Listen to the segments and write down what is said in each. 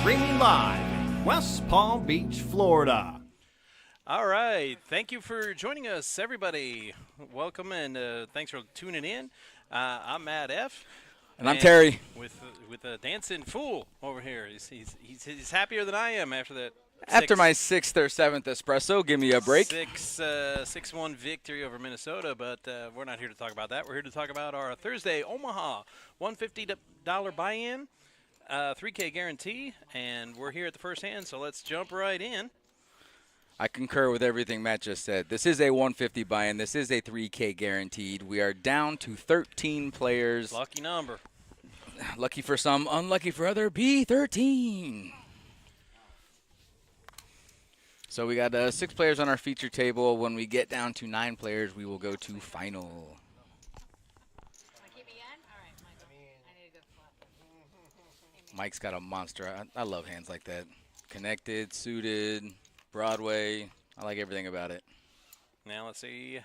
streaming live in West Palm Beach, Florida. All right. Thank you for joining us, everybody. Welcome, and thanks for tuning in. I'm Matt F. And I'm Terry. With a dancing fool over here. He's happier than I am after that. After my 6th or 7th espresso, give me a break. 6-1 victory over Minnesota, but we're not here to talk about that. We're here to talk about our Thursday Omaha $150 buy-in, 3K guarantee, and we're here at the first hand, so let's jump right in. I concur with everything Matt just said. This is a 150 buy-in. This is a 3K guaranteed. We are down to 13 players. Lucky number. Lucky for some, unlucky for other. B13. So we got 6 players on our feature table. When we get down to 9 players, we will go to final. Mike's got a monster. I love hands like that. Connected, suited, Broadway. I like everything about it. Now let's see.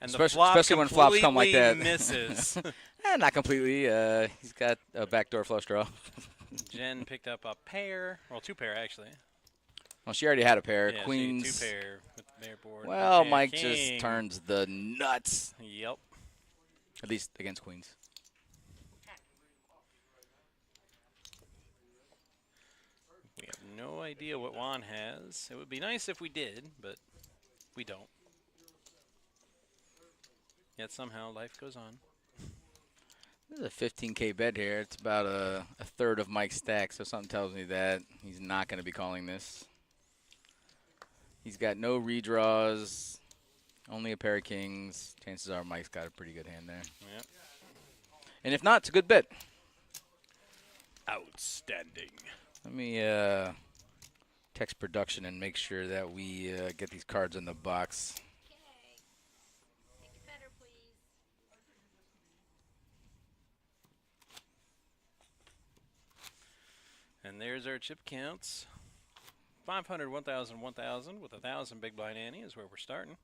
And especially when flops come like that. Misses. Not completely. He's got a backdoor flush draw. Jen picked up a pair. Well, 2 pair, actually. Well, she already had a pair. Yeah, Queens. 2 pair with the mayor board. Well, Okay, Mike king. just turns the nuts. Yep. At least against queens. We have no idea what Juan has. It would be nice if we did, but we don't. Yet somehow life goes on. This is a 15K bet here. It's about a third of Mike's stack, so something tells me that he's not going to be calling this. He's got no redraws, only a pair of kings. Chances are Mike's got a pretty good hand there. Yep. And if not, it's a good bet. Outstanding. Let me text production and make sure that we get these cards in the box. And there's our chip counts. 500, 1,000, 1,000 with 1,000 big blind ante is where we're starting.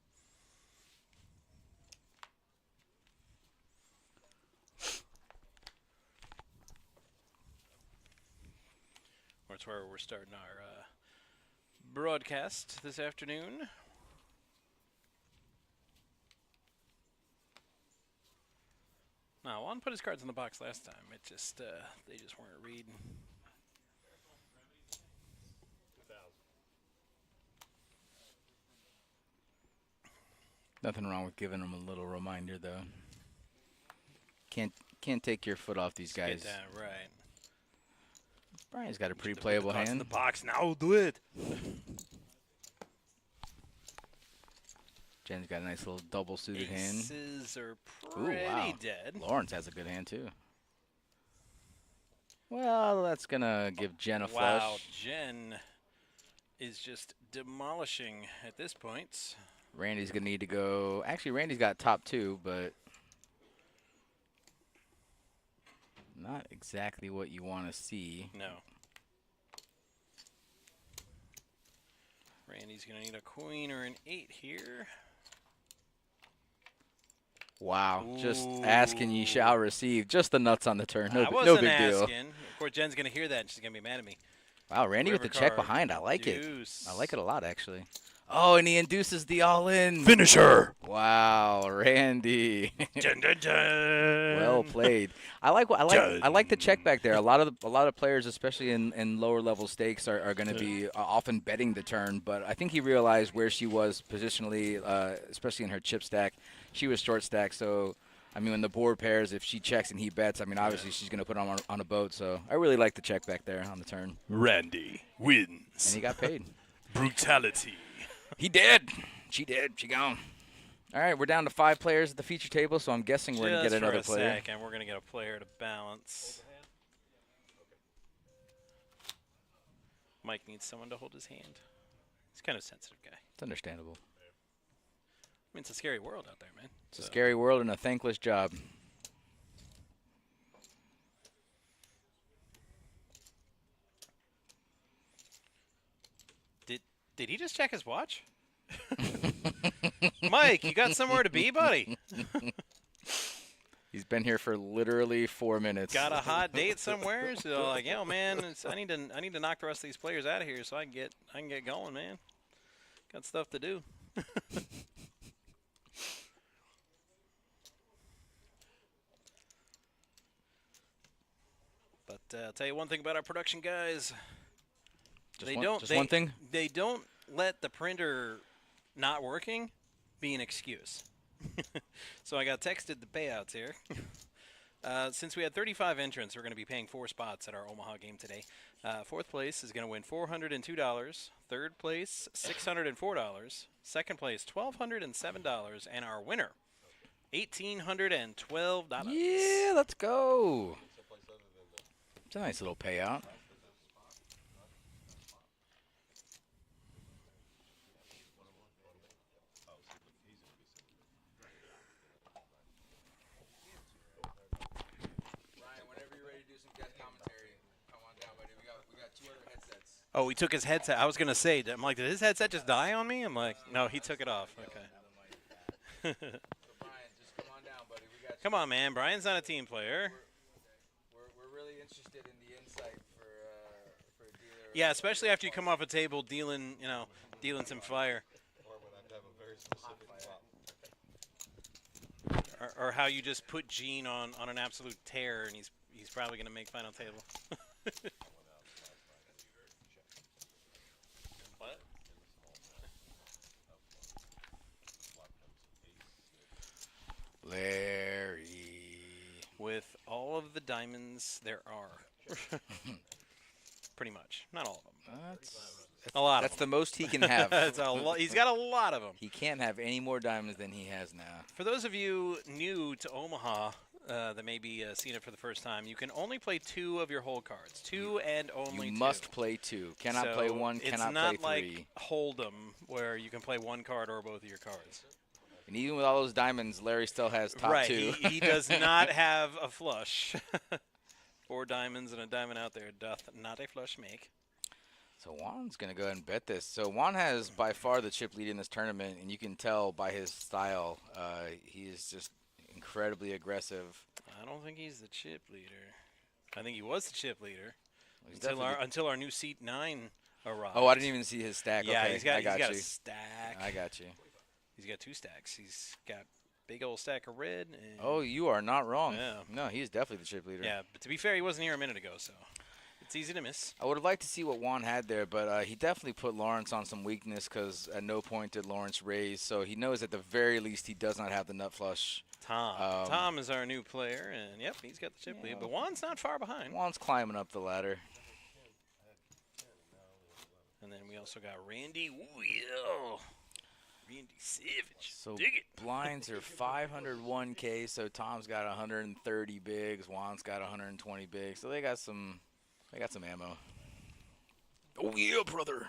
That's where we're starting our broadcast this afternoon. Now, Juan put his cards in the box last time. It just they just weren't reading. Nothing wrong with giving them a little reminder, though. Can't take your foot off these guys. Get that right. Brian's got a pretty playable hand. In the box now, do it. Jen's got a nice little double suited hand. Aces are pretty dead. Lawrence has a good hand too. Well, that's gonna give Jen a flush. Wow, Jen is just demolishing at this point. Randy's gonna need to go. Actually, Randy's got top 2, but not exactly what you want to see. No. Randy's going to need a queen or an 8 here. Wow. Ooh. Just asking ye shall receive. Just the nuts on the turn. No, I wasn't no big asking. deal. Of course, Jen's going to hear that and she's going to be mad at me. Wow, Randy with the check behind. I like Deuce. it. I like it a lot, actually. Oh, and he induces the all-in. Finisher. Wow, Randy. Dun, dun, dun. Well played. I like the check back there. A lot of players, especially in lower level stakes, are going to be often betting the turn. But I think he realized where she was positionally, especially in her chip stack. She was short stack, so I mean, when the board pairs, if she checks and he bets, I mean, obviously she's going to put on a boat. So I really like the check back there on the turn. Randy wins. And he got paid. Brutality. He did. She did. She gone. All right, we're down to 5 players at the feature table, so I'm guessing we're going to get another player. And we're going to get a player to balance. Mike needs someone to hold his hand. He's kind of a sensitive guy. It's understandable. I mean, it's a scary world out there, man. It's a scary world and a thankless job. Did he just check his watch? Mike, you got somewhere to be, buddy? He's been here for literally 4 minutes. Got a hot date somewhere? So like, yo, man, I need to knock the rest of these players out of here so I can get going, man. Got stuff to do. But I'll tell you one thing about our production guys. Just one thing? They don't let the printer not working be an excuse. So I got texted the payouts here. Since we had 35 entrants, we're going to be paying 4 spots at our Omaha game today. Fourth place is going to win $402. Third place, $604. Second place, $1,207. And our winner, $1,812. Yeah, let's go. It's a nice little payout. Oh, we took his headset. I was going to say, I'm like, did his headset just die on me? I'm like, no, he took it off. Okay. Come on, man. Brian's not a team player. We're really interested in the insight for dealer. Yeah, especially after you come off a table dealing some fire. Or how you just put Gene on an absolute tear, and he's probably going to make final table. What? Larry. With all of the diamonds there are. Pretty much. Not all of them. A lot That's of the them. most he can have. He's got a lot of them. He can't have any more diamonds than he has now. For those of you new to Omaha that may be seeing it for the first time, you can only play 2 of your whole cards. 2 and only 2. You must play 2. Cannot play 1, cannot play 3. It's not like Hold'em where you can play 1 card or both of your cards. And even with all those diamonds, Larry still has top 2. He does not have a flush. 4 diamonds and a diamond out there doth not a flush make. So Juan's going to go ahead and bet this. So Juan has by far the chip lead in this tournament, and you can tell by his style, he is just incredibly aggressive. I don't think he's the chip leader. I think he was the chip leader until our new seat 9 arrived. Oh, I didn't even see his stack. Yeah, okay, he's got a stack. I got you. He's got 2 stacks. He's got big old stack of red. And oh, you are not wrong. Yeah. No, he's definitely the chip leader. Yeah, but to be fair, he wasn't here a minute ago, so it's easy to miss. I would have liked to see what Juan had there, but he definitely put Lawrence on some weakness because at no point did Lawrence raise. So he knows at the very least he does not have the nut flush. Tom is our new player, and yep, he's got the chip lead. But Juan's not far behind. Juan's climbing up the ladder. And then we also got Randy Will. Randy Savage. So dig it. blinds are 501K, so Tom's got 130 bigs, Juan's got 120 bigs. So they got some ammo. Oh yeah, brother.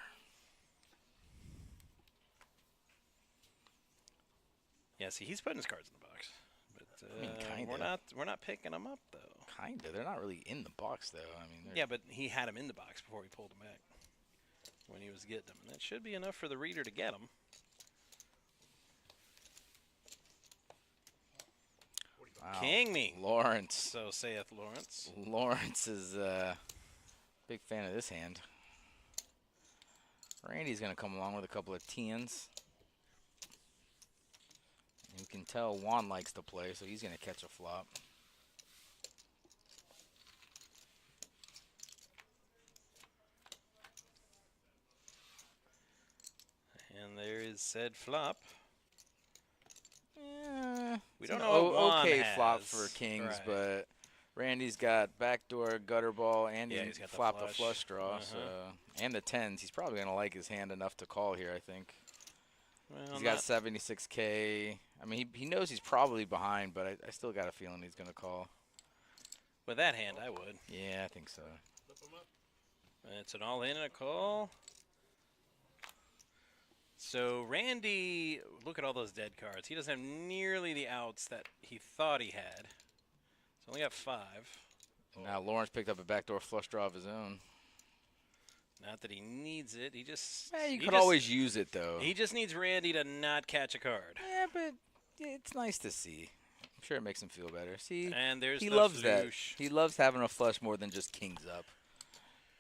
Yeah, see, he's putting his cards in the box. But I mean, kinda. we're not picking them up though. Kinda. They're not really in the box though. I mean, yeah, but he had them in the box before he pulled them back when he was getting them. And that should be enough for the reader to get them. Wow. King me. Lawrence. So saith Lawrence. Lawrence is a big fan of this hand. Randy's going to come along with a couple of 10s. You can tell Juan likes to play, so he's going to catch a flop. And there is said flop. Yeah, we don't know what Juan okay has. Flop for kings, right. but Randy's got backdoor gutter ball and yeah, he he's got flopped the a flush draw, so and the 10s. He's probably gonna like his hand enough to call here, I think. Well, He's got 76K. I mean, he knows he's probably behind, but I still got a feeling he's gonna call. With that hand, I would. Yeah, I think so. It's an all-in and a call. So Randy, look at all those dead cards. He doesn't have nearly the outs that he thought he had. He's only got 5. Now Lawrence picked up a backdoor flush draw of his own. Not that he needs it. He just. You could always use it though. He just needs Randy to not catch a card. Yeah, but it's nice to see. I'm sure it makes him feel better. See, And there's he the loves that. flush. He loves having a flush more than just kings up.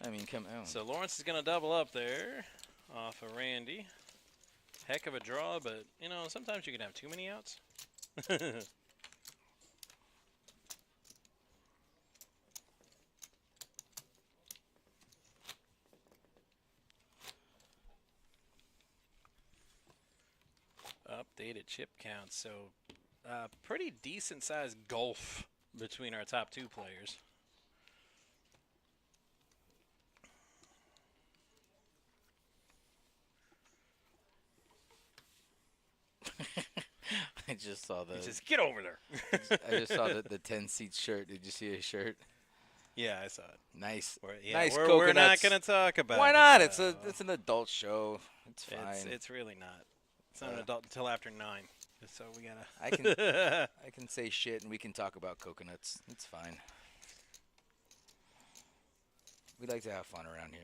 I mean, come on. So Lawrence is going to double up there off of Randy. Heck of a draw, but, you know, sometimes you can have too many outs. Updated chip count, so pretty decent sized gulf between our top two players. I just saw the. Just get over there. I just saw the 10-seat shirt. Did you see his shirt? Yeah, I saw it. Nice. Nice coconuts. we're not going to talk about Why it. not? It's an adult show. It's fine. It's really not. It's not an adult until after 9. So we gotta. I can say shit and we can talk about coconuts. It's fine. We like to have fun around here.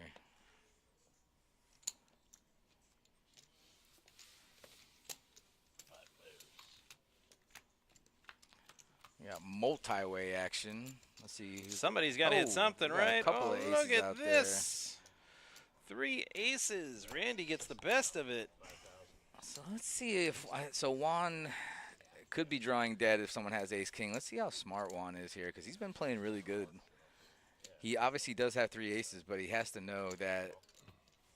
We got multi-way action. Let's see. Somebody's got to hit something, we got right? A couple of aces look at out this. 3 aces. Randy gets the best of it. So let's see if so Juan could be drawing dead if someone has ace king. Let's see how smart Juan is here because he's been playing really good. He obviously does have 3 aces, but he has to know that.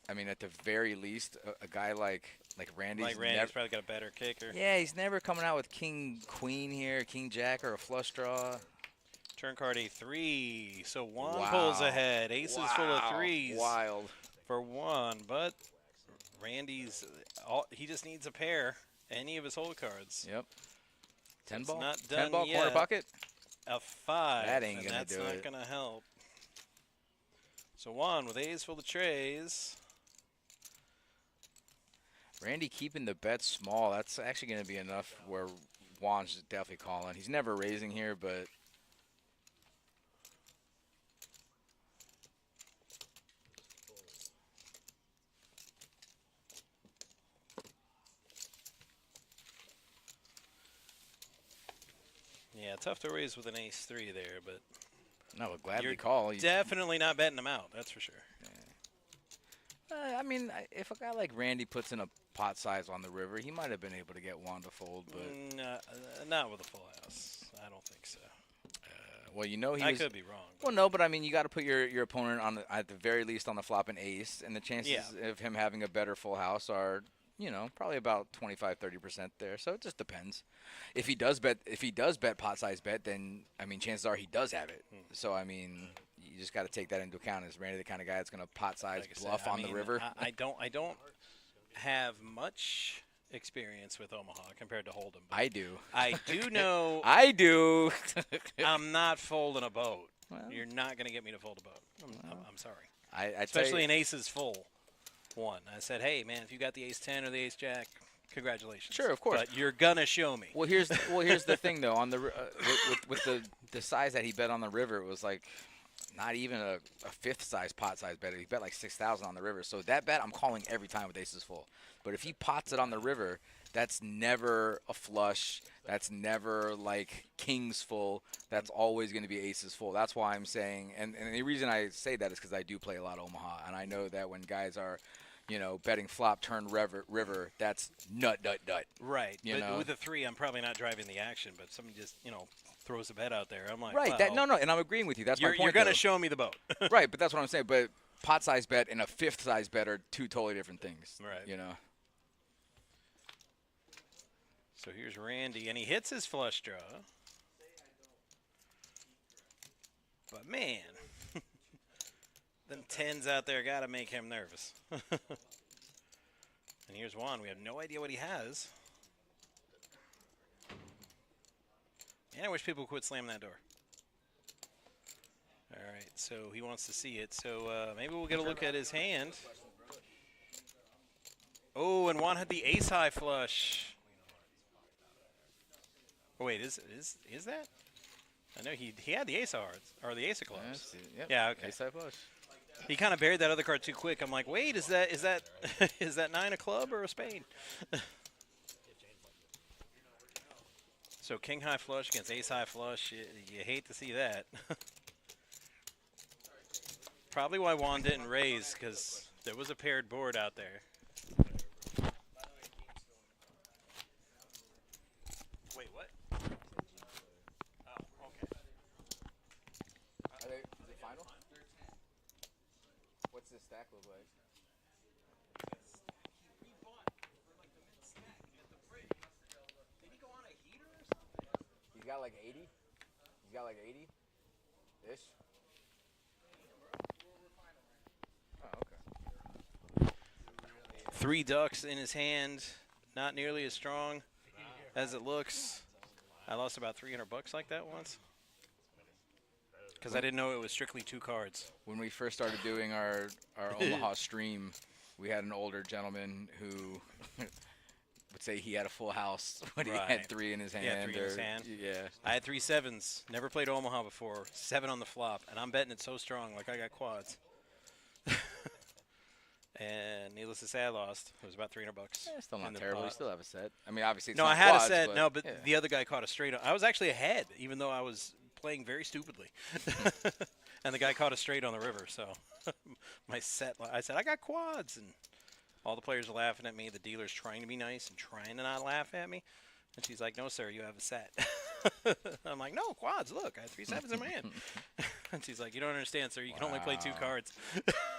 I mean, at the very least, a guy like Randy's Probably got a better kicker. Yeah, he's never coming out with king queen here, king jack, or a flush draw. Turn card A3. So Juan Wow. pulls ahead. Aces full of 3s. Wild. For Juan, but Randy's he just needs a pair. Any of his hold cards. Yep. 10 It's ball. not 10 done ball yet. corner pocket. A 5. That ain't and gonna that's do not it. gonna help. So Juan with A's full of trays. Randy keeping the bet small. That's actually going to be enough where Juan's definitely calling. He's never raising here, but Yeah, tough to raise with an ace-3 there, but no, would gladly you're call. definitely not betting him out. That's for sure. I mean, if a guy like Randy puts in a pot size on the river, he might have been able to get Juan to fold, but Not with a full house. I don't think so. well, you know I could be wrong. Well, no, but I mean, you got to put your opponent on at the very least on the flop an ace, and the chances of him having a better full house are, you know, probably about 25-30% there. So it just depends. If he does bet pot size bet, then I mean, chances are he does have it. So I mean, you just got to take that into account. Is Randy the kind of guy that's going to pot size Like I bluff said, on the river? I don't have much experience with Omaha compared to Hold'em. but I do. I do know I do. I'm not folding a boat. Well. You're not going to get me to fold a boat. I'm sorry. I Especially an aces full one. I said, hey, man, if you got the ace-10 or the ace-jack, congratulations. Sure, of course. But you're going to show me. Well, here's the thing though. On the with the size that he bet on the river, it was like not even a fifth size pot size bet. He bet like 6,000 on the river. So that bet I'm calling every time with aces full. But if he pots it on the river, that's never a flush. That's never like kings full. That's always going to be aces full. That's why I'm saying, and the reason I say that is because I do play a lot of Omaha, and I know that when guys are, you know, betting flop turn river, that's nut. Right. You But know? with a 3, I'm probably not driving the action, but somebody just, throws a bet out there. I'm like, Right. well, No, and I'm agreeing with you. That's my point. You're going to though. show me the boat. Right, but that's what I'm saying. But pot size bet and a fifth size bet are two totally different things. Right. You know. So here's Randy, and he hits his flush draw. But, man, them 10s out there got to make him nervous. And here's Juan. We have no idea what he has. Man, I wish people would quit slamming that door. All right, so he wants to see it. So maybe we'll get a look at his hand. Oh, and Juan had the ace-high flush. Oh, wait, is that? I know he had the ace of hearts, or the ace of clubs. Yeah, okay. Ace high flush. He kind of buried that other card too quick. I'm like, wait, is that is that 9 a club or a spade? So king high flush against ace high flush. You hate to see that. Probably why Juan didn't raise, because there was a paired board out there. Wait, what? Oh, okay. Are they final? What's this stack look like? Did he go on a heater or something? He's got like 80. He's got like 80-ish. Oh, okay. 3 ducks in his hand, not nearly as strong as it looks. I lost about $300 like that once because I didn't know it was strictly 2 cards. When we first started doing our Omaha stream, we had an older gentleman who would say he had a full house when he had 3 in his hand. He had 3 in his hand. Yeah. I had 3 sevens. Never played Omaha before. 7 on the flop, and I'm betting it so strong, like I got quads. And needless to say, I lost. It was about $300. Yeah, still not in the terrible. You pot. still have a set. I mean, obviously it's No, not I had quads, a set. but No, but yeah. the other guy caught a straight. I was actually ahead, even though I was playing very stupidly. And the guy caught a straight on the river. So my set, I said, I got quads. And all the players are laughing at me. The dealer's trying to be nice and trying to not laugh at me. And she's like, no, sir, you have a set. I'm like, no, quads. Look, I had 3 sevens in my hand. And she's like, you don't understand, sir. You can only play 2 cards.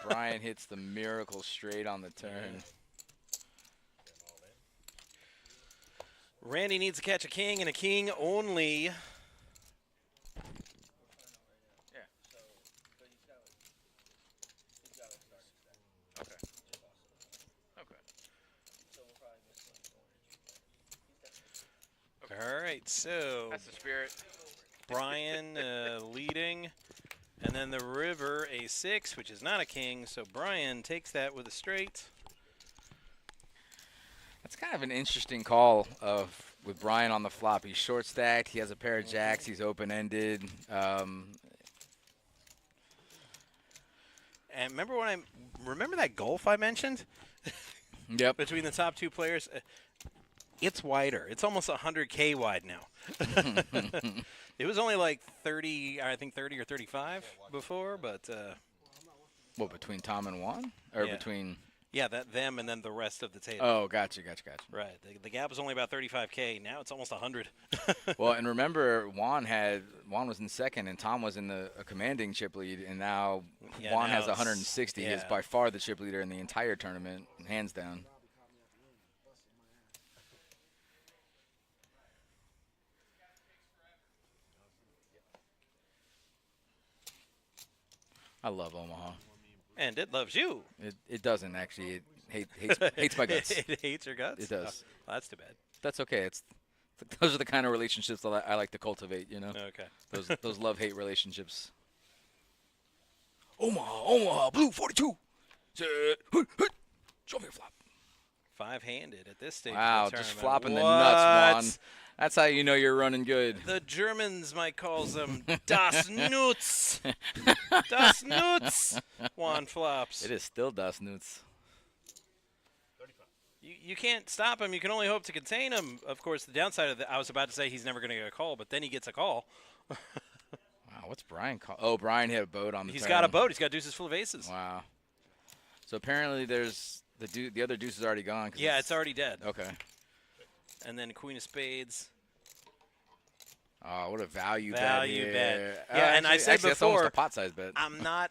Brian hits the miracle straight on the turn. Randy needs to catch a king and a king only. Yeah. Okay. Okay. All right, so That's the spirit. Brian leading, and then the river a 6, which is not a king. So Brian takes that with a straight. That's kind of an interesting call with Brian on the flop. He's short stacked. He has a pair of jacks. He's open ended. And remember that golf I mentioned Yep. between the top 2 players? It's wider. It's almost 100K wide now. It was only like 30, I think 30 or 35 before, but What, between Tom and Juan? Or Yeah. between? yeah, them and then the rest of the table. Oh, gotcha. Right. The gap was only about 35K. Now it's almost 100. Well, and remember, Juan was in second, and Tom was in a commanding chip lead, and now Yeah, Juan now has it's- 160. He is yeah. by far the chip leader in the entire tournament, hands down. I love Omaha. And it loves you. It doesn't actually. It hates my guts. It hates your guts? It does. Oh, well, that's too bad. That's okay. Those are the kind of relationships that I like to cultivate. You know, Okay. those love-hate relationships. Omaha, blue 42. Show me a flop. 5-handed at this stage. Wow, of the just tournament. flopping the What? nuts, Juan. That's how you know you're running good. The Germans might call them Das Nuts. Das Nuts. Juan flops. It is still Das Nuts. You can't stop him. You can only hope to contain him. Of course, the downside of that, I was about to say he's never going to get a call, but then he gets a call. Wow, what's Brian call? Oh, Brian hit a boat on the He's turn. got a boat. He's got deuces full of aces. Wow. So apparently there's the other deuce is already gone. Yeah, it's already dead. Okay. And then queen of spades. Oh, what a value bet. Value here. bet. Yeah, and I said actually, that's almost before, a pot size bet. I'm not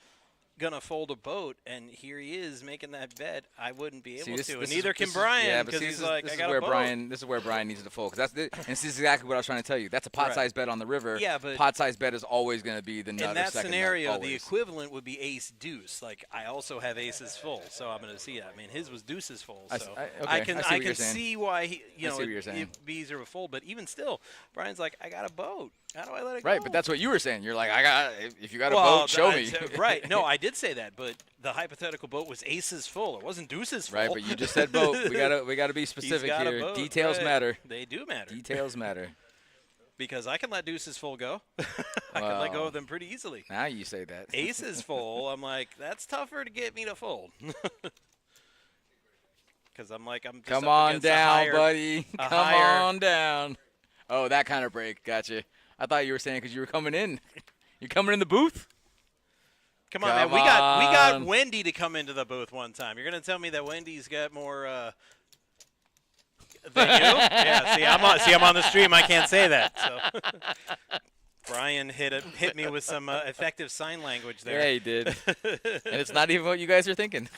going to fold a boat, and here he is making that bet. I wouldn't be able to, and neither can Brian, because he's like, I got a boat. This is where Brian needs to fold. And this is exactly what I was trying to tell you. That's a pot size bet on the river. Yeah, but pot size bet is always going to be the nut in or that second scenario, nut, the always. equivalent would be ace deuce. Like, I also have aces full, so I'm going to see that. I mean, his was deuces full, so I can see why he, I see what you're saying. it'd be easier to fold. But even still, Brian's like, I got a boat. How do I let it Right, go? but that's what you were saying. You're like, if you got a boat, show me. Right. No, I did say that, but the hypothetical boat was aces full. It wasn't deuces full. Right, but you just said boat. We gotta be specific He's got a here. boat, Details right. matter. They do matter. Details matter. Because I can let deuces full go. I can let go of them pretty easily. Now you say that. Aces full, I'm like, that's tougher to get me to fold. Because I'm just Come up on against a down, higher, buddy. a Come higher- on down. Oh, that kind of break. Gotcha. I thought you were saying because you were coming in. You're coming in the booth? Come on, man. We got Wendy to come into the booth one time. You're going to tell me that Wendy's got more than you? Yeah, see, I'm on the stream. I can't say that. So Brian hit me with some effective sign language there. Yeah, he did. And it's not even what you guys are thinking.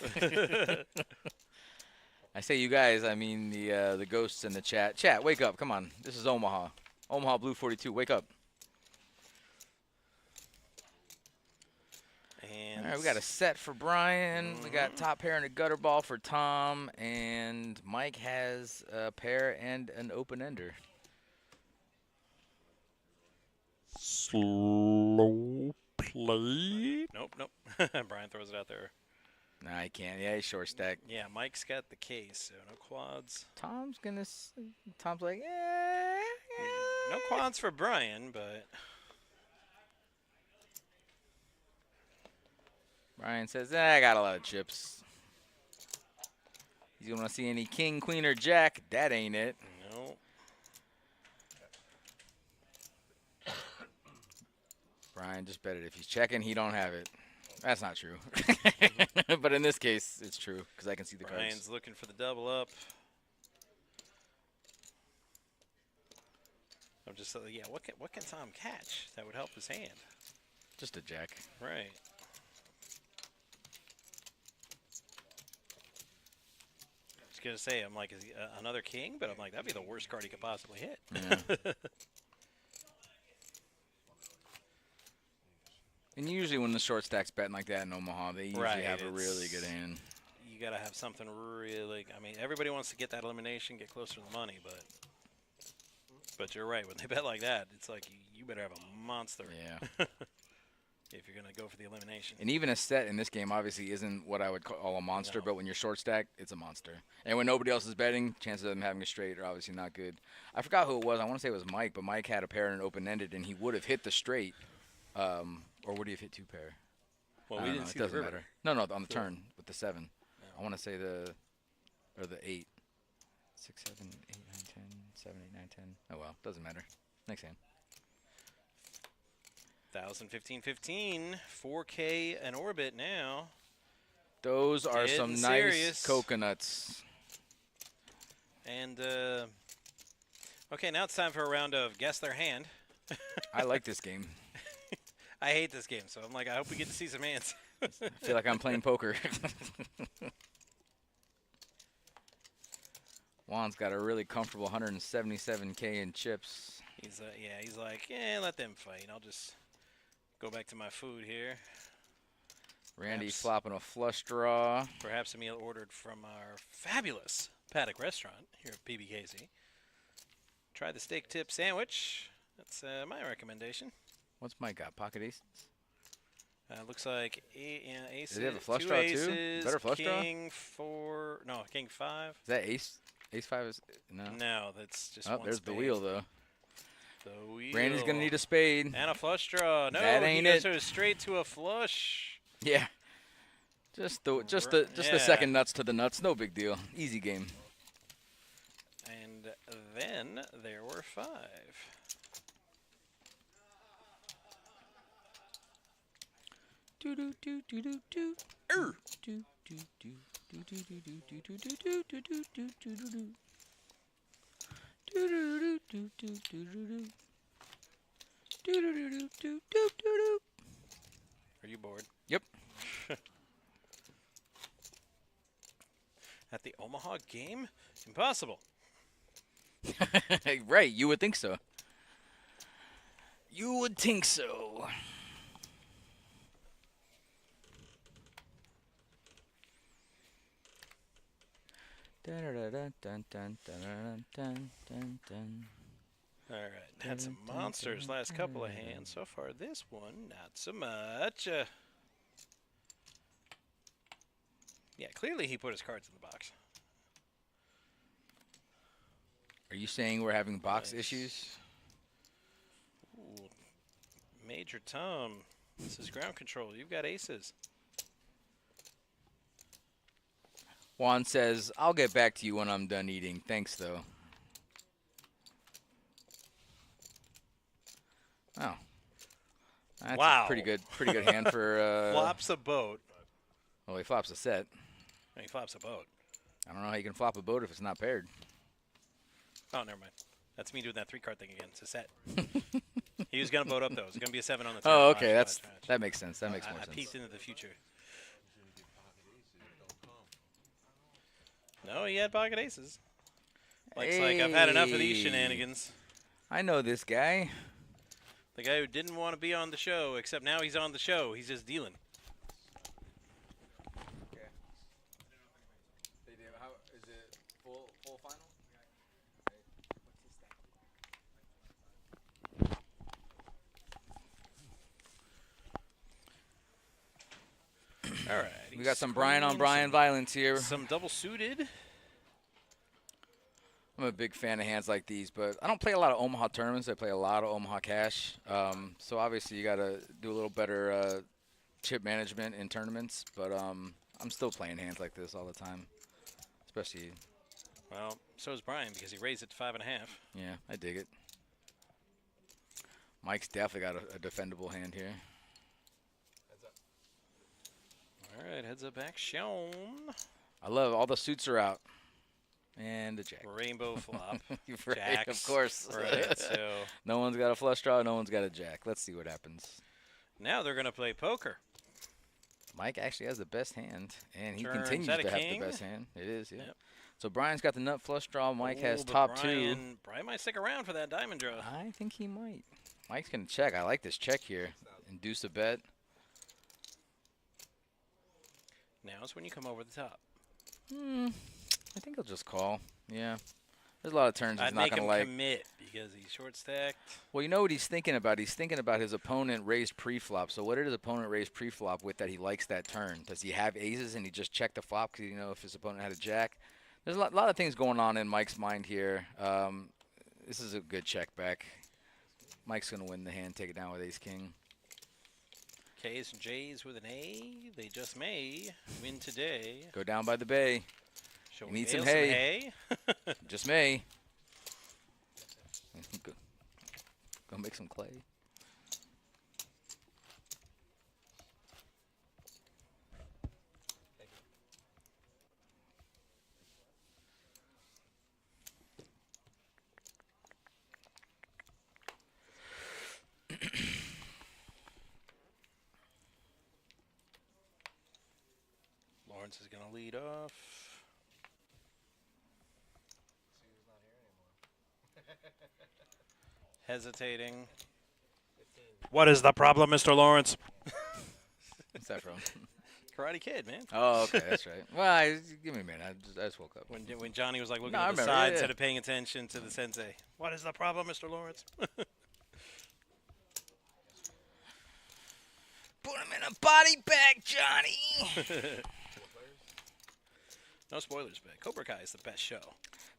I say you guys, I mean the ghosts in the chat. Chat, wake up. Come on. This is Omaha. Omaha Blue 42. Wake up. And all right, we got a set for Brian. We got top pair and a gutter ball for Tom. And Mike has a pair and an open-ender. Slow play. Nope. Brian throws it out there. Nah, he can't. Yeah, he's short stack. Yeah, Mike's got the case, so no quads. Tom's like, yeah. No quads for Brian, but Brian says, I got a lot of chips. You want to see any king, queen, or jack? That ain't it. no. Brian just bet it. If he's checking, he don't have it. That's not true. But in this case, it's true because I can see the Brian's cards. looking for the double up. I'm just yeah. What can Tom catch that would help his hand? Just a jack. Right. I was gonna say I'm like is he, another king, but I'm like that'd be the worst card he could possibly hit. Yeah. And usually when the short stack's betting like that in Omaha, they usually have a really good hand. You got to have something really – I mean, everybody wants to get that elimination, get closer to the money, but you're right. When they bet like that, it's like you better have a monster Yeah. if you're going to go for the elimination. And even a set in this game obviously isn't what I would call a monster, but when you're short stack, it's a monster. And when nobody else is betting, chances of them having a straight are obviously not good. I forgot who it was. I want to say it was Mike, but Mike had a pair and open-ended, and he would have hit the straight. Or would he have hit two pair? Well, I we don't didn't know. see It doesn't the river. matter. No, on the turn with the 7. I want to say the 8. 6, 7, 8, 9, 10, 7, 8, 9, 10. Oh, well, doesn't matter. Next hand. 1,015.15, 4K an orbit now. Those are Getting some serious. nice coconuts. And, okay, now it's time for a round of Guess Their Hand. I like this game. I hate this game, so I'm like, I hope we get to see some hands. I feel like I'm playing poker. Juan's got a really comfortable 177K in chips. He's like, let them fight. I'll just go back to my food here. Randy Perhaps. flopping a flush draw. Perhaps a meal ordered from our fabulous Paddock restaurant here at PBKC. Try the steak tip sandwich. That's my recommendation. What's Mike got? Pocket aces? Looks like aces. Does he have a flush two draw aces, too? Better flush draw? King 4. No, King 5. Is that ace? Ace 5 is no. No, that's just Oh, one there's spade. the wheel though. The wheel. Randy's gonna need a spade. And a flush draw. No, That ain't he goes it. straight to a flush. Yeah. Just the Yeah. second nuts to the nuts. No big deal. Easy game. And then there were 5. Do do do do do do. Do do do do do do do do do do do do do do do do do. Do do do do do do do do. Do do do do do do do. Are you bored? Yep. At the Omaha game? Impossible. Right, you would think so. You would think so. All right. Had some monsters last couple of hands. So far, this one, not so much. Yeah, clearly he put his cards in the box. Are you saying we're having box Nice. issues? Ooh, Major Tom. This is ground control. You've got aces. Juan says, I'll get back to you when I'm done eating. Thanks, though. That's Wow. a pretty good hand for. Flops a boat. Well, he flops a set. He flops a boat. I don't know how you can flop a boat if it's not paired. Oh, never mind. That's me doing that 3-card thing again. It's a set. He was going to boat up, though. It's going to be a 7 on the turn. Oh, okay. Watch. That makes sense. That makes more I sense. peeked into the future. No, he had pocket aces. Like I've had enough of these shenanigans. I know this guy. The guy who didn't want to be on the show, except now he's on the show. He's just dealing. Okay. How is it full final? All right. We got some Brian on Brian violence here. Some double suited. I'm a big fan of hands like these, but I don't play a lot of Omaha tournaments. I play a lot of Omaha cash. So obviously you got to do a little better chip management in tournaments. But I'm still playing hands like this all the time, especially. Well, so is Brian because he raised it to 5.5. Yeah, I dig it. Mike's definitely got a defendable hand here. All right, heads up action. I love all the suits are out. And a jack. Rainbow flop. Right, Jacks. of course. Right, so no one's got a flush draw. No one's got a jack. Let's see what happens. now they're going to play poker. Mike actually has the best hand, and he Turns continues at a to have king. the best hand. It is, yeah. Yep. So Brian's got the nut flush draw. Mike has but top two. Brian might stick around for that diamond draw. I think he might. Mike's going to check. I like this check here. Induce a bet. Now is when you come over the top. I think he'll just call. Yeah. There's a lot of turns he's I'd not make going him to like. commit because he's short stacked. Well, you know what he's thinking about? He's thinking about his opponent raised pre-flop. So what did his opponent raise pre-flop with that he likes that turn? Does he have aces and he just checked the flop because, you know, if his opponent had a jack? There's a lot of things going on in Mike's mind here. This is a good check back. Mike's going to win the hand, take it down with ace-king. K's and J's with an A. They just may win today. Go down by the bay. Shall You we need some bale hay. hay? Just may. Go make some clay. Lawrence is going to lead off. Hesitating. What is the problem, Mr. Lawrence? What's that from? Karate Kid, man. Oh, okay, that's right. Well, give me a minute. I just woke up. When Johnny was like looking No, I at the remember, side yeah. instead of paying attention to the sensei. What is the problem, Mr. Lawrence? Put him in a body bag, Johnny. No spoilers, but Cobra Kai is the best show.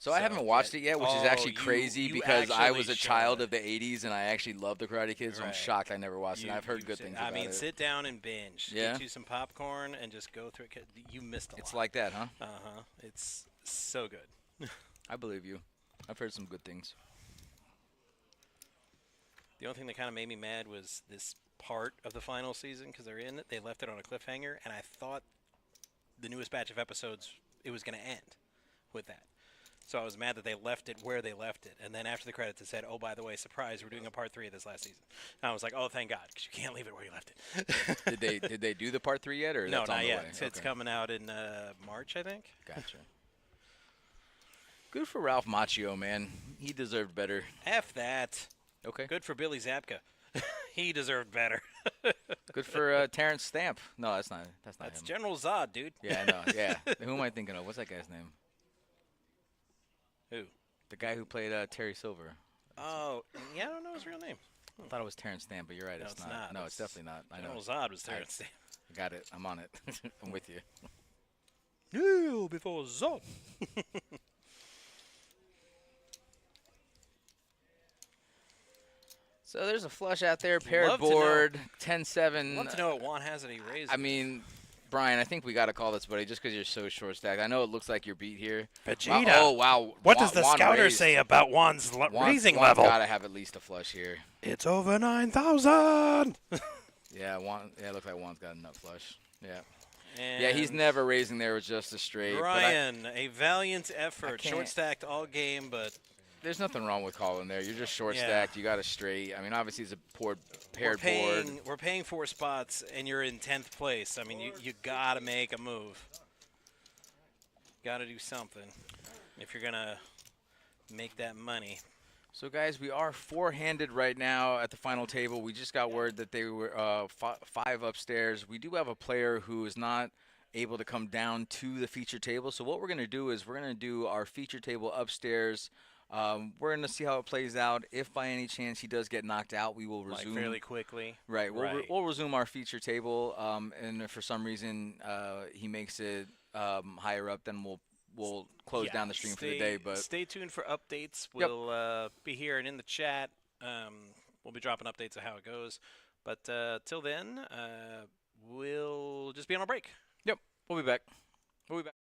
So I haven't watched it yet, which is actually you crazy because I actually was a should. child of the 80s and I actually love the Karate Kid, so I'm Right. shocked I never watched it. I've heard good should- things I about mean, it. sit down and binge. Yeah? Get you some popcorn and just go through it. You missed a lot. It's like that, huh? Uh-huh. It's so good. I believe you. I've heard some good things. The only thing that kind of made me mad was this part of the final season because they're in it. They left it on a cliffhanger, and I thought the newest batch of episodes, it was going to end with that. So I was mad that they left it where they left it. And then after the credits, it said, oh, by the way, surprise, we're doing a part 3 of this last season. And I was like, oh, thank God, because you can't leave it where you left it. Did they do the part 3 yet, or No, that's on not the yet. way? It's Okay. coming out in March, I think. Gotcha. Good for Ralph Macchio, man. He deserved better. F that. Okay. Good for Billy Zabka. He deserved better. Good for Terrence Stamp. No, that's not That's him. General Zod, dude. Yeah, I know. Yeah. Who am I thinking of? What's that guy's name? Who? The guy who played Terry Silver. Oh, yeah, I don't know his real name. I thought it was Terrence Stamp, but you're right. No, it's it's not. not. No, it's definitely not. I know. General Zod was Terrence Stamp. I got it. I'm on it. I'm with you. No, before Zod. So there's a flush out there, paired Love to know. board, 10-7. Love to know what Juan has that he raised. I mean, Brian, I think we got to call this, buddy, just because you're so short stacked. I know it looks like you're beat here. Vegeta. Wow, oh, wow. What does the Juan scouter raised. say about Juan's raising level? Got to have at least a flush here. It's over 9,000. Yeah, Juan. Yeah, it looks like Juan's got a nut flush. Yeah. And Yeah, he's never raising there with just a straight. Brian, a valiant effort. can't- Short stacked all game, but There's nothing wrong with calling there. You're just short Yeah. stacked. You got a straight. I mean, obviously it's a we're paired board. paying 4 spots, and you're in 10th place. I mean, you got to make a move. Got to do something if you're going to make that money. So, guys, we are four-handed right now at the final table. We just got word that they were 5 upstairs. We do have a player who is not able to come down to the feature table. So what we're going to do is we're going to do our feature table upstairs. We're going to see how it plays out. If by any chance he does get knocked out, we will resume. Like fairly quickly. Right. Right. We'll resume our feature table. And if for some reason he makes it higher up, then we'll close down the stream for the day. But stay tuned for updates. We'll be here and in the chat. We'll be dropping updates of how it goes. But till then, we'll just be on a break. Yep. We'll be back. We'll be back.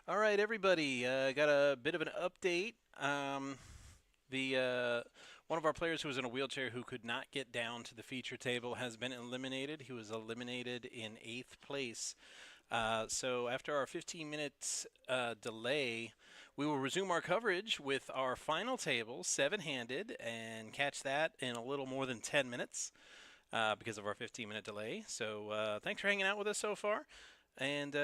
All right, everybody. Got a bit of an update. The one of our players who was in a wheelchair who could not get down to the feature table has been eliminated. He was eliminated in 8th place. So after our 15 minutes delay, we will resume our coverage with our final table, seven-handed, and catch that in a little more than 10 minutes because of our 15-minute delay. So thanks for hanging out with us so far, and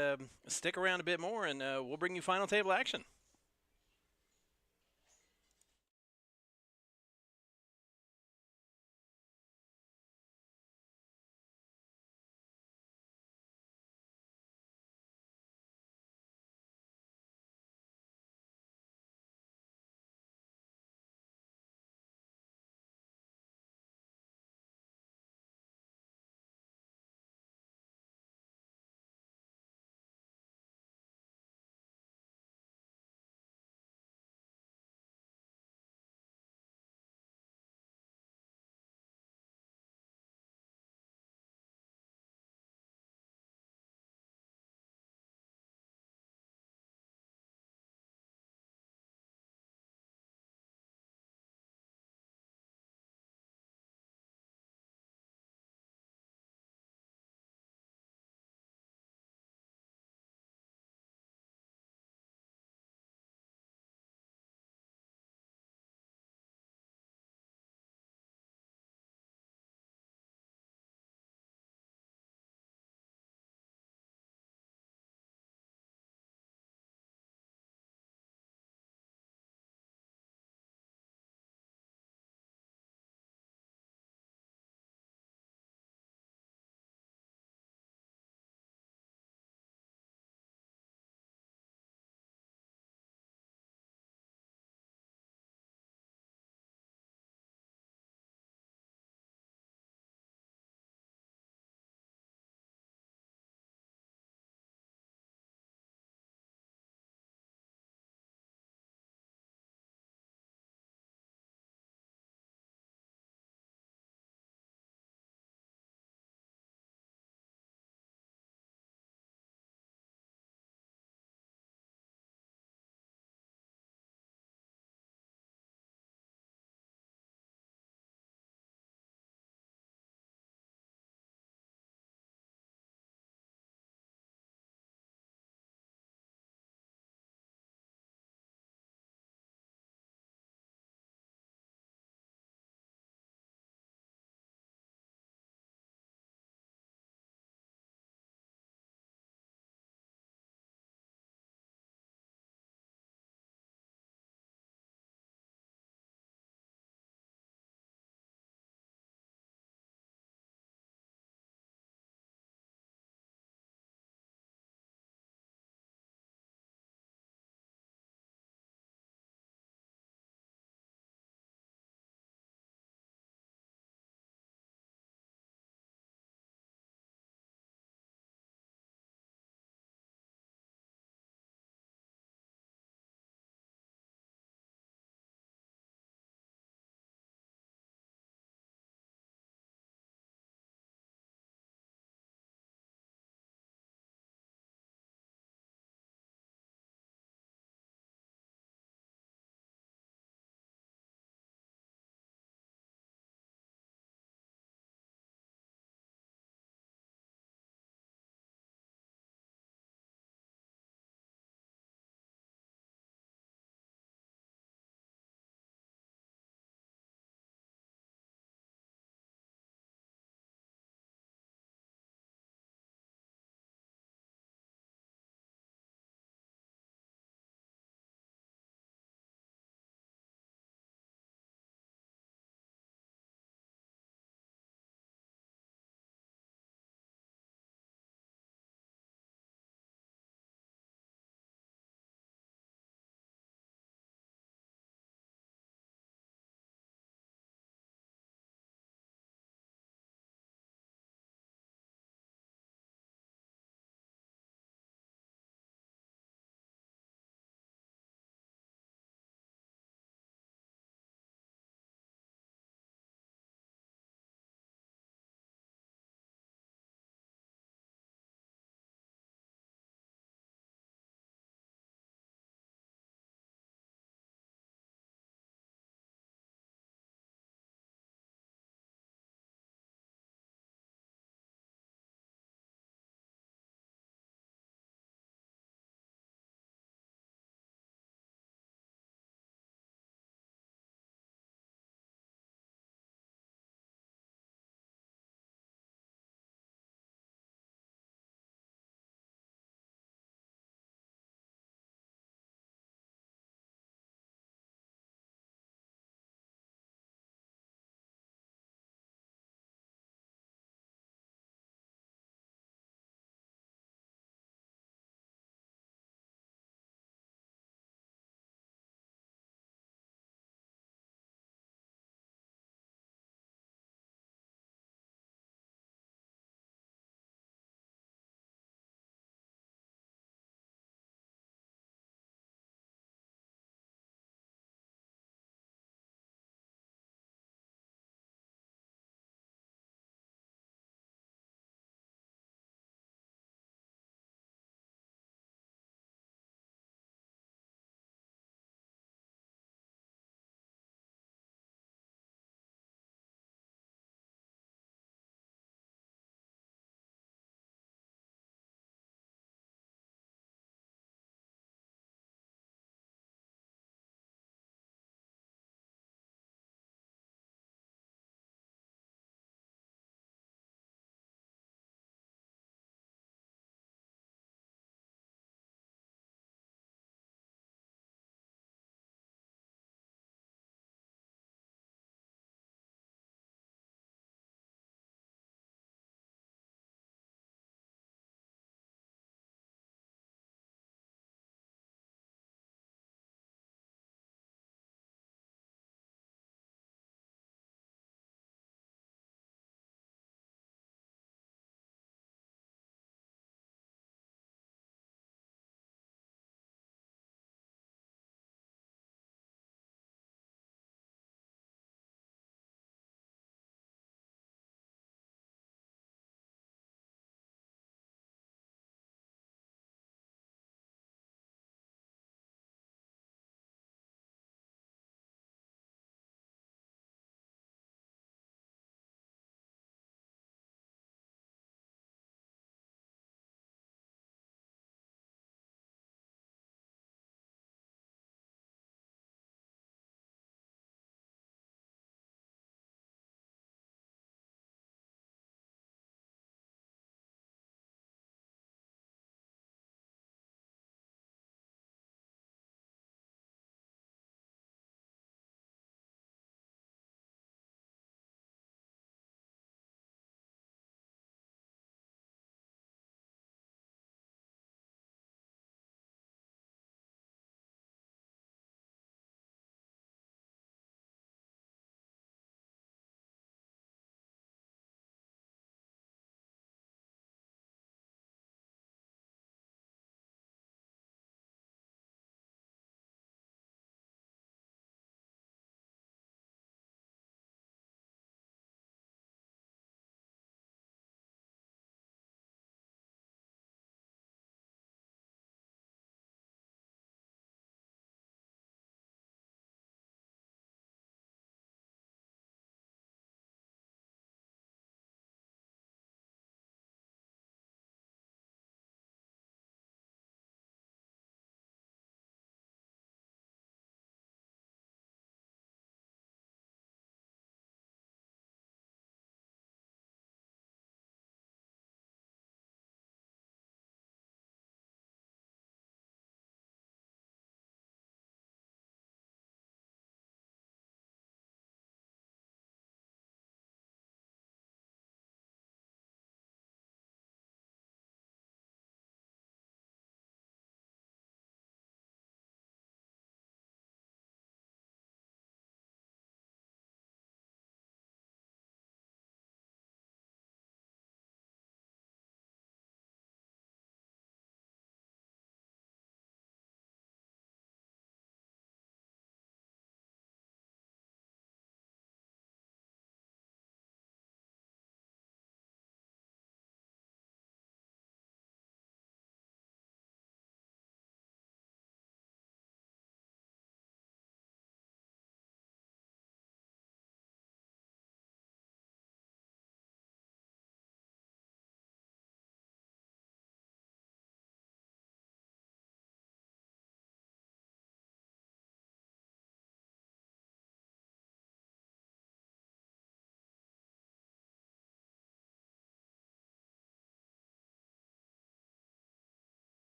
stick around a bit more, and we'll bring you final table action.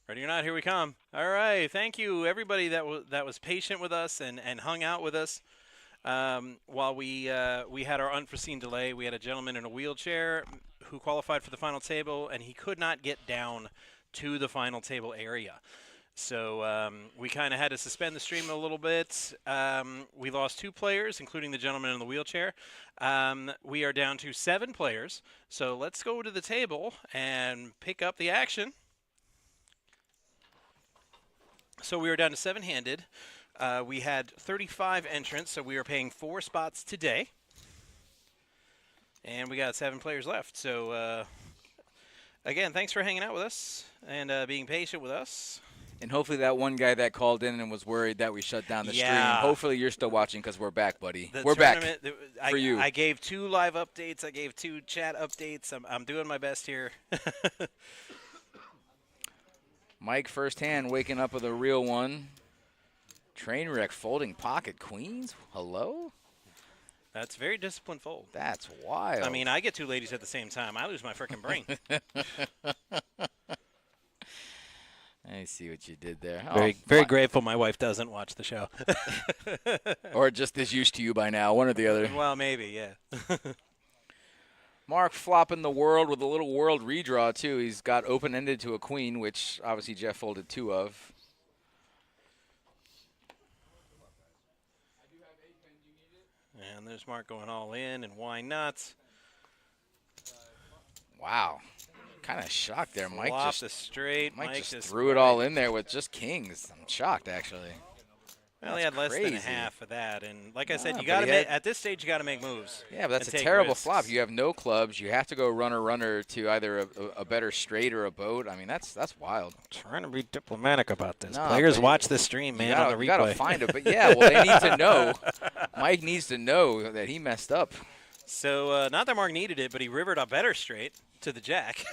Ready or not, here we come. All right, thank you everybody that was patient with us and hung out with us while we had our unforeseen delay. We had a gentleman in a wheelchair who qualified for the final table, and he could not get down to the final table area. So we kind of had to suspend the stream a little bit. We lost 2 players, including the gentleman in the wheelchair. We are down to 7 players. So let's go to the table and pick up the action. So we were down to 7-handed. We had 35 entrants, so we are paying 4 spots today. And we got 7 players left. So, again, thanks for hanging out with us and being patient with us. And hopefully that one guy that called in and was worried that we shut down the stream, hopefully you're still watching because we're back, buddy. We're back for you. I gave 2 live updates. I gave 2 chat updates. I'm doing my best here. Mike firsthand waking up with a real one. Trainwreck folding pocket queens. Hello? That's very disciplined fold. That's wild. I mean, I get 2 ladies at the same time. I lose my freaking brain. I see what you did there. Very grateful my wife doesn't watch the show. Or just is used to you by now, one or the other. Well, maybe, yeah. Mark flopping the world with a little world redraw, too. He's got open-ended to a queen, which obviously Jeff folded 2 of. And there's Mark going all in, and why not? Wow. Kind of shocked there. Mike Flop just the straight. Mike just threw it all in there with just kings. I'm shocked, actually. Well, he had less than half of that, and like I said, you but got to make at this stage. You got to make moves. Yeah, but that's a terrible flop. You have no clubs. You have to go runner to either a better straight or a boat. I mean, that's wild. Trying to be diplomatic about this. No, Players watch the stream, man. On the replay. You got to find it. But yeah, well, they need to know. Mike needs to know that he messed up. So not that Mark needed it, but he rivered a better straight to the jack.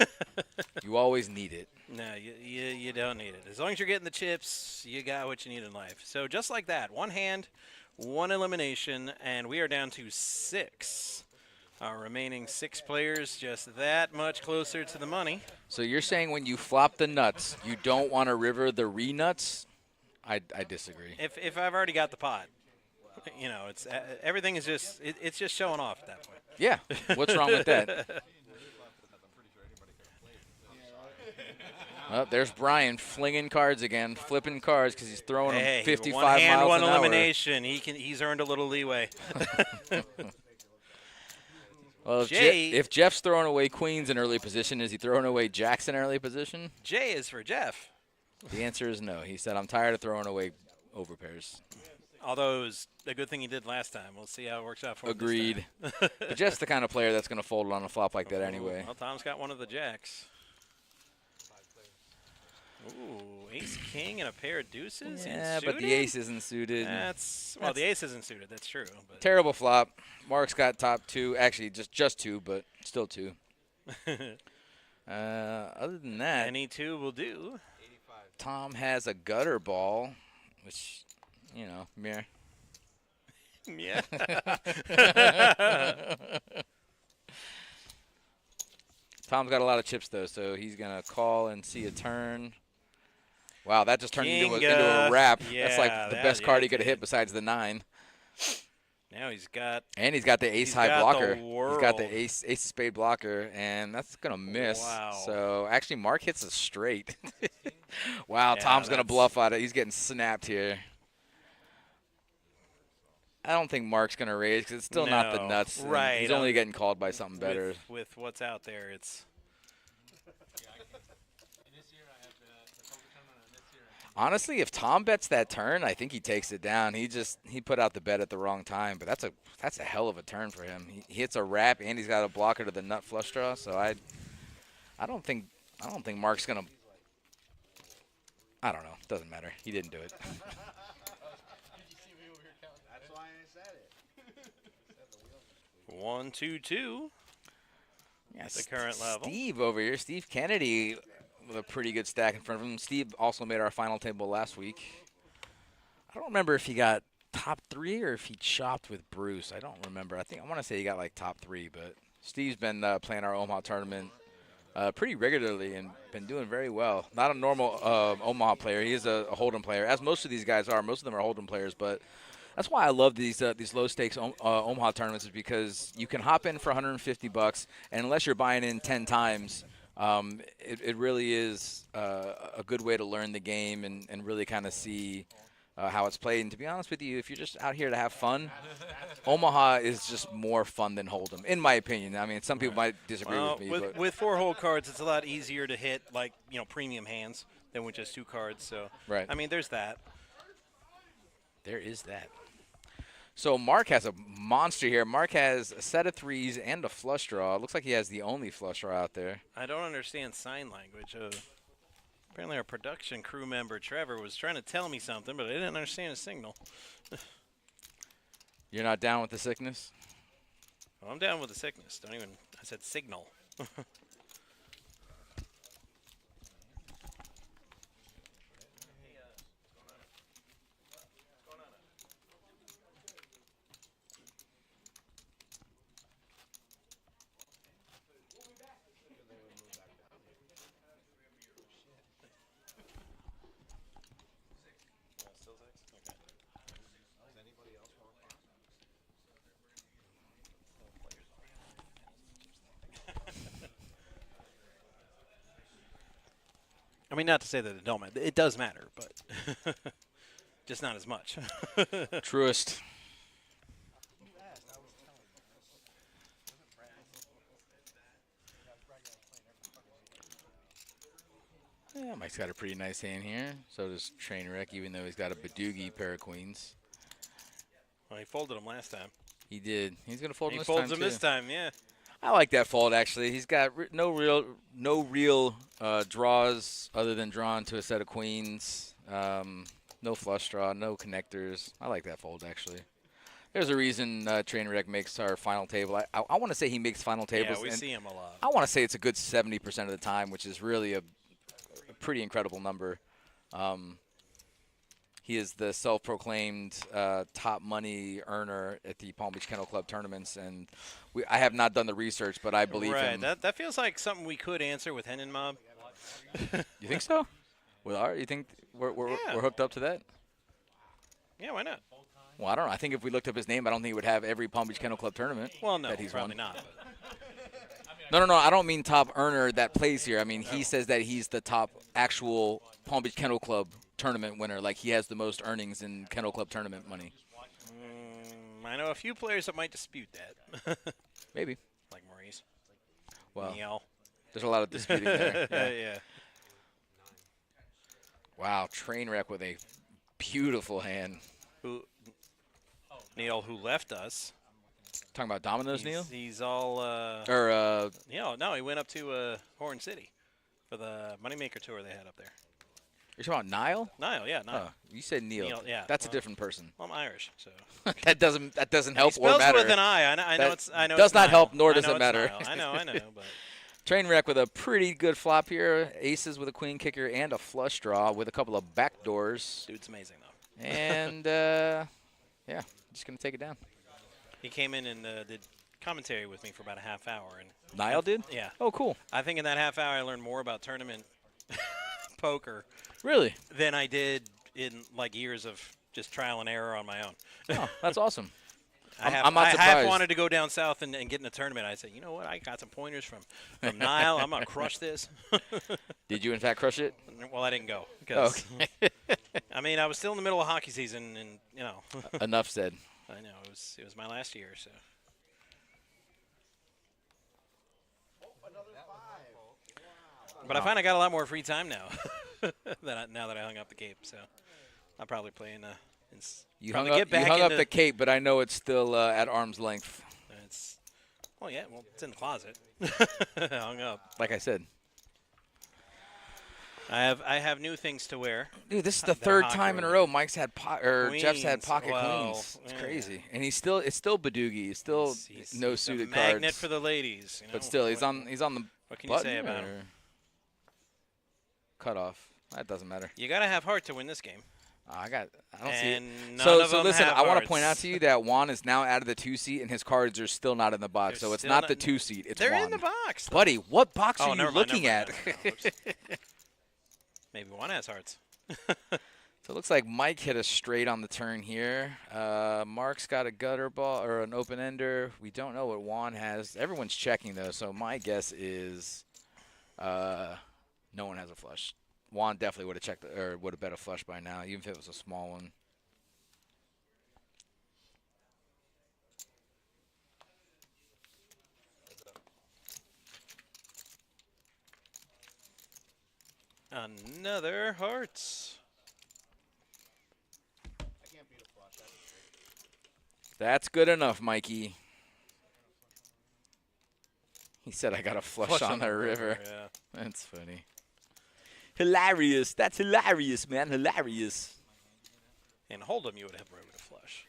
You always need it. No, you don't need it. As long as you're getting the chips, you got what you need in life. So just like that, 1 hand, 1 elimination, and we are down to 6. Our remaining 6 players just that much closer to the money. So you're saying when you flop the nuts, you don't want to river the re-nuts? I disagree. If I've already got the pot, you know, it's everything is just it's just showing off at that point. Yeah. What's wrong with that? Oh, there's Brian flinging cards again, flipping cards because he's throwing them 55 1 hand, miles 1 an hour. elimination. He's earned a little leeway. Well, if Jeff's throwing away queens in early position, is he throwing away jacks in early position? J is for Jeff. The answer is no. He said, I'm tired of throwing away overpairs. Although it was a good thing he did last time. We'll see how it works out for him. Agreed. But Jeff's the kind of player that's going to fold on a flop like that anyway. Well, Tom's got one of the jacks. Ooh, ace king and a pair of deuces. Yeah, but the ace isn't suited. The ace isn't suited. That's true. But terrible flop. Mark's got top 2. Actually, just 2, but still 2. Other than that, any 2 will do. Tom has a gutter ball, which, you know, meh. Yeah. Tom's got a lot of chips, though, so he's going to call and see a turn. Wow, that just turned into a wrap. Yeah, that's like the best card he could have hit besides the 9. Now he's got. And he's got the ace-high blocker. He's got the ace of spade blocker, and that's going to miss. Wow. So, actually, Mark hits a straight. Wow, yeah, Tom's going to bluff out it. He's getting snapped here. I don't think Mark's going to raise because it's still not the nuts. Right. He's only getting called by something better. With what's out there, it's. Honestly, if Tom bets that turn, I think he takes it down. He put out the bet at the wrong time, but that's a hell of a turn for him. He hits a wrap and he's got a blocker to the nut flush draw. So I don't think Mark's gonna. I don't know. Doesn't matter. He didn't do it. That's why I said it. 1, 2, 2. Yeah, the current level. Steve over here, Steve Kennedy, with a pretty good stack in front of him. Steve also made our final table last week. I don't remember if he got top 3 or if he chopped with Bruce. I don't remember. I want to say he got like top 3, but Steve's been playing our Omaha tournament pretty regularly and been doing very well. Not a normal Omaha player. He is a Hold'em player, as most of these guys are. Most of them are Hold'em players, but that's why I love these low stakes Omaha tournaments, is because you can hop in for $150, and unless you're buying in 10 times, it really is a good way to learn the game and really kind of see how it's played. And to be honest with you, if you're just out here to have fun, Omaha is just more fun than Hold'em, in my opinion. I mean, some people might disagree with me. With 4-hole cards, it's a lot easier to hit, like, premium hands than with just 2 cards. So, right. I mean, there's that. There is that. So Mark has a monster here. Mark has a set of 3s and a flush draw. It looks like he has the only flush draw out there. I don't understand sign language. Apparently our production crew member, Trevor, was trying to tell me something, but I didn't understand his signal. You're not down with the sickness? Well, I'm down with the sickness. I said signal. I mean, not to say that it don't matter. It does matter, but just not as much. Truest. Yeah, Mike's got a pretty nice hand here. So does Trainwreck, even though he's got a Badoogie pair of queens. Well, he folded them last time. He did. He's going to fold he them this time, folds them too. this time, yeah. I like that fold, actually. He's got no real draws other than drawn to a set of queens. No flush draw, no connectors. I like that fold, actually. There's a reason Trainwreck makes our final table. I want to say he makes final tables. Yeah, we see him a lot. I want to say it's a good 70% of the time, which is really a pretty incredible number. He is the self-proclaimed top money earner at the Palm Beach Kennel Club tournaments, and I have not done the research, but I believe him. That feels like something we could answer with Henin Mob. You think so? You think we're hooked up to that? Yeah, why not? Well, I don't know. I think if we looked up his name, I don't think it would have every Palm Beach Kennel Club tournament. Well, no, that he's probably won. not. No. I don't mean top earner that plays here. I mean, he says that he's the top actual Palm Beach Kennel Club tournament winner. Like, he has the most earnings in Kennel Club tournament money. I know a few players that might dispute that. Maybe. Like Maurice. Well, Neil. There's a lot of disputing there. Yeah. Wow, Trainwreck with a beautiful hand. Neil, who left us. Talking about Domino's, Neil? He's all. No, he went up to Horn City for the Moneymaker tour they had up there. You're talking about Niall? Niall, yeah, Niall. Oh, you said Neil. Neil, yeah. That's a different person. Well, I'm Irish, so. that doesn't help he or matter. Spells with an I. I know it's. I know does it's not Niall. help, nor does it matter. I know, but. Trainwreck with a pretty good flop here. Aces with a queen kicker and a flush draw with a couple of back doors. Dude's amazing, though. And, yeah, just going to take it down. He came in and did commentary with me for about a half hour. And Niall did? Yeah. Oh, cool. I think in that half hour I learned more about tournament poker. Really? Than I did in, like, years of just trial and error on my own. Oh, that's awesome. I'm not I surprised. half wanted to go down south and get in a tournament. I said, you know what? I got some pointers from Niall. I'm going to crush this. Did you, in fact, crush it? Well, I didn't go. Okay. I mean, I was still in the middle of hockey season, and, you know. Enough said. I know. It was my last year, so. But I find I got a lot more free time now. Now that I hung up the cape, so I'll probably play in. You hung up the cape, but I know it's still at arm's length. It's it's in the closet. Hung up. Like I said. I have new things to wear. Dude, this is the third time in a row Mike's had Jeff's had pocket queens. It's crazy, and it's still Badoogie. He's still no suited cards. Magnet for the ladies. You know? But still, he's on the. What can you say about him? Cut off. That doesn't matter. You got to have heart to win this game. I don't see it. And none So of them listen, have I want to hearts. point out to you that Juan is now out of the 2 seat, and his cards are still not in the box. They're So it's still not not- the 2 seat. It's They're Juan. in the box. though. Buddy, what box Oh, are you never mind, looking never at? mind, never mind. Oops. Maybe one has hearts. So it looks like Mike hit a straight on the turn here. Mark's got a gutter ball or an open ender. We don't know what Juan has. Everyone's checking though, so my guess is no one has a flush. Juan definitely would have checked or would have bet a flush by now, even if it was a small one. Another hearts. That's good enough, Mikey. He said I got a flush on the river. Yeah. That's funny. Hilarious. That's hilarious, man. Hilarious. And Hold'em, you would have river to flush.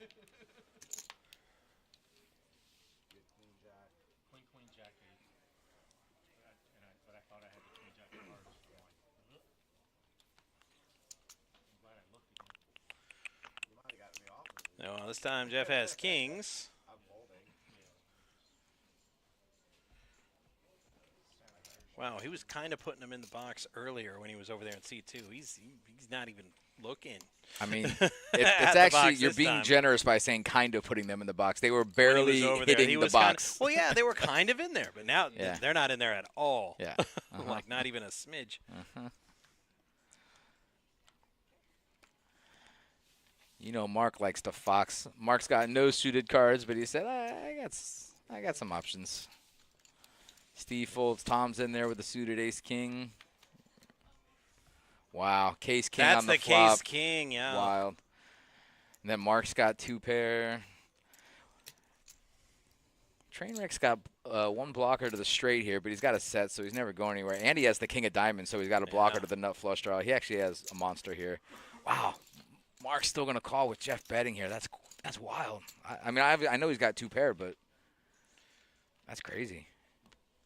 15-3-3. No, this time Jeff has kings. Wow, he was kind of putting him in the box earlier when he was over there in C2. He's not even looking. I mean, At it's the actually, box you're this being time. generous by saying kind of putting them in the box. They were When he barely was over there, hitting he the was kinda- box. well, yeah, they were kind of in there, but now Yeah. they're not in there at all. Yeah. Like not even a smidge. You know, Mark likes to fox. Mark's got no suited cards, but he said, I got some options. Steve folds. Tom's in there with the suited ace king. Wow, case king That's on the the flop. case king, yeah. Wild. And then Mark's got 2 pair. Trainwreck's got one blocker to the straight here, but he's got a set, so he's never going anywhere. And he has the king of diamonds, so he's got a blocker Yeah. to the nut flush draw. He actually has a monster here. Wow. Mark's still going to call with Jeff betting here. That's wild. I mean, I know he's got 2 pair, but that's crazy.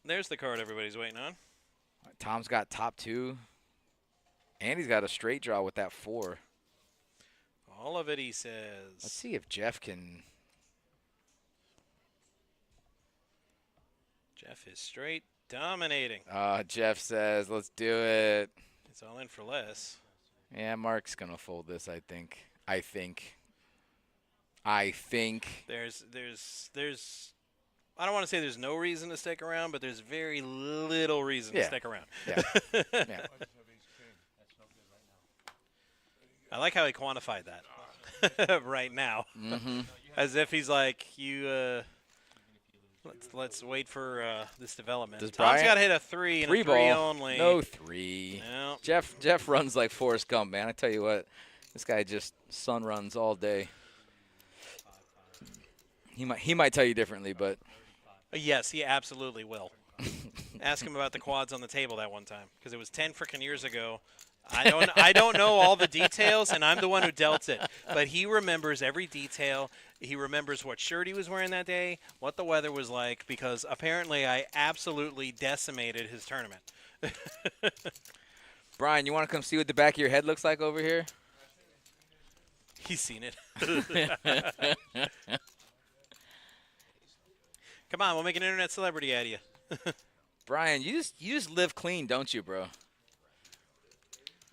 There's the card everybody's waiting on. Tom's got top 2. And he's got a straight draw with that 4. All of it, he says. Let's see if Jeff can. Jeff is straight dominating. Jeff says, let's do it. It's all in for less. Yeah, Mark's going to fold this, I think. I think. There's I don't want to say there's no reason to stick around, but there's very little reason to Yeah. stick around. Yeah. Yeah. I like how he quantified that right now, as if he's like, let's wait for this development. Does Tom's Brian- got to hit a 3 and 3 a 3 ball. only. No 3. No. Jeff runs like Forrest Gump, man. I tell you what, this guy just sun runs all day. He might tell you differently, but Yes, he absolutely will. Ask him about the quads on the table that one time, because it was 10 freaking years ago. I don't know all the details, and I'm the one who dealt it. But he remembers every detail. He remembers what shirt he was wearing that day, what the weather was like, because apparently I absolutely decimated his tournament. Brian, you want to come see what the back of your head looks like over here? He's seen it. Come on, we'll make an internet celebrity out of you. Brian, you just live clean, don't you, bro?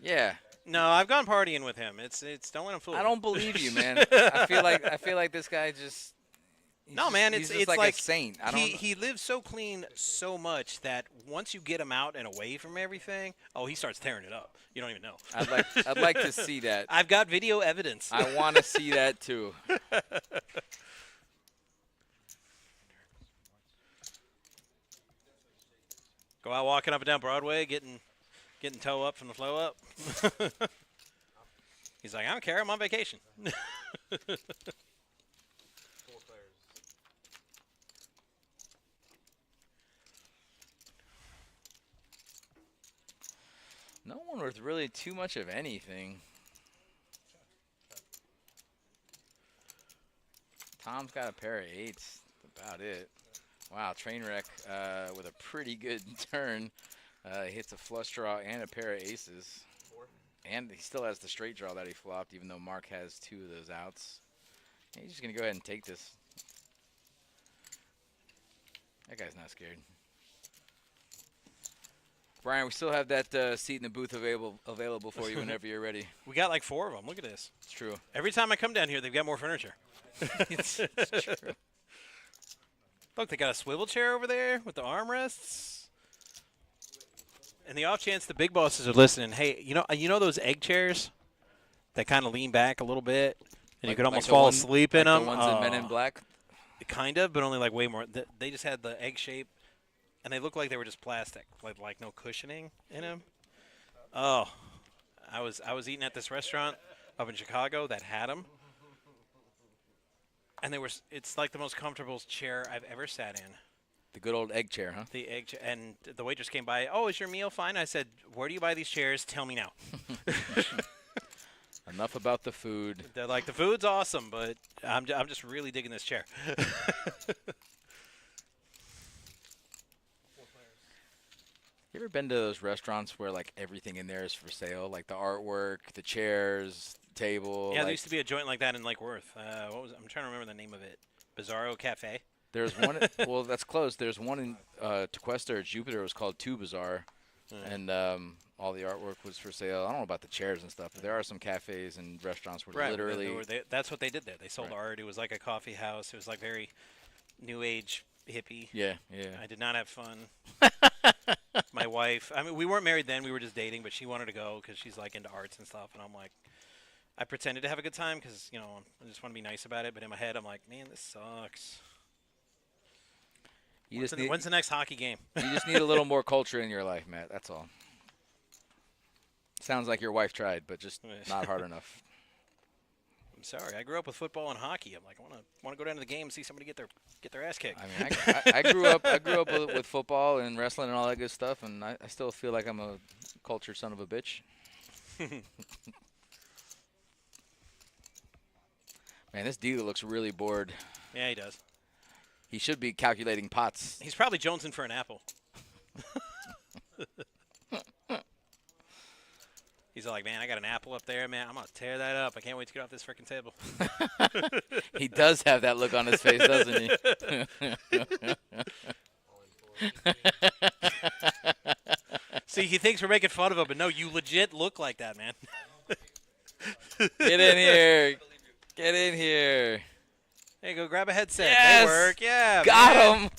Yeah. No, I've gone partying with him. It's don't let him fool. I you. don't believe you, man. I feel like this guy just. No, man, he's it's just like a saint. I don't. he lives so clean so much that once you get him out and away from everything, he starts tearing it up. You don't even know. I'd like to see that. I've got video evidence. I want to see that too. Go out walking up and down Broadway, getting toe up from the flow up. He's like, I don't care. I'm on vacation. No one with really too much of anything. Tom's got a pair of 8s. That's about it. Wow, Trainwreck with a pretty good turn. Hits a flush draw and a pair of aces. And he still has the straight draw that he flopped, even though Mark has 2 of those outs. And he's just going to go ahead and take this. That guy's not scared. Brian, we still have that seat in the booth available for you whenever you're ready. We got like 4 of them. Look at this. It's true. Every time I come down here, they've got more furniture. It's true. Look, they got a swivel chair over there with the armrests. And the off chance the big bosses are listening, hey, you know those egg chairs that kind of lean back a little bit, and you could almost fall asleep in them. The ones in Men in Black. Kind of, but only like way more. They just had the egg shape, and they looked like they were just plastic, like no cushioning in them. Oh, I was eating at this restaurant up in Chicago that had them, and it's like the most comfortable chair I've ever sat in. The good old egg chair, huh? The egg chair, and the waitress came by. Oh, is your meal fine? I said, where do you buy these chairs? Tell me now. Enough about the food. They're like, the food's awesome, but I'm just really digging this chair. You ever been to those restaurants where like everything in there is for sale, like the artwork, the chairs, the table? Yeah, there used to be a joint like that in Lake Worth. I'm trying to remember the name of it. Bizarro Cafe. There's one. Well, that's close. There's one in Tequesta or Jupiter. It was called Too Bizarre, and all the artwork was for sale. I don't know about the chairs and stuff, but there are some cafes and restaurants where literally that's what they did there. They sold art. It was like a coffee house. It was like very new age hippie. Yeah. I did not have fun. My wife. I mean, we weren't married then. We were just dating, but she wanted to go because she's like into arts and stuff, and I'm like. I pretended to have a good time because, I just want to be nice about it. But in my head, I'm like, man, this sucks. When's the next hockey game? You just need a little more culture in your life, Matt. That's all. Sounds like your wife tried, but just not hard enough. I'm sorry. I grew up with football and hockey. I'm like, I want to go down to the game and see somebody get their ass kicked. I mean, I grew up with football and wrestling and all that good stuff, and I still feel like I'm a cultured son of a bitch. Man, this dealer looks really bored. Yeah, he does. He should be calculating pots. He's probably jonesing for an apple. He's like, man, I got an apple up there, man. I'm going to tear that up. I can't wait to get off this freaking table. He does have that look on his face, doesn't he? See, he thinks we're making fun of him, but no, you legit look like that, man. Get in here. Get in here. Hey, go grab a headset. Yes! They work. Yeah, Got him.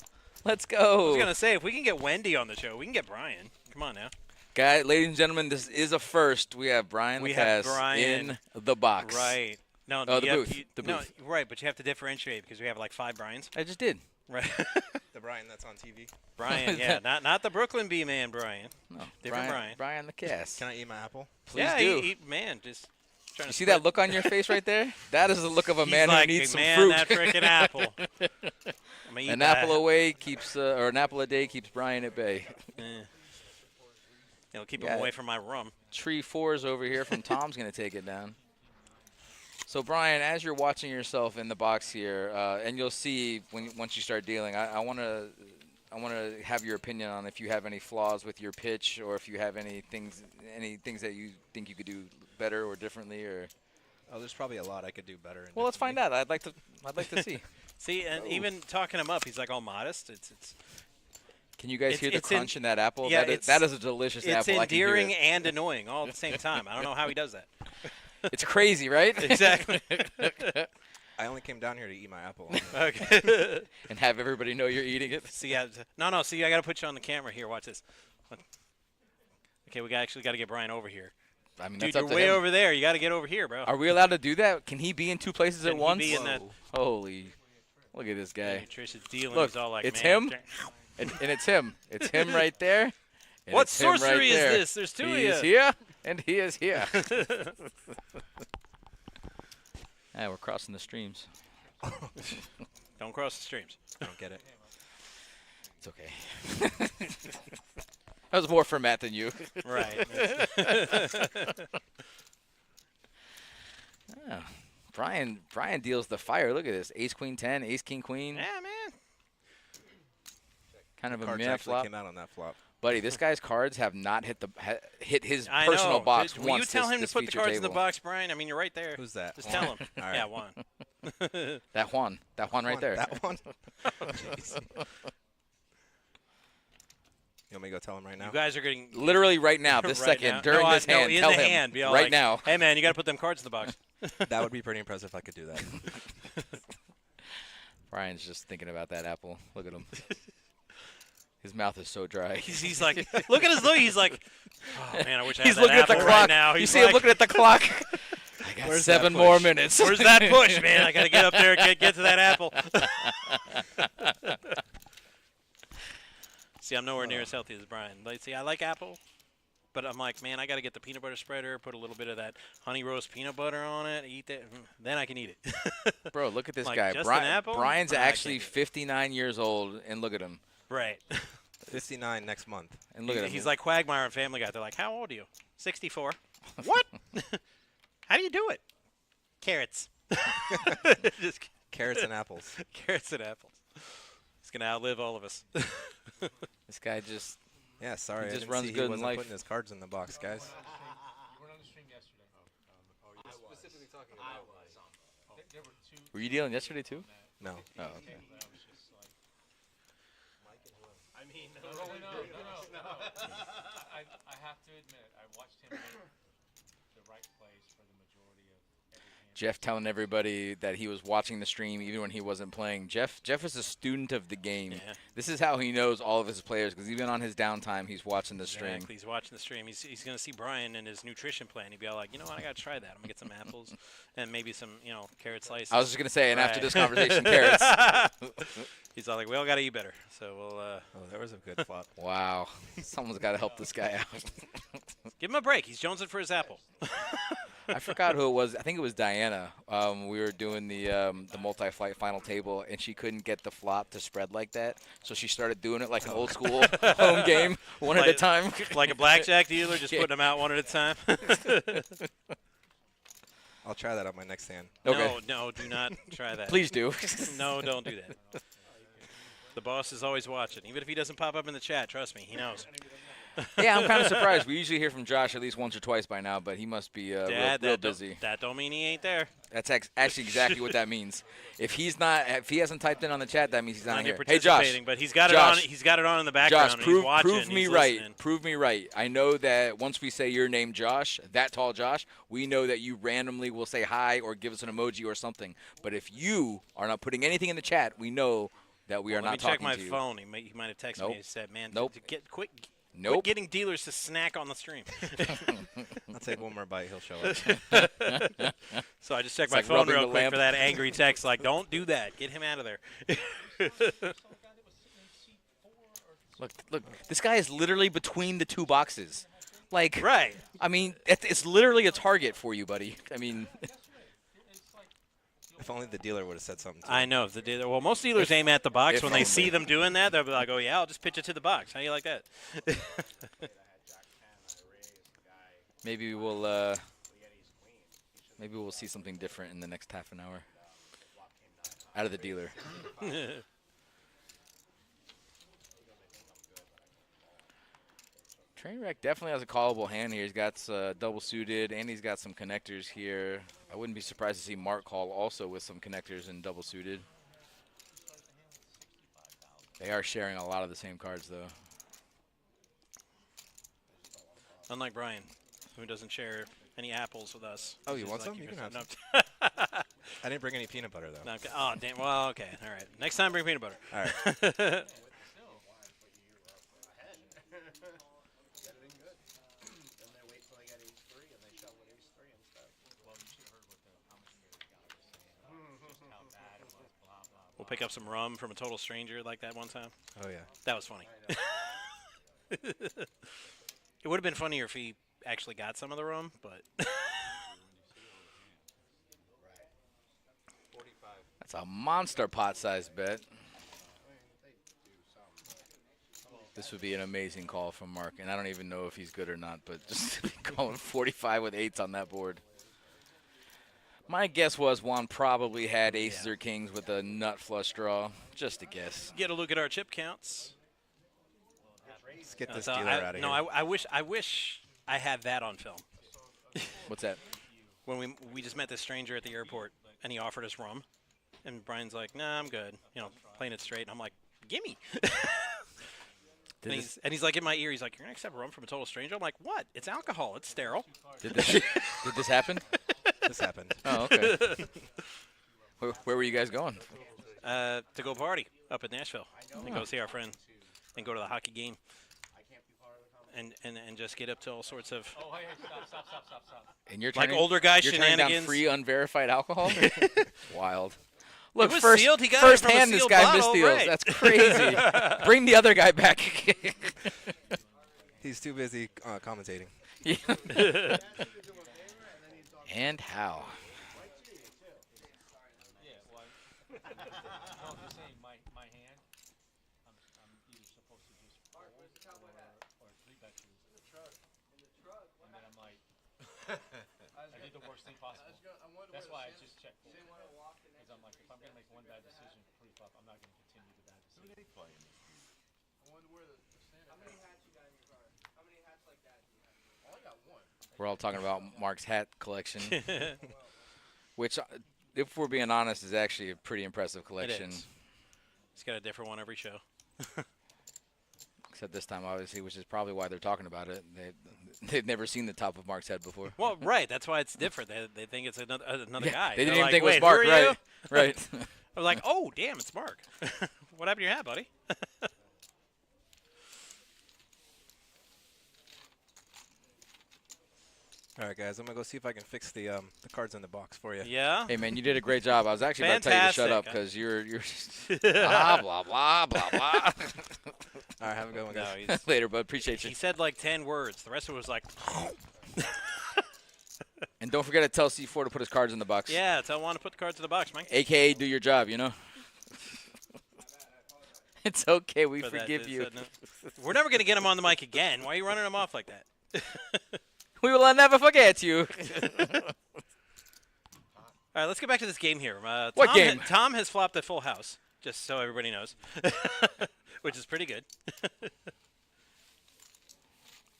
Let's go. I was going to say, if we can get Wendy on the show, we can get Brian. Come on now. Guys, ladies and gentlemen, this is a first. We have Brian Lacasse in the box. Right. No, the booth. The booth. No, right, but you have to differentiate because we have like 5 Brians. I just did. Right. The Brian that's on TV. Brian, yeah. Not the Brooklyn B-Man Brian. No, Different Brian. Brian Lacasse. Can I eat my apple? Please yeah, do. man, just trying You to see that look on your face right there? That is the look of a man like, who needs some man, fruit. that freaking apple. An apple away keeps, or an apple a day keeps Brian at bay. It'll keep him away from my rum. Tree 4's over here from Tom's going to take it down. So, Brian, as you're watching yourself in the box here, and you'll see once you start dealing, I want to have your opinion on if you have any flaws with your pitch, or if you have any things that you think you could do better or differently, or. Oh, there's probably a lot I could do better. Well, let's find out. I'd like to see. See, and even talking him up, he's like all modest. It's. Can you guys hear the crunch in that apple? Yeah, that is a delicious apple. It's endearing and annoying all at the same time. I don't know how he does that. It's crazy, right? Exactly. I only came down here to eat my apple. Okay. And have everybody know you're eating it. See, no. See, I got to put you on the camera here. Watch this. Okay, we actually got to get Brian over here. I mean, dude, that's up you're to way him. over there. You got to get over here, bro. Are we allowed to do that? Can he be in 2 places at once? Be in that? Holy! Look at this guy. Trish's dealing. Look, He's all like, it's man, him. And it's him. It's him right there. And what it's him sorcery right there. is this? There's 2 of you. He is here, and he is here. We're crossing the streams. Don't cross the streams. I don't get it. It's okay. That was more for Matt than you. Right. Oh, Brian deals the fire. Look at this. Ace, queen, 10, ace, king, queen. Yeah, man. Kind of a Cards meh actually flop. came out on that flop. Buddy, this guy's cards have not hit his I personal know. box Will once. you tell him this to put the feature cards in the table. box, Brian? I mean, you're right there. Who's that? Just tell him. All right. Yeah, Juan. That Juan right there. That one? Jeez. You want me to go tell him right now? You guys are getting Literally right now, this right second, now. during No, this no, hand, in tell the him hand. Be all right like, now. Hey, man, you got to put them cards in the box. That would be pretty impressive if I could do that. Brian's just thinking about that apple. Look at him. His mouth is so dry. He's like, look at his look. He's like, oh man, I wish I had He's that looking at the apple clock. right now. You He's see him like, looking at the clock. I got Where's 7 that more push? minutes. Where's that push, man? I got to get up there and get to that apple. See, I'm nowhere near as healthy as Brian. Like, see, I like apple, but I'm like, man, I got to get the peanut butter spreader, put a little bit of that honey roast peanut butter on it, eat that, then I can eat it. Bro, look at this Like, guy. just an apple? Brian's I actually can't. 59 years old, and look at him. Right. 59 next month. And look at him. He's like Quagmire on Family Guy. They're like, how old are you? 64. What? How do you do it? Carrots. Just Carrots and apples. carrots and apples. He's going to outlive all of us. This guy just. Yeah, sorry. He I just didn't runs see good he in wasn't life. putting his cards in the box, guys. Were you dealing yesterday too? No. Oh, okay. I have to admit, I watched him make the right plays for the majority of every hand. Jeff telling everybody that he was watching the stream even when he wasn't playing. Jeff is a student of the game. Yeah. This is how he knows all of his players because even on his downtime, he's watching the stream. Exactly. He's watching the stream. He's going to see Brian and his nutrition plan. He'd be all like, you know what, I got to try that. I'm going to get some apples and maybe some, carrot slices. I was just gonna say, and after Right. this conversation, carrots. He's all like, we all got to eat better. So we'll Oh, there was a good flop. Wow, someone's got to help this guy out. give him a break. He's jonesing for his apple. I forgot who it was. I think it was Diana. We were doing the multi-flight final table, and she couldn't get the flop to spread like that, so she started doing it like an old school home game, one at a Like- time. Like a blackjack dealer, just Yeah. putting them out one at a time. I'll try that on my next hand. Okay. No, do not try that. Please do. No, don't do that. The boss is always watching. Even if he doesn't pop up in the chat, trust me, he knows. Yeah, I'm kind of surprised. We usually hear from Josh at least once or twice by now, but he must be real That busy. That don't mean he ain't there. That's actually exactly what that means. If he hasn't typed in on the chat, that means he's not Not here. here Hey, Josh. participating, but he's got Josh. it on. He's got it on in the background. Josh, and he's watching. prove me he's right. listening. Prove me right. I know that once we say your name, Josh, that tall Josh, we know that you randomly will say hi or give us an emoji or something. But if you are not putting anything in the chat, we know that we are Let not me check talking my to you. phone. He might have texted Nope. me and said, "Man, Nope. quit Nope. getting dealers to snack on the stream." I'll take one more bite. He'll show up. So I just checked It's my like phone rubbing real the quick lamp. for that angry text. Like, don't do that. Get him out of there. Look. This guy is literally between the two boxes. Like, Right. I mean, it's literally a target for you, buddy. I mean, If only the dealer would have said something to I him. know. The dealer. Well, most dealers aim at the box. if When they only. see them doing that, they'll be like, "Oh yeah, I'll just pitch it to the box." How do you like that? maybe we'll see something different in the next half an hour out of the dealer. Trainwreck definitely has a callable hand here. He's got double suited, and he's got some connectors here. I wouldn't be surprised to see Mark call also with some connectors and double suited. They are sharing a lot of the same cards, though. Unlike Brian, who doesn't share any apples with us. Oh, you He's want like, some? You can have no, I didn't bring any peanut butter, though. no, okay. Oh, damn. Well, okay. All right. Next time, bring peanut butter. All right. We'll pick up some rum from a total stranger like that one time. Oh, yeah. That was funny. It would have been funnier if he actually got some of the rum, but That's a monster pot size bet. This would be an amazing call from Mark, and I don't even know if he's good or not, but just calling 45 with 8s on that board. My guess was Juan probably had aces or kings with a nut flush draw. Just a guess. Get a look at our chip counts. Let's get this So dealer out of here. No, I wish I had that on film. What's that? When we just met this stranger at the airport, and he offered us rum, and Brian's like, "Nah, I'm good. You know, playing it straight." And I'm like, "Gimme." And he's like in my ear. He's like, "You're gonna accept rum from a total stranger?" I'm like, "What? It's alcohol. It's sterile." Did this happen? This happened. Oh, okay. Where were you guys going? To go party up in Nashville and go see our friend and go to the hockey game and just get up to all sorts of Oh, hey, stop. And you're like turning, older guy you're turning down shenanigans. free unverified alcohol? Wild. Look, was first, sealed. He got it first from a hand this sealed guy bottle, misdeals. right. That's crazy. Bring the other guy back. He's too busy commentating. And how? Yeah, well, no, I'm just saying my hand, I'm either supposed to just fold or 3-bet you. And then I'm like, I did the worst thing possible. That's why I just checked. Because I'm like, if I'm going to make one bad decision pre-flop, I'm not going to continue the bad decision. We're all talking about Mark's hat collection, which, if we're being honest, is actually a pretty impressive collection. is. He's got a different one every show. Except this time, obviously, which is probably why they're talking about it. They've never seen the top of Mark's head before. Well, right. That's why it's different. They think it's another guy. They didn't They're even like, think it was "Wait, Mark, who are you?" right? Right. I was like, "Oh, damn, it's Mark." What happened to your hat, buddy? All right, guys, I'm gonna go see if I can fix the cards in the box for you. Yeah. Hey, man, you did a great job. I was actually about to tell you to shut up Fantastic. because you're just blah, blah, blah, blah, blah. All right, have a good one, No, guys. Later, bud. Appreciate you. he said like 10 words. The rest of it was like, And don't forget to tell C4 to put his cards in the box. yeah, tell Juan to put the cards in the box, man. AKA do your job, you know? It's okay. We For that, forgive it's, you. no. We're never going to get him on the mic again. Why are you running him off like that? We will never forget you. All right, let's get back to this game here. What Tom game? Tom has flopped a full house, just so everybody knows, which is pretty good.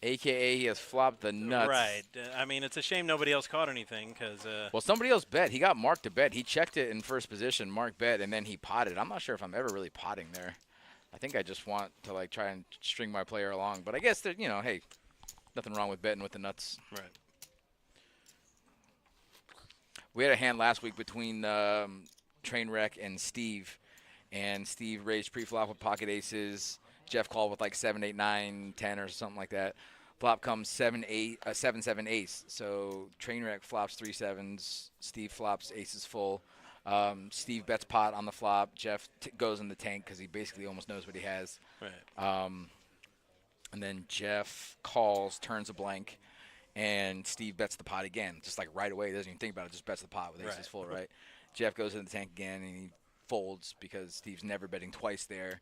AKA he has flopped the nuts. Right. I mean, it's a shame nobody else caught anything because Well, somebody else bet. He got Mark to bet. He checked it in first position. Mark bet, and then he potted. I'm not sure if I'm ever really potting there. I think I just want to, like, try and string my player along. But I guess, that, you know, hey, nothing wrong with betting with the nuts. right. We had a hand last week between Trainwreck and Steve. And Steve raised pre-flop with pocket aces. Jeff called with like 7, 8, 9, 10 or something like that. Flop comes 7, 7 ace. So Trainwreck flops 3 7s. Steve flops aces full. Steve bets pot on the flop. Jeff goes in the tank because he basically almost knows what he has. Right. And then Jeff calls, turns a blank, and Steve bets the pot again. Just like right away. He doesn't even think about it. Just bets the pot with aces Right. full, right? Jeff goes in the tank again, and he folds because Steve's never betting twice there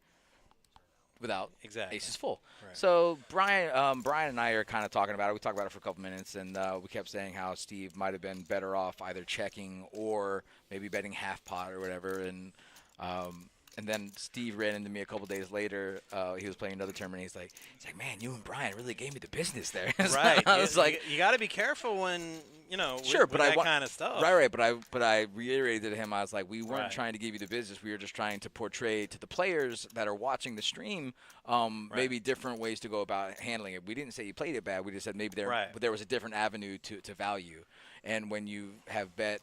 without Exactly. aces full. Right. So Brian and I are kind of talking about it. We talked about it for a couple minutes, and we kept saying how Steve might have been better off either checking or maybe betting half pot or whatever. And then Steve ran into me a couple days later. He was playing another tournament. He's like, man, you and Brian really gave me the business there. So Right. I was like, you got to be careful when, you know, sure, with but that I kind of stuff. Right. But I reiterated to him, I was like, we weren't Right. trying to give you the business. We were just trying to portray to the players that are watching the stream maybe different ways to go about handling it. We didn't say you played it bad. We just said maybe there was a different avenue to value. And when you have bet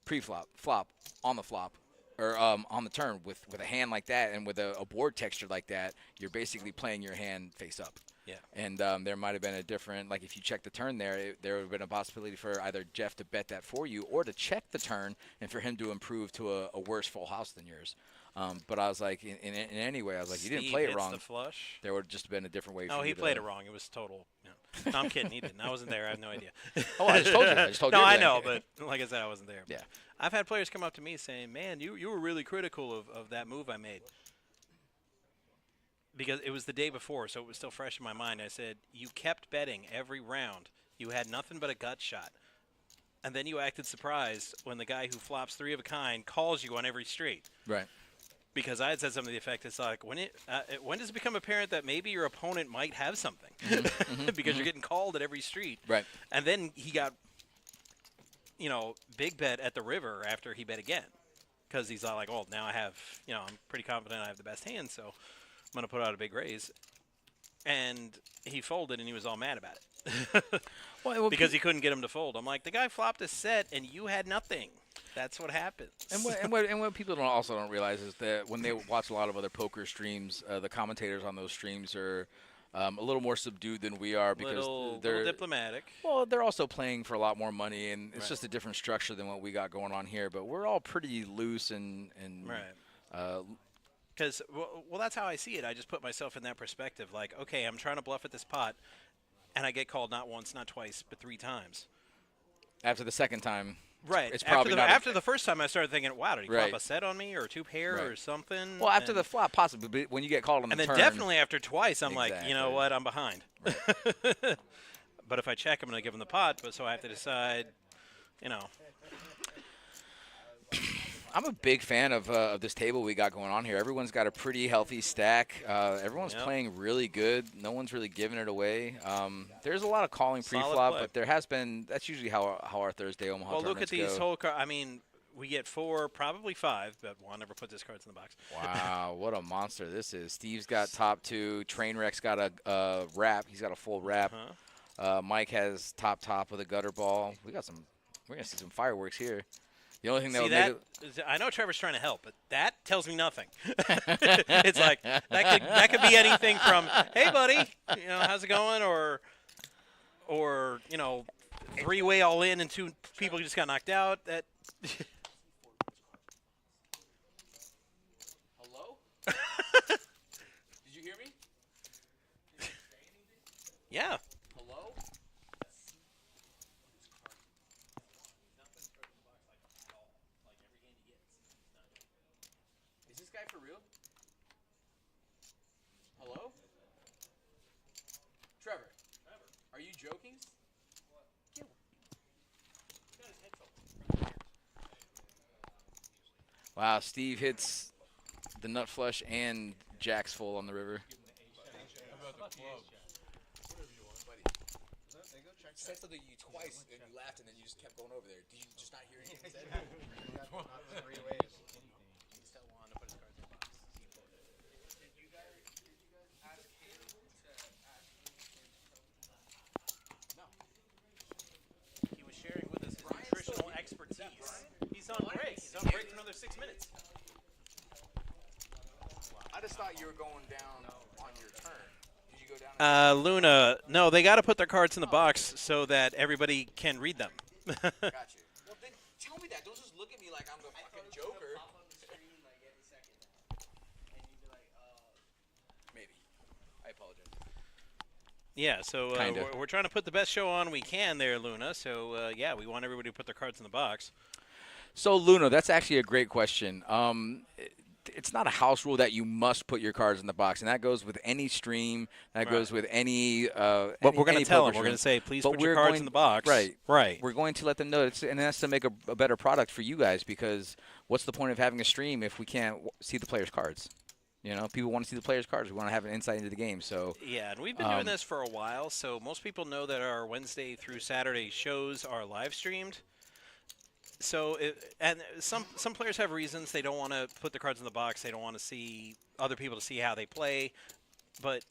pre-flop, flop, on the flop, or on the turn with a hand like that and with a board texture like that, you're basically playing your hand face up. Yeah. And there might have been a different, like if you check the turn there, there would have been a possibility for either Jeff to bet that for you or to check the turn and for him to improve to a worse full house than yours. But I was like, in any way, I was like, you didn't play it hits wong. the flush. There would have just been a different way. No, for he you played to, it wrong. It was total. No, I'm kidding. He didn't. I wasn't there. I have no idea. Oh, I just told you. I just told you. No, I everything. know, but like I said, I wasn't there. Yeah. I've had players come up to me saying, "Man, you were really critical of that move I made." because it was the day before, so it was still fresh in my mind. I said, you kept betting every round. You had nothing but a gut shot. And then you acted surprised when the guy who flops 3 of a kind calls you on every street. Right. Because I had said something to the effect, it's like, when does it become apparent that maybe your opponent might have something? Because you're getting called at every street. Right. And then he got, big bet at the river after he bet again. Because he's like, oh, now I have, I'm pretty confident I have the best hand, so I'm going to put out a big raise. And he folded, and he was all mad about it. Because he couldn't get him to fold. I'm like, the guy flopped a set, and you had nothing. That's what happens. And what people also don't realize is that when they watch a lot of other poker streams, the commentators on those streams are a little more subdued than we are because they're little diplomatic. Well, they're also playing for a lot more money, and it's just a different structure than what we got going on here. But we're all pretty loose and Because, well, that's how I see it. I just put myself in that perspective. Like, okay, I'm trying to bluff at this pot, and I get called not once, not twice, but 3 times. After the second time. Right. It's probably after the first time, I started thinking, wow, did he flop Right. a set on me or 2 pair or something? Well, after the flop, possibly, but when you get called on the turn. And then definitely after twice, I'm like, you know Exactly. what, I'm behind. Right. But if I check, I'm going to give him the pot, but so I have to decide, I'm a big fan of this table we got going on here. Everyone's got a pretty healthy stack. Everyone's playing really good. No one's really giving it away. There's a lot of calling pre-flop, play. but there has been – that's usually how our Thursday Omaha well, look tournaments at these go. whole cards. I mean, we get 4, probably 5, but Juan never puts his cards in the box. Wow, what a monster this is. Steve's got top 2. Trainwreck's got a wrap. He's got a full wrap. Mike has top with a gutter ball. We're going to see some fireworks here. The only thing that I know Trevor's trying to help, but that tells me nothing. It's like that could be anything from, hey buddy, how's it going, or 3-way all in and 2 people just got knocked out. That Hello? Did you hear me? yeah. Hello? Is this guy for real? Hello? Trevor. Are you joking? Wow, Steve hits the nut flush and jacks full on the river. Said something to you twice, and you laughed, and then you just kept going over there. Did you just not hear anything he said? He was sharing with us his nutritional expertise. He's on break. He's on break for another 6 minutes. I just thought you were going down on your turn. Did you go down? Luna, no, they got to put their cards in the box so that everybody can read them. Got you. Well, then tell me that. Don't just look at me like I'm the fucking Joker. Maybe. I apologize. Yeah, so we're trying to put the best show on we can there, Luna. So, yeah, we want everybody to put their cards in the box. So, Luna, that's actually a great question. It's not a house rule that you must put your cards in the box, and that goes with any stream. That goes with any. But we're going to tell them. We're going to say, please put your cards in the box. Right. Right. We're going to let them know, and that's to make a better product for you guys. Because what's the point of having a stream if we can't see the players' cards? People want to see the players' cards. We want to have an insight into the game. So yeah, and we've been doing this for a while. So most people know that our Wednesday through Saturday shows are live streamed. So, and some players have reasons they don't want to put the cards in the box. They don't want to see other people to see how they play. But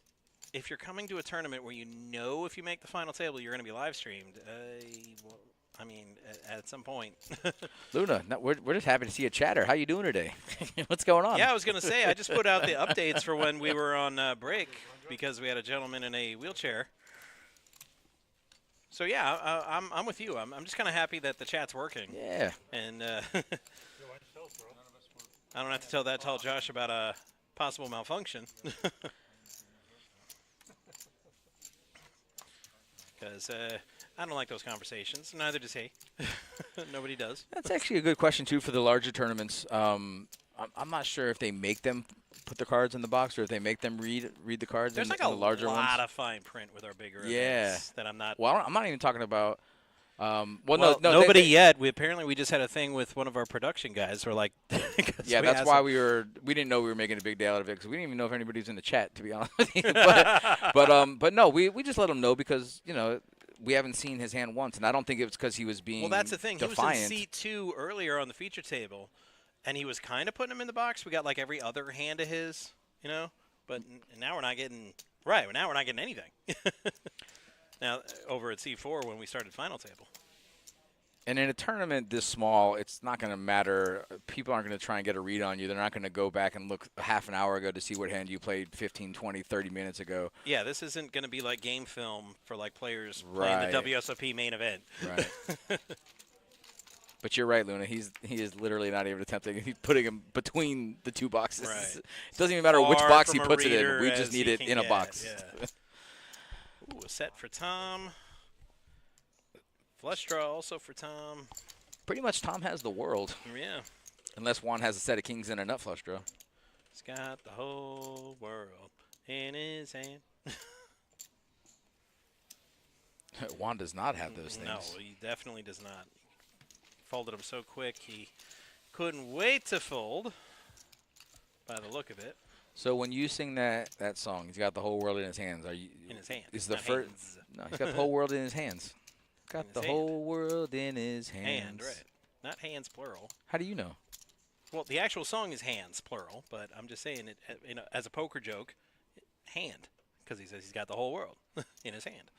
if you're coming to a tournament where if you make the final table, you're going to be live streamed. At some point. Luna, we're just happy to see a chatter. How you doing today? What's going on? Yeah, I was going to say, I just put out the updates for when we were on break because we had a gentleman in a wheelchair. So yeah, I'm with you. I'm just kind of happy that the chat's working. Yeah. And I don't have to tell Josh about a possible malfunction. Because I don't like those conversations. Neither does he. Nobody does. That's actually a good question too for the larger tournaments. I'm not sure if they make them put the cards in the box or if they make them read the cards. There's in, like in a the larger lot ones. of fine print with our bigger Yeah. events that I'm not. Well, I'm not even talking about. No, nobody they, yet. We just had a thing with one of our production guys. We're like, yeah, we that's asked why them- we didn't know we were making a big deal out of it because we didn't even know if anybody was in the chat, to be honest with you. But no, we just let him know because we haven't seen his hand once, and I don't think it was because he was being Well, that's the thing. defiant. He was in seat 2 earlier on the feature table, and he was kind of putting him in the box. We got like every other hand of his, but now we're not getting right. Now we're not getting anything. Now over at C4 when we started final table. And in a tournament this small, it's not going to matter. People aren't going to try and get a read on you. They're not going to go back and look half an hour ago to see what hand you played 15, 20, 30 minutes ago. Yeah, this isn't going to be like game film for like players playing the WSOP main event. Right. But you're right, Luna. He is literally not even attempting. He's putting him between the two boxes. Right. It doesn't even matter which Far box he from a puts it in. reader We as just need he it can in a get, box. yeah. Ooh, a set for Tom. Flush draw also for Tom. Pretty much Tom has the world, Yeah. unless Juan has a set of kings and a nut flush draw. He's got the whole world in his hand. Juan does not have those things. No, he definitely does not. Folded them so quick he couldn't wait to fold. By the look of it, So when you sing that song, he's got the whole world in his hands. Are you in his hand. Is the not first? hands. No, he's got the whole world in his hands. Got his the hand. whole world in his hands. Hand, right? Not hands plural. How do you know? Well, the actual song is hands plural, but I'm just saying it, as a poker joke, hand, because he says he's got the whole world in his hand.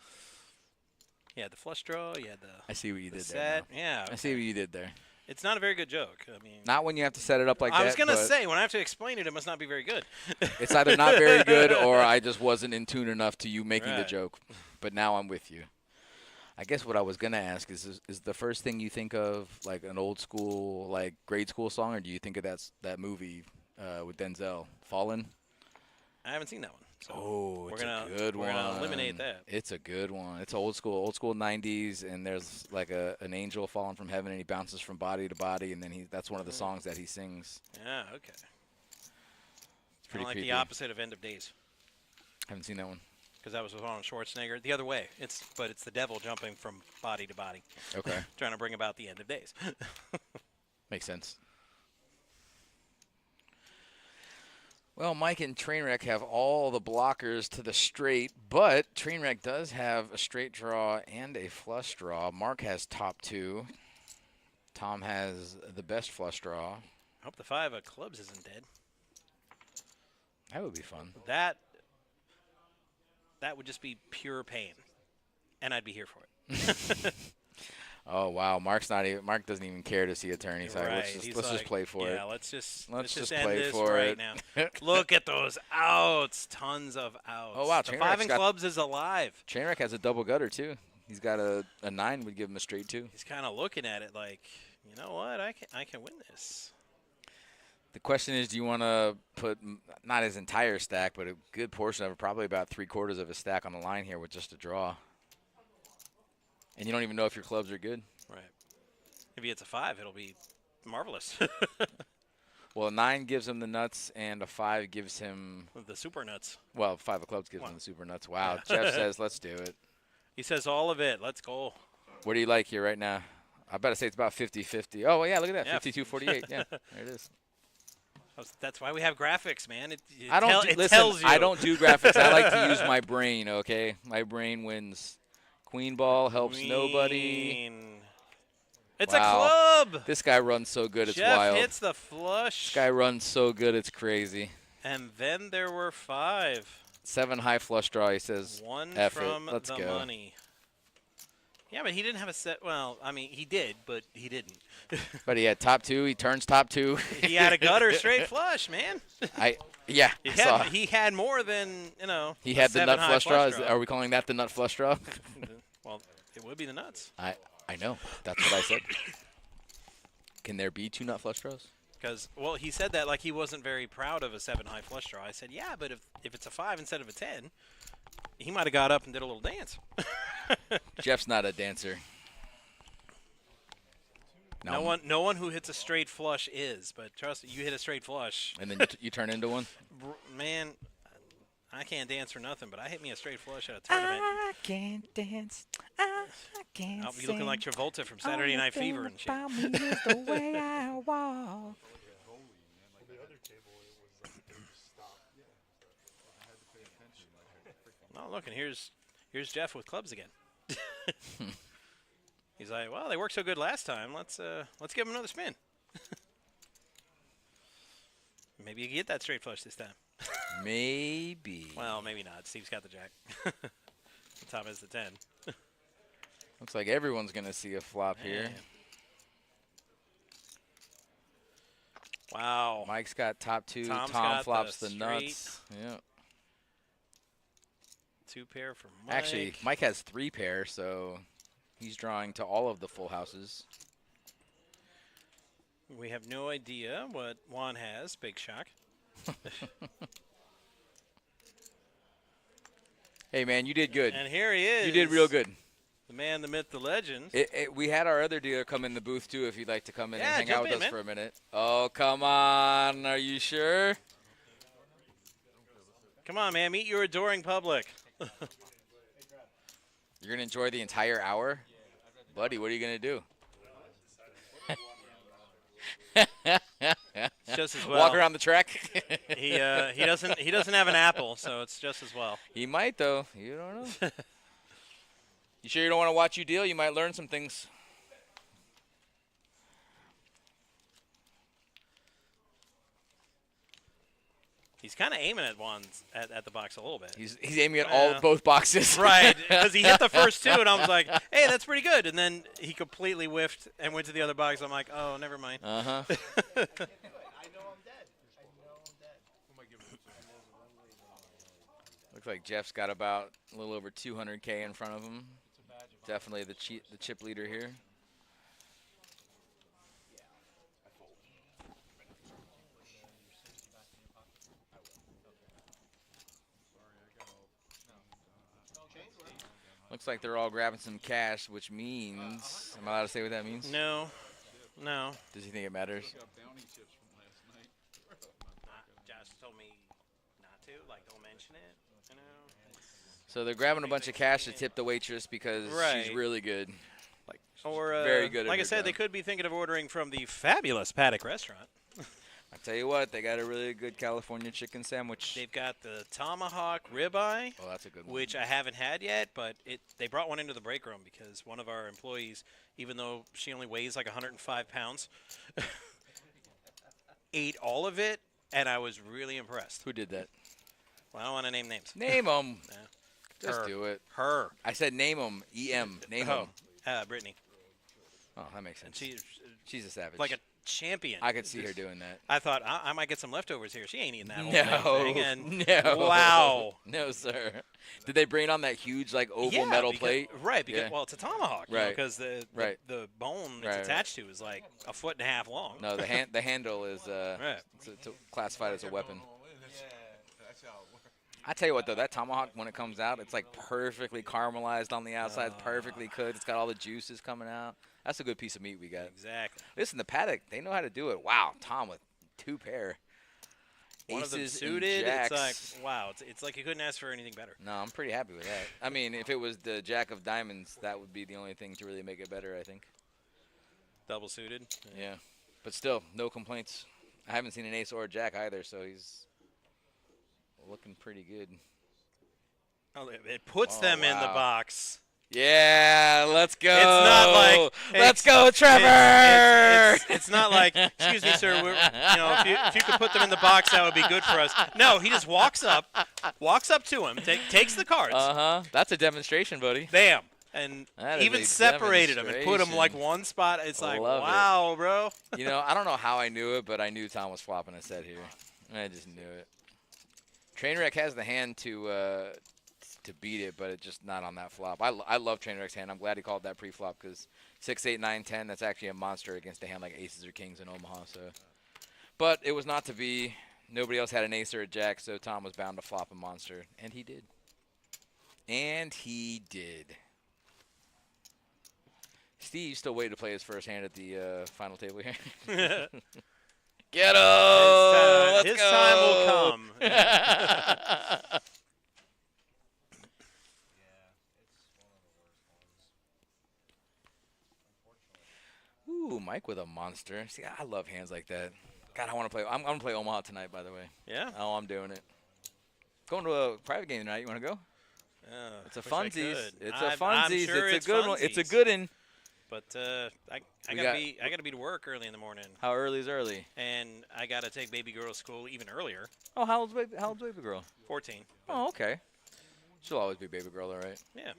You had the flush draw. You had the. I see what you the did set. there. Now. Yeah. I see what you did there. It's not a very good joke. I mean. Not when you have to set it up like that. I was gonna but say when I have to explain it, it must not be very good. it's either not very good or I just wasn't in tune enough to you making the Right. joke. But now I'm with you. I guess what I was gonna ask is the first thing you think of like an old school, like grade school song, or do you think of that movie with Denzel, Fallen? I haven't seen that one. So Oh, it's gonna- a good we're one. gonna eliminate that. It's a good one. It's old school 90s, and there's like an angel falling from heaven, and he bounces from body to body, and then that's one of the songs that he sings. Yeah. Okay. It's Kind pretty of like creepy. the opposite of End of Days, Haven't seen that one. because that was with Arnold Schwarzenegger. The other way. It's the devil jumping from body to body, Okay, trying to bring about the end of days. makes sense. Well, Mike and Trainwreck have all the blockers to the straight, but Trainwreck does have a straight draw and a flush draw. Mark has top 2. Tom has the best flush draw. I hope the 5 of clubs isn't dead. That would be fun. That would just be pure pain, and I'd be here for it. Oh wow, Mark doesn't even care to see a turn. He's like, Right. let's He's just like, play for yeah, it. let's just Let's end play this for right it. now. Look at those outs, tons of outs. Oh, wow, the Trainwreck's 5 in got- clubs is alive. Trainwreck has a double gutter too. He's got a 9 would give him a straight 2. He's kind of looking at it like, you know what, I can win this. The question is, do you want to put not his entire stack, but a good portion of it, probably about 3/4 of his stack on the line here with just a draw? And you don't even know if your clubs are good. Right. If he hits a 5, it'll be marvelous. Well, a 9 gives him the nuts, and a 5 gives him, The super nuts. well, 5 of clubs gives Wow. him the super nuts. Wow, Jeff says, let's do it. He says all of it. Let's go. What do you like here right now? I better say it's about 50-50. Oh, well, yeah, look at that, Yeah. 52-48. Yeah, there it is. That's why we have graphics, man. It I don't it listen. tells you. I don't do graphics. I like to use my brain. Okay, my brain wins. Queen ball helps nobody. Queen. It's Wow. a club. This guy runs so good, it's Jeff wild. hits the flush. This guy runs so good, it's crazy. And then there were 5. 7 high flush draw. He says, One F it, from let's the go. money. Yeah, but he didn't have a set. Well, I mean, he did, but he didn't. but he had top 2. He turns top 2. He had a gutter straight flush, man. Yeah, He I saw. he had more than, He a had the 7 nut high flush draw. Are we calling that the nut flush draw? Well, it would be the nuts. I know. That's what I said. Can there be 2 nut flush draws? Because, well, he said that like he wasn't very proud of a 7 high flush draw. I said, yeah, but if it's a 5 instead of a 10, he might have got up and did a little dance. Jeff's not a dancer. No one who hits a straight flush is, but trust me, you hit a straight flush. And then you turn into one? Man, I can't dance for nothing, but I hit me a straight flush at a tournament. I can't dance. I can't I'll be looking like Travolta from Saturday Night Fever and shit. Me is the way I walk. Oh, look, and here's Jeff with clubs again. He's like, well, they worked so good last time. Let's give them another spin. Maybe you can get that straight flush this time. Maybe. Well, maybe not. Steve's got the jack. Tom has the 10. Looks like everyone's going to see a flop here. Wow. Mike's got top 2. Tom's Tom got flops the the nuts. Yeah. 2 pair for Mike. Actually, Mike has 3 pair, so he's drawing to all of the full houses. We have no idea what Juan has. Big shock. Hey, man, you did good. And here he is. You did real good. The man, the myth, the legend. We had our other dealer come in the booth, too, if you'd like to come in and hang jump out with in, us man. for a minute. Oh, come on. Are you sure? Come on, man. Meet your adoring public. You're going to enjoy the entire hour? Buddy, what are you going to do? It's just as well. Walk around the track? He doesn't have an apple, so it's just as well. He might, though. You don't know. You sure you don't want to watch you deal? You might learn some things. He's kind of aiming at ones at the box a little bit. He's aiming at both boxes. Right, because he hit the first 2, and I was like, hey, that's pretty good. And then he completely whiffed and went to the other box. I'm like, oh, never mind. Uh-huh. Looks like Jeff's got about a little over 200K in front of him. Definitely the chip leader here. Looks like they're all grabbing some cash, which means, am I allowed to say what that means? No. Does he think it matters? Josh told me not to, like, don't mention it, you know. So they're grabbing a bunch of cash to tip the waitress because she's really good. Like, Or, very good at like I her said, job. they could be thinking of ordering from the fabulous Paddock restaurant. I tell you what, they got a really good California chicken sandwich. They've got the tomahawk ribeye. Oh, that's a good one. Which I haven't had yet, but they brought one into the break room because one of our employees, even though she only weighs like 105 pounds, ate all of it, and I was really impressed. Who did that? Well, I don't want to name names. Name them. Just Her. do it. Her. I said name them. E-M. Name them. Brittany. Oh, that makes sense. And She's a savage. like a champion. I could see her doing that. I thought I might get some leftovers here. She ain't eating that whole No. thing. And No. wow. No, sir. Did they bring it on that huge, like, oval metal plate? Right. Because, Yeah. well, it's a tomahawk. Right. Because the bone it's Right, attached to is like 1.5 feet long. No, the handle is Right. it's classified as a weapon. I tell you what, though, that tomahawk, when it comes out, it's like perfectly caramelized on the outside, perfectly cooked. It's got all the juices coming out. That's a good piece of meat we got. Exactly. Listen, the Paddock, they know how to do it. Wow, Tom with 2 pair. One of them Aces suited. and It's jacks. like, wow. It's like you couldn't ask for anything better. No, I'm pretty happy with that. I mean, if it was the Jack of Diamonds, that would be the only thing to really make it better, I think. Double suited. Yeah. But still, no complaints. I haven't seen an ace or a jack either, so he's looking pretty good. Oh, it puts them in the wow. box. Yeah, let's go. It's not like let's go, Trevor. It's not like, excuse me, sir. If you could put them in the box, that would be good for us. No, he just walks up to him, takes the cards. That's a demonstration, buddy. Bam. And That is even a separated them and put them like demonstration. one spot. It's like, Love it. wow, bro. You know, I don't know how I knew it, but I knew Tom was flopping a set here. I just knew it. Trainwreck has the hand to beat it, but it's just not on that flop. I love Trainwreck's hand. I'm glad he called that pre-flop because 6, 8, 9, 10, that's actually a monster against a hand like aces or kings in Omaha. So, but it was not to be. Nobody else had an ace or a jack, so Tom was bound to flop a monster, and he did. And he did. Steve still waiting to play his first hand at the final table here. His Get him! his time will come. Ooh, Mike with a monster. See, I love hands like that. God, I want to play. I'm going to play Omaha tonight, by the way. Yeah. Oh, I'm doing it. Going to a private game tonight. You want to go? It's a wish I funsies. could. It's a I'm funsies. sure it's a good one. It's a funsies. good one. But I We gotta be to work early in the morning, How early is early? and I gotta take baby girl to school even earlier. Oh, how old's baby girl? 14. Oh, okay. She'll always be baby girl, all right. Yeah.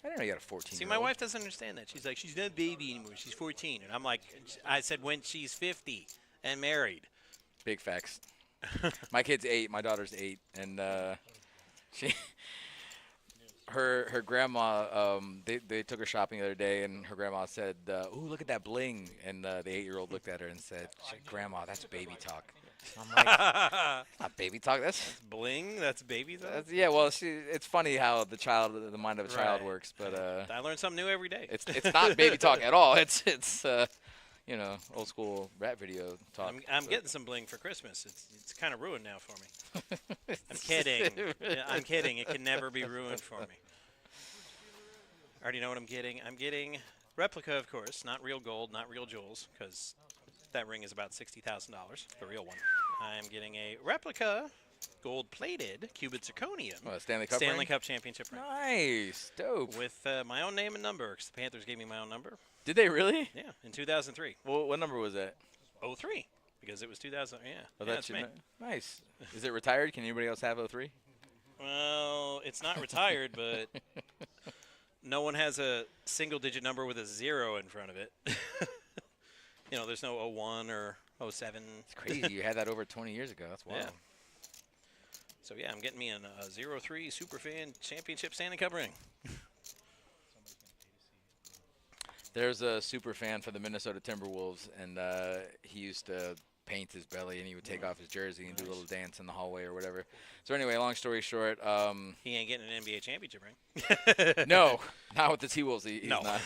I didn't know you got a 14. See, my wife doesn't understand that. She's like, she's not a baby anymore. She's 14, and I'm like, I said when she's 50 and married. Big facts. My kid's 8. My daughter's 8, and she. Her grandma, they took her shopping the other day, and her grandma said, "Ooh, look at that bling!" And the 8-year-old looked at her and said, "Grandma, that's baby talk." I'm like, "Not baby talk. That's Bling. That's baby. yeah." Well, it's funny how the mind of a child Right. works, but I learn something new every day. it's not baby talk at all. It's old school rap video talk. I'm so. getting some bling for Christmas. It's kind of ruined now for me. I'm kidding. Yeah, I'm kidding. It can never be ruined for me. I already know what I'm getting. I'm getting replica, of course, not real gold, not real jewels, because that ring is about $60,000, the real one. I'm getting a replica, gold-plated cubic zirconium What, Stanley Cup Stanley ring? Cup championship ring Nice, dope. with my own name and number, because the Panthers gave me my own number. Did they really? Yeah, in 2003. Well, what number was that? 03, because it was 2000. Yeah, Oh, yeah, that's that's me. Nice. Is it retired? Can anybody else have 03? Well, it's not retired, but no one has a single-digit number with a 0 in front of it. There's no 01 or 07. It's crazy. You had that over 20 years ago. That's wild. Yeah. So, yeah, I'm getting me a 03 Superfan Championship Stanley Cup ring. There's a super fan for the Minnesota Timberwolves, and he used to paint his belly, and he would take off his jersey and do a little dance in the hallway or whatever. So anyway, long story short, He ain't getting an NBA championship ring. no, not with the T-Wolves. He's No. not.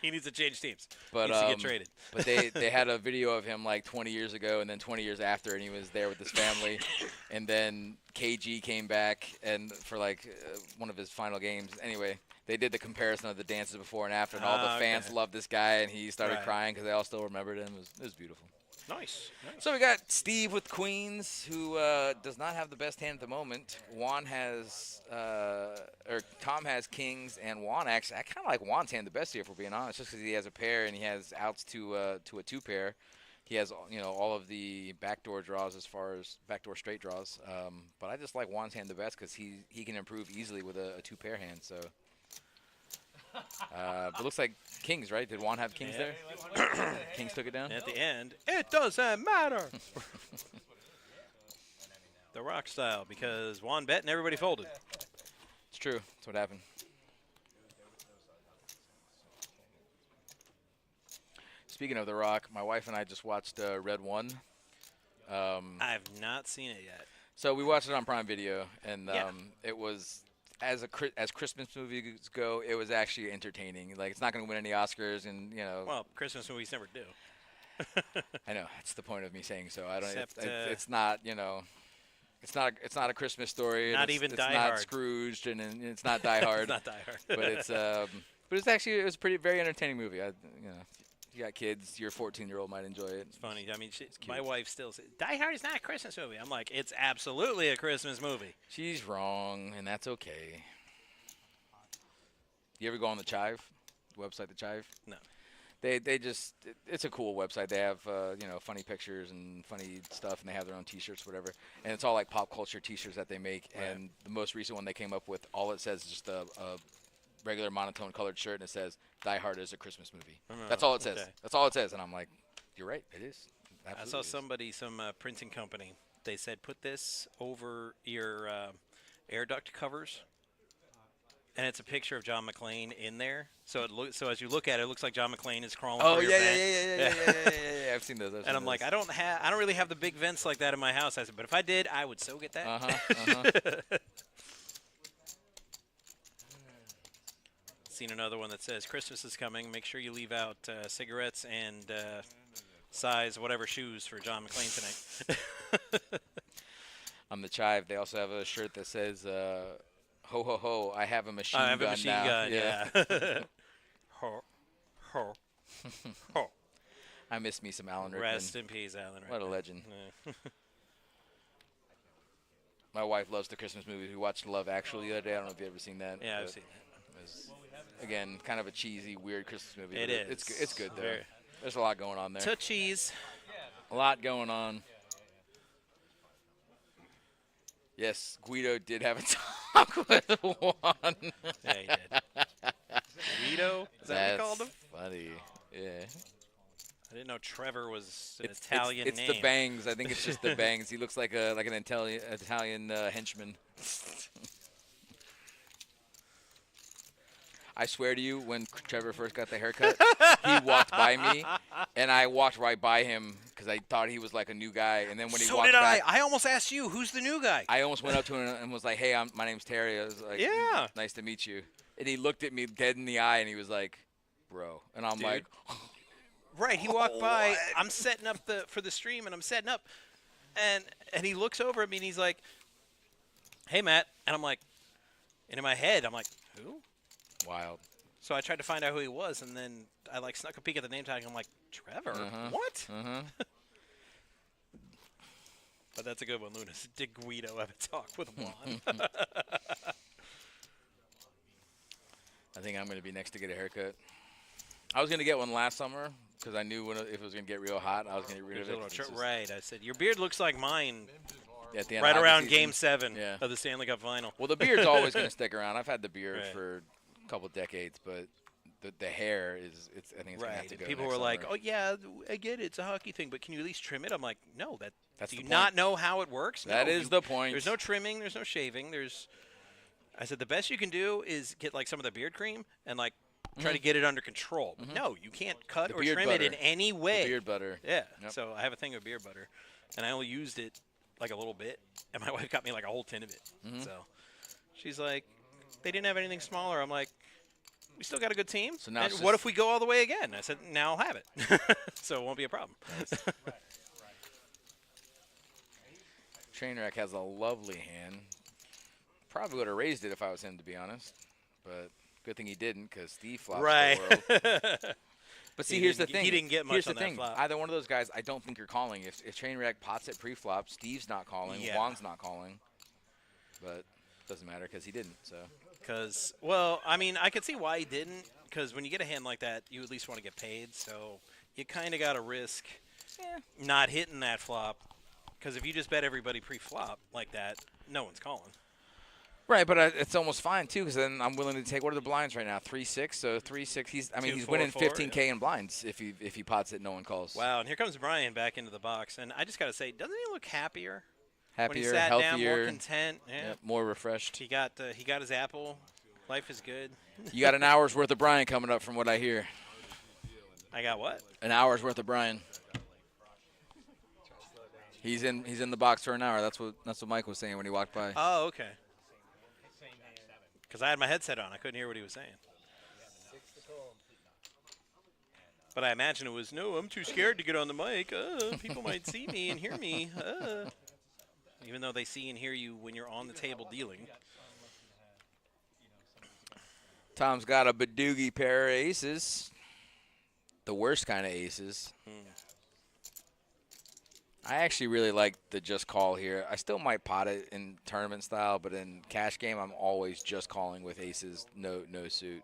He needs to change teams. But Needs to get traded. but they had a video of him like 20 years ago, and then 20 years after, and he was there with his family, and then KG came back and for like one of his final games. Anyway, they did the comparison of the dances before and after, and all the fans Okay. loved this guy, and he started Right. crying because they all still remembered him. It was beautiful. Nice. So we got Steve with Queens, who does not have the best hand at the moment. Juan has, or Tom has Kings, and Juan actually, I kind of like Juan's hand the best here, if we're being honest, just because he has a pair and he has outs to a 2-pair. He has, all of the backdoor draws as far as backdoor straight draws. But I just like Juan's hand the best because he can improve easily with a 2-pair hand. So. But it looks like Kings, right? Did Juan have Kings there? Kings took it down? At the end, it doesn't matter. The rock style, because Juan bet and everybody folded. It's true. That's what happened. Speaking of The Rock, my wife and I just watched Red 1. I have not seen it yet. So we watched it on Prime Video, and Yeah. it was, as Christmas movies go, it was actually entertaining. Like, it's not going to win any Oscars, and, Well, Christmas movies never do. I know. That's the point of me saying so. I don't. Except, it's not. It's not a Christmas story. and Not it's, even it's Die not Hard. Scrooged, and it's not Die Hard. It's not Die Hard. But it's actually it was a very entertaining movie. If you got kids, your 14-year-old might enjoy it. It's funny. I mean, my wife still says, Die Hard is not a Christmas movie. I'm like, it's absolutely a Christmas movie. She's wrong, and that's okay. You ever go on the Chive website? The Chive? No. They just it's a cool website. They have funny pictures and funny stuff, and they have their own T-shirts, whatever. And it's all like pop culture T-shirts that they make. Right. And the most recent one they came up with, all it says is just a regular monotone colored shirt, and it says Die Hard is a Christmas movie. That's all it says. okay. That's all it says. And I'm like, you're right. It is. I Absolutely saw is. somebody, some printing company, they said, put this over your air duct covers. And it's a picture of John McClane in there. So so as you look at it, it looks like John McClane is crawling Oh through yeah, your yeah, vent. yeah. I've seen those. And I'm like, I don't really have the big vents like that in my house. I said, but if I did, I would so get that. seen another one that says Christmas is coming. Make sure you leave out cigarettes and size whatever shoes for John McClane tonight. On the Chive, they also have a shirt that says, ho, ho, ho, I have a machine I have gun a machine now. gun, yeah. Ho, ho, ho. I miss me some Alan Rickman. Rest in peace, Alan Rickman. What a legend. Yeah. My wife loves the Christmas movies. We watched Love Actually the other day. I don't know if you've ever seen that. Yeah, I've but seen that. it was, again, kind of a cheesy, weird Christmas movie. It but is. It's good, though. Very- There's a lot going on there. To cheese. A lot going on. Yes, Guido did have a talk with Juan. Yeah, he did. Guido? Is that what we called him? Funny. Yeah. I didn't know Trevor was an Italian it's name. the bangs. I think it's just the bangs. He looks like an Italian henchman. I swear to you, when Trevor first got the haircut, he walked by me, and I walked right by him because I thought he was like a new guy. And then when he So walked did back, I. I almost asked you, who's the new guy? I almost went up to him and was like, "Hey, my name's Terry." I was like, Yeah. nice to meet you." And he looked at me dead in the eye, and he was like, "Bro," and I'm Dude. like, Right, he walked by. I'm setting up for the stream, and I'm setting up, and he looks over at me, and he's like, "Hey, Matt," and I'm like, and in my head, I'm like, "Who?" "Wild." So I tried to find out who he was, and then I like snuck a peek at the name tag. And I'm like, "Trevor? What?" But that's a good one, Lunas. Did Guido have a talk with Juan? I think I'm going to be next to get a haircut. I was going to get one last summer because I knew if it was going to get real hot, I was going to get rid of it. It's just- Right, I said your beard looks like mine. at the end Right of around hockey Game season. 7 Yeah. of the Stanley Cup Final. Well, the beard's always going to stick around. I've had the beard Right. for a couple decades, but the hair is. I think it's going to have to Right. go. People next were like, summer. "Oh yeah, I get it. It's a hockey thing, but can you at least trim it?" I'm like, "No, That's do the you point. not know how it works? That No, is you- the point. There's no trimming. There's no shaving. I said the best you can do is get like some of the beard cream and like try to get it under control. But no, you can't cut The or beard trim it in butter. any way. beard butter. Yeah. Yep. So I have a thing with beard butter, and I only used it like a little bit, and my wife got me like a whole tin of it. So she's like, "They didn't have anything smaller." I'm like, "We still got a good team. So now and it's what just- if we go all the way again?" I said, "Now I'll have it." So it won't be a problem. Trainwreck has a lovely hand. Probably would have raised it if I was him, to be honest. But good thing he didn't, because Steve flopped Right. the world. But see, He here's the didn't- thing. he didn't get much Here's on the that thing. flop. Either one of those guys, I don't think you're calling. If Trainwreck pots it pre-flop, Steve's not calling. Yeah. Juan's not calling. But doesn't matter because he didn't. So Because, well, I mean, I could see why he didn't. Because when you get a hand like that, you at least want to get paid. So you kind of got to risk not hitting that flop. Because if you just bet everybody pre-flop like that, no one's calling. right, but it's almost fine too, because then I'm willing to take. What are the blinds right now? 3-6. So 3-6. He's 2-4-4, winning 15K in blinds if he pots it. No one calls. Wow, and here comes Brian back into the box. And I just got to say, doesn't he look happier? When he Happier, sat healthier, down, more content. Yeah. yep, more refreshed. He got his apple. Life is good. You got an hour's worth of Brian coming up, from what I hear. I got what? An hour's worth of Brian. He's in the box for an hour. That's what Mike was saying when he walked by. Oh, okay. Because I had my headset on. I couldn't hear what he was saying. But I imagine it was, no, I'm too scared to get on the mic. People might see me and hear me. Even though they see and hear you when you're on the table dealing. Tom's got a Badoogie pair of aces. The worst kind of aces. I actually really like the just call here. I still might pot it in tournament style, but in cash game, I'm always just calling with aces, no suit.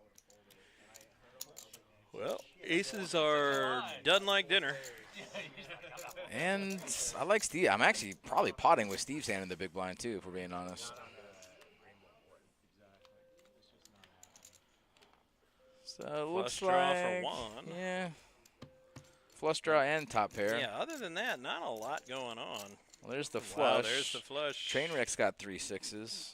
Well, aces are done like dinner. And I like Steve. I'm actually probably potting with Steve's hand in the big blind, too, if we're being honest. So it looks Flush draw like, for Juan. yeah, flush draw and top pair. Yeah, other than that, not a lot going on. Well, there's the Wow, flush. there's the flush. Trainwreck's got 3 6s.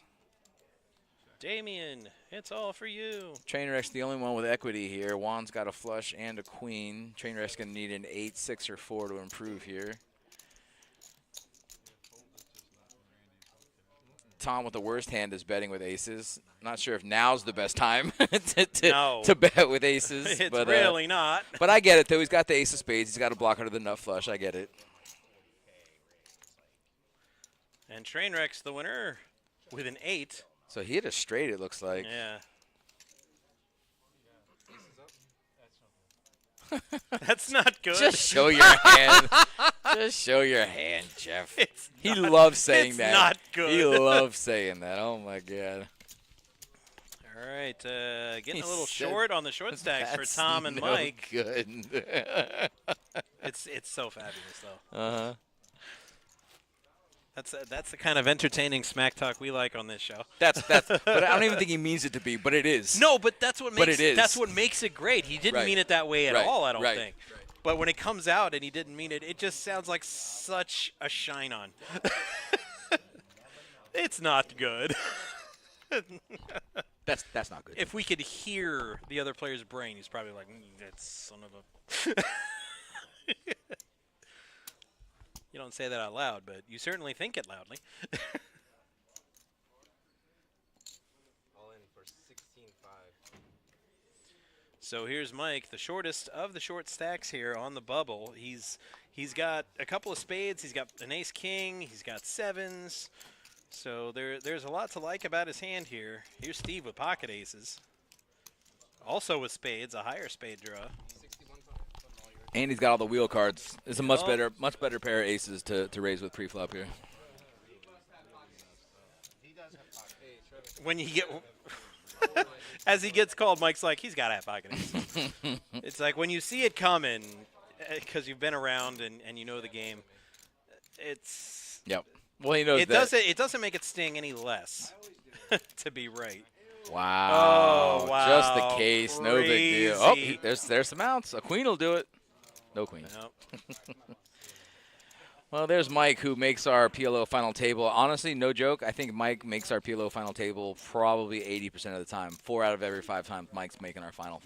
Damien, it's all for you. Trainwreck's the only one with equity here. Juan's got a flush and a queen. Trainwreck's going to need an 8, 6, or 4 to improve here. Tom with the worst hand is betting with aces. Not sure if now's the best time No. to bet with aces. It's but, really not. But I get it, though. He's got the ace of spades. He's got to block under the nut flush. I get it. And Trainwreck's the winner with an 8. So he hit a straight, it looks like. Yeah. That's not good. Just show your hand. Just show your hand, Jeff. He loves saying that. It's not good. He loves saying that. Oh, my God. All right, getting He a little said short on the short stacks for That's Tom and no Mike. good. It's so fabulous, though. Uh-huh. That's the kind of entertaining smack talk we like on this show. That's. But I don't even think he means it to be, but it is. No, but that's what makes But it is. that's what makes it great. He didn't Right. mean it that way at Right. all, I don't Right. think. But when it comes out and he didn't mean it, it just sounds like such a shine on. It's not good. That's not good. If we could hear the other player's brain, he's probably like, that son of a. You don't say that out loud, but you certainly think it loudly. All in for 16-5. So here's Mike, the shortest of the short stacks here on the bubble. He's got a couple of spades. He's got an ace king. He's got sevens. So there's a lot to like about his hand here. Here's Steve with pocket aces. Also with spades, a higher spade draw. And he's got all the wheel cards. It's a much better pair of aces to raise with pre-flop here. When you get, as he gets called, Mike's like, he's got to have pocket aces. It's like when you see it coming, because you've been around and you know the game. It's Yep. Well, he knows it that. it doesn't make it sting any less to be right. Wow. Oh, wow. Just the case. No big deal. Oh, Crazy. there's some outs. A queen will do it. No queen. Nope. Well, there's Mike, who makes our PLO final table. Honestly, no joke. I think Mike makes our PLO final table probably 80% of the time. 4 out of every 5 times Mike's making our final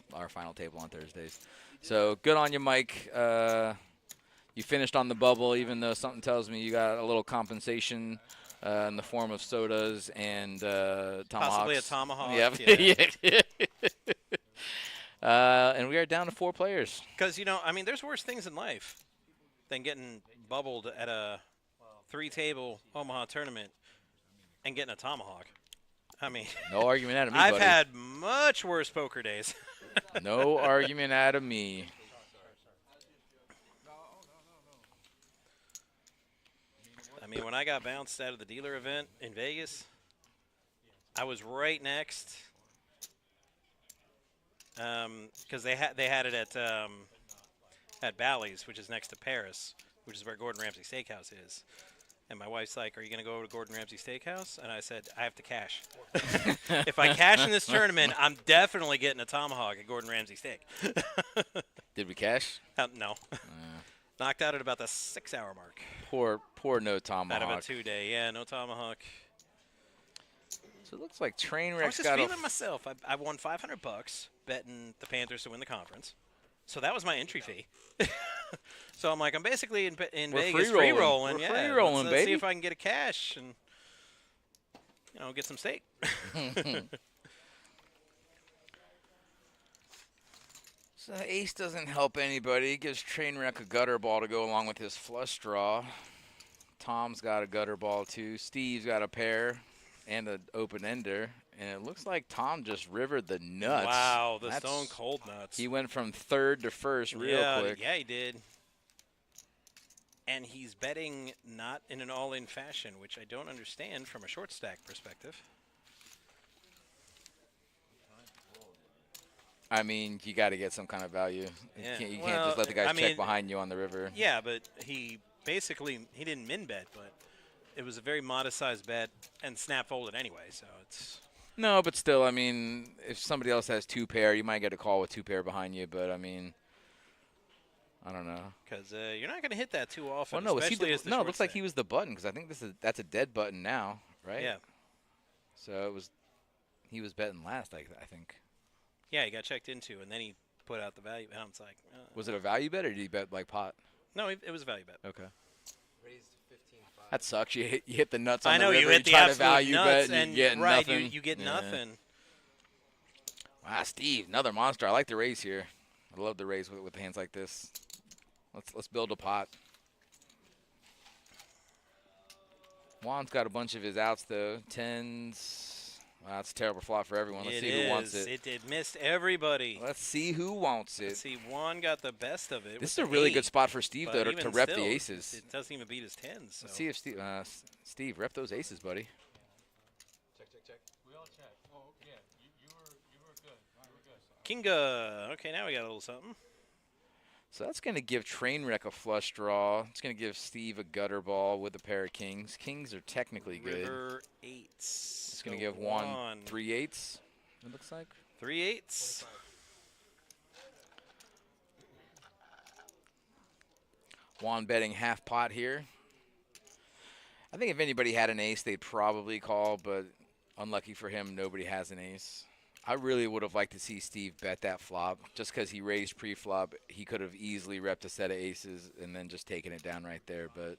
table on Thursdays. So good on you, Mike. You finished on the bubble, even though something tells me you got a little compensation in the form of sodas and tomahawks. Possibly a tomahawk. Yep. Yeah. And we are down to 4 players. Because, I mean, there's worse things in life than getting bubbled at a 3-table Omaha tournament and getting a tomahawk. I mean, No argument out of me, I've buddy. had much worse poker days. No argument out of me. I mean, when I got bounced out of the dealer event in Vegas, I was right next because they had it at Bally's, which is next to Paris, which is where Gordon Ramsay Steakhouse is. And my wife's like, "Are you going to go to Gordon Ramsay Steakhouse?" And I said, "I have to cash. If I cash in this tournament, I'm definitely getting a tomahawk at Gordon Ramsay Steak." Did we cash? No. Knocked out at about the 6-hour mark. Poor no tomahawk. Out of a 2-day. Yeah, no tomahawk. So it looks like I was Trainwreck's just got feeling myself. I won $500 betting the Panthers to win the conference. So that was my entry fee. So I'm like, I'm basically in We're Vegas free-rolling. free-rolling. We're Yeah, free-rolling, let's baby. see if I can get a cash and, get some steak. So ace doesn't help anybody. Gives Trainwreck a gutter ball to go along with his flush draw. Tom's got a gutter ball too. Steve's got a pair and an open ender. And it looks like Tom just rivered the nuts. Wow, the That's- stone cold nuts. He went from third to first real quick. Yeah, he did. And he's betting not in an all-in fashion, which I don't understand from a short stack perspective. I mean, you got to get some kind of value. Yeah. You can't Well, just let the guys I check mean, behind you on the river. Yeah, but he didn't min bet, but it was a very modest sized bet and snap folded anyway, so it's. No, but still, I mean, if somebody else has 2 pair, you might get a call with 2 pair behind you. But I mean, I don't know. Because you're not going to hit that too often. Well, no, especially as the it short looks like he stack. was the button because I think that's a dead button now, right? Yeah, So he was betting last, I think. yeah, he got checked into, and then he put out the value, and I was like, Was it a value bet or did he bet like pot? no, it was a value bet. Okay. Raised 15-5. That sucks. You hit the nuts on I know the river. you hit the try to absolute value nuts, bet, and and you get right, nothing. you get Yeah. nothing. Wow, Steve, another monster. I like the raise here. I love the raise with hands like this. Let's build a pot. Juan's got a bunch of his outs though. Tens. Wow, that's a terrible flop for everyone. Let's see who wants it. It missed everybody. Let's see who wants it. Let's see. Juan got the best of it. This is with a the really 8, good spot for Steve though but to even rep still, the aces. It doesn't even beat his tens. So. Let's see if Steve rep those aces, buddy. We all check. Oh, yeah. You were good. You were good. Kinga. Okay, now we got a little something. So that's going to give Trainwreck a flush draw. It's going to give Steve a gutter ball with a pair of kings. Kings are technically good. River 8s. It's going to give Juan 3/8. It looks like 3/8. Juan betting half pot here. I think if anybody had an ace, they'd probably call, but unlucky for him, nobody has an ace. I really would have liked to see Steve bet that flop just because he raised pre-flop. He could have easily repped a set of aces and then just taken it down right there. But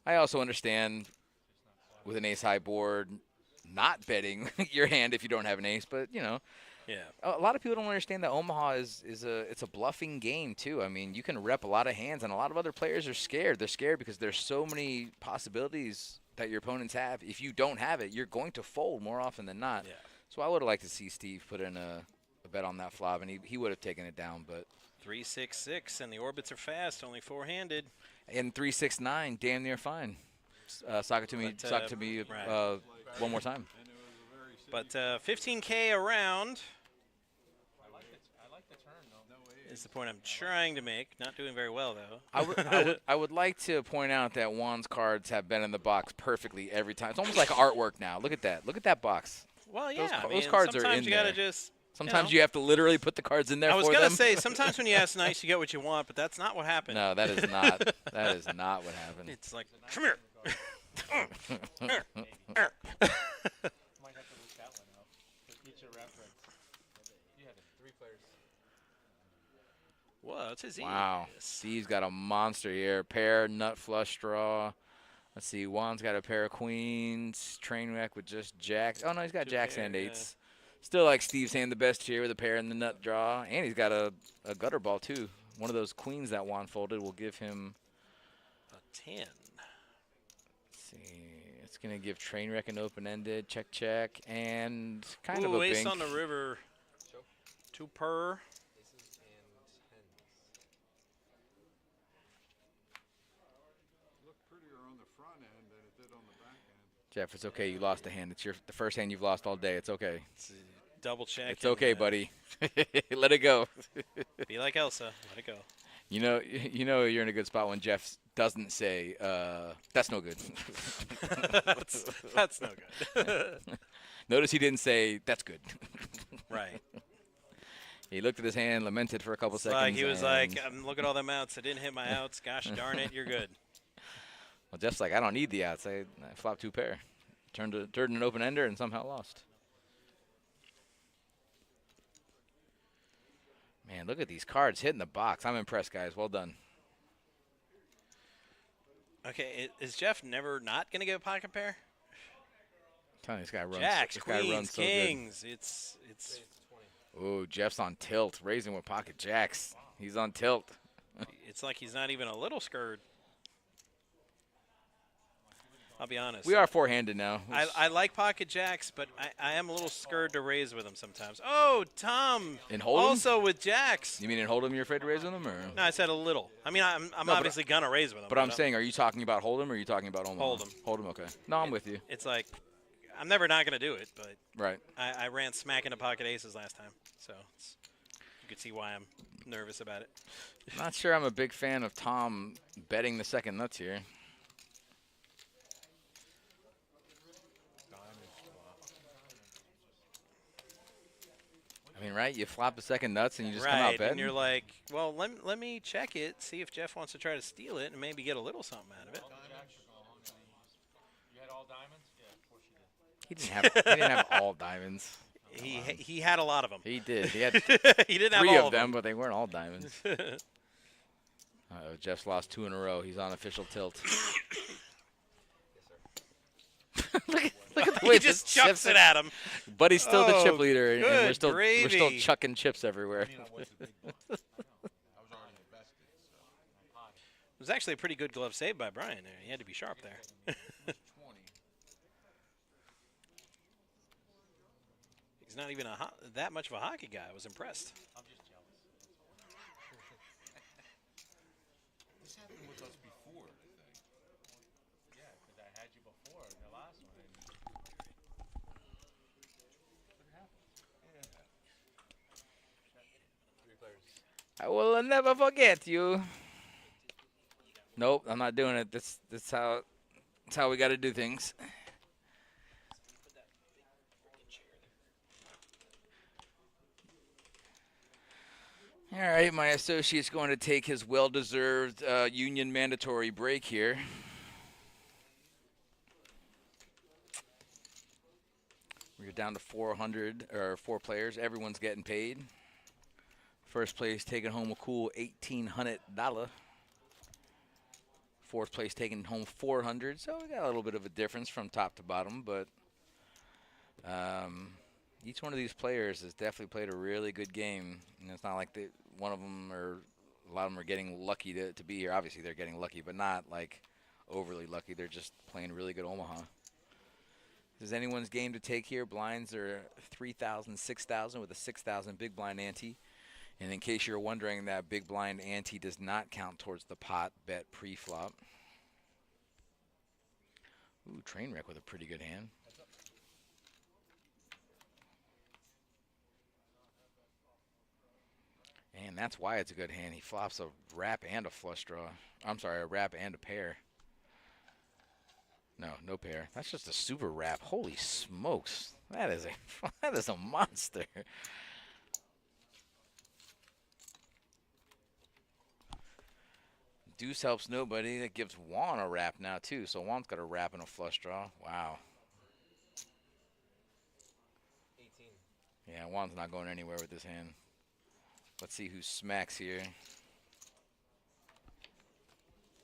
I also understand with an ace-high board not betting your hand if you don't have an ace. But, you know, Yeah. a lot of people don't understand that Omaha it's a bluffing game too. I mean, you can rep a lot of hands, and a lot of other players are scared. They're scared because there's so many possibilities that your opponents have. If you don't have it, you're going to fold more often than not. Yeah. So I would have liked to see Steve put in a bet on that flop, and he would have taken it down. But 3-6-6, and the orbits are fast, only 4-handed. in 3-6-9, damn near fine. Sock it to me. But, Sock it to me right. one more time. But 15K around I like the turn, though. is the point I'm trying to make. Not doing very well, though. I would like to point out that Juan's cards have been in the box perfectly every time. It's almost like artwork now. Look at that. Look at that box. Well, yeah. Those cards are sometimes in you gotta there. just. Sometimes know. you have to literally put the cards in there I was for gonna them. say sometimes when you ask nice, you get what you want, but that's not what happened. No, that is not. That is not what happened. It's like, come here. Might have to look that one up. For future reference. You had 3 players. Whoa, it's his Wow. Steve's got a monster here. Pair, nut flush draw. Let's see. Juan's got a pair of queens. Trainwreck with just jacks. Oh, no, he's got 2 jacks pair, and yeah. eights. Still like Steve's hand the best here with a pair in the nut draw. And he's got a gutter ball, too. One of those queens that Juan folded will give him. A 10. Let's see. It's going to give Trainwreck an open-ended. Check, check. And kind of Ooh, a ace bink. on the river. 2 per. Looked prettier on the front end than it did on the back end. Jeff, it's okay. You lost a hand. It's the first hand you've lost all day. It's okay. Double check. It's okay, buddy. Let it go. Be like Elsa. Let it go. You know you're in a good spot when Jeff doesn't say, that's no good. That's no good. Notice he didn't say, that's good. Right. He looked at his hand, lamented for a couple It's seconds. like he was like, and- look at all them outs. I didn't hit my outs. Gosh darn it, you're good. well, Jeff's like, I don't need the outs. I flopped 2 pair. Turned an open-ender and somehow lost. Man, look at these cards hitting the box. I'm impressed, guys. Well done. Okay, is Jeff never not going to get a pocket pair? I'm telling you, this guy runs. Jacks, this guy runs queens, so kings. It's good. Ooh, Jeff's on tilt, raising with pocket jacks. He's on tilt. it's like he's not even a little scared. I'll be honest. We are 4-handed now. I like pocket jacks, but I am a little scared to raise with them sometimes. Oh, Tom. In Hold'em? Also with jacks. You mean in Hold'em you're afraid to raise with them? Or? No, I said a little. I mean, I'm but obviously going to raise with them. But I'm saying, are you talking about Hold'em or are you talking about Omaha? Hold'em. Hold'em, okay. No, I'm with you. It's like, I'm never not going to do it, but Right. I ran smack into pocket aces last time. So you could see why I'm nervous about it. Not sure I'm a big fan of Tom betting the second nuts here. I mean, right? You flop the second nuts and you just come out Right, betting. and you're like, well, let me check it, see if Jeff wants to try to steal it and maybe get a little something out of it. You had all diamonds? Yeah, of course you did. he didn't have all diamonds. He had a lot of them. He did. He had He didn't have 3 all of them, but they weren't all diamonds. Jeff's lost 2 in a row. He's on official tilt. look at the way He just chucks it at him. But he's still the chip Oh, leader, and we're good still gravy. chucking chips everywhere. It was actually a pretty good glove save by Brian there. He had to be sharp there. He's not even that much of a hockey guy. I was impressed. I'm just jealous. This happened with us before, I think. Yeah, because I had you before in the last one. I will never forget you. Nope, I'm not doing it. That's how we got to do things. All right, my associate's going to take his well-deserved union mandatory break here. We're down to 400 or 4 players. Everyone's getting paid. First place taking home a cool $1,800. Fourth place taking home $400. So we got a little bit of a difference from top to bottom, but each one of these players has definitely played a really good game. And it's not like one of them or a lot of them are getting lucky to be here. Obviously, they're getting lucky, but not like overly lucky. They're just playing really good Omaha. This is anyone's game to take here. Blinds are 3,000, 6,000 with a 6,000 big blind ante. And in case you're wondering, that big blind ante does not count towards the pot bet pre-flop. Ooh, Trainwreck with a pretty good hand. And that's why it's a good hand. He flops a wrap and a flush draw. I'm sorry, a wrap and a pair. No pair. That's just a super wrap. Holy smokes. That is a monster. Deuce helps nobody. That gives Juan a wrap now, too. So Juan's got a wrap and a flush draw. Wow. 18. Yeah, Juan's not going anywhere with this hand. Let's see who smacks here.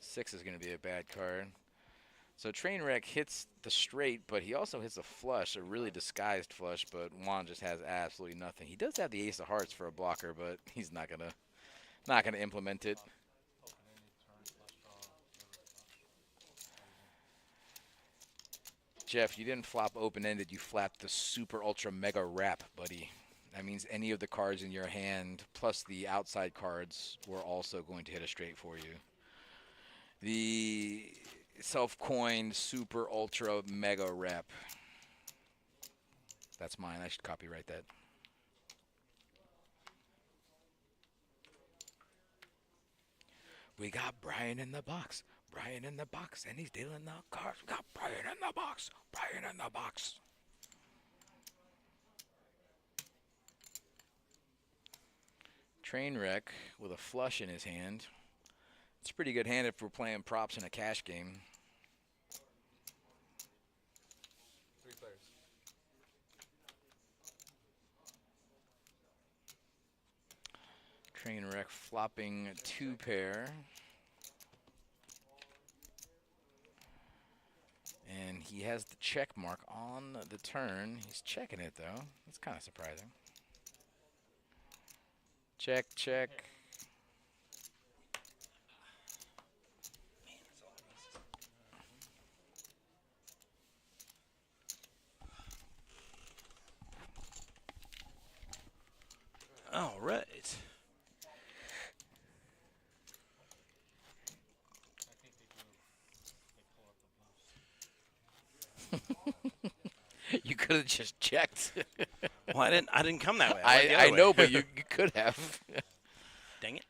6 is going to be a bad card. So Trainwreck hits the straight, but he also hits a flush, a really disguised flush, but Juan just has absolutely nothing. He does have the ace of hearts for a blocker, but he's not gonna implement it. Jeff, you didn't flop open-ended. You flapped the super ultra mega wrap, buddy. That means any of the cards in your hand plus the outside cards were also going to hit a straight for you. The self-coined super ultra mega rep. That's mine. I should copyright that. We got Brian in the box. Brian in the box, and he's dealing the cards. We got Brian in the box. Brian in the box. Trainwreck with a flush in his hand. It's a pretty good hand if we're playing props in a cash game. 3 players. Trainwreck flopping 2 pair. And he has the check mark on the turn. He's checking it, though. That's kind of surprising. Check, check. All right. You could have just checked. Well, I didn't come that way. I went the other I way. know, but you could have. Dang it.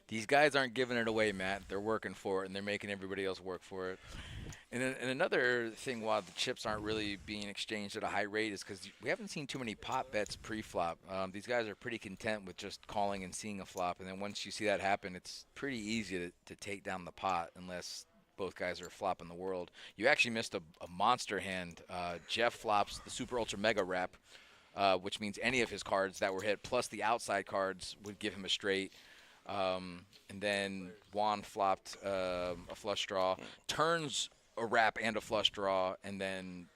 These guys aren't giving it away, Matt. They're working for it, and they're making everybody else work for it. And another thing, why the chips aren't really being exchanged at a high rate, is because we haven't seen too many pot bets pre-flop. These guys are pretty content with just calling and seeing a flop, and then once you see that happen, it's pretty easy to take down the pot unless both guys are flopping the world. You actually missed a monster hand. Jeff flops the super ultra mega wrap, which means any of his cards that were hit plus the outside cards would give him a straight. And then Juan flopped a flush draw, turns a wrap and a flush draw, and then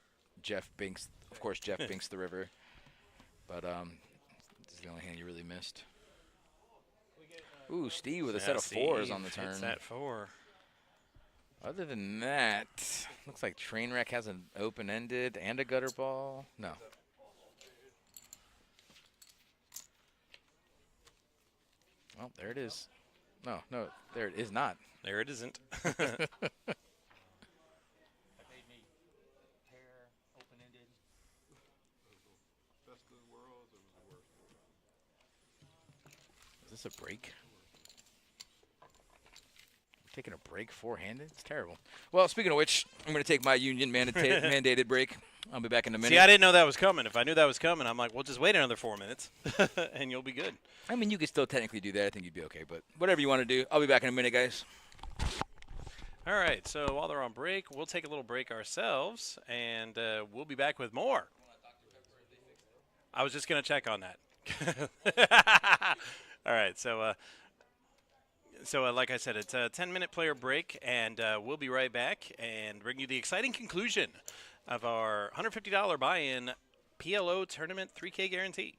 Jeff binks. Of course, Jeff binks the river. But this is the only hand you really missed. Ooh, Steve with a set of fours on the turn. Hits that 4. Other than that, looks like Trainwreck has an open-ended and a gutter ball. No. Well, there it is. No, there it is not. There it isn't. That made me pair, open-ended. Best of the world, it was the worst. Is this a break? We're taking a break four-handed? It's terrible. Well, speaking of which, I'm going to take my union mandated break. I'll be back in a minute. See, I didn't know that was coming. If I knew that was coming, I'm like, well, just wait another 4 minutes, and you'll be good. I mean, you could still technically do that. I think you'd be okay. But whatever you want to do, I'll be back in a minute, guys. All right, so while they're on break, we'll take a little break ourselves, and we'll be back with more. I was just going to check on that. All right, so like I said, it's a 10-minute player break, and we'll be right back and bring you the exciting conclusion of our $150 buy-in PLO tournament 3K guarantee.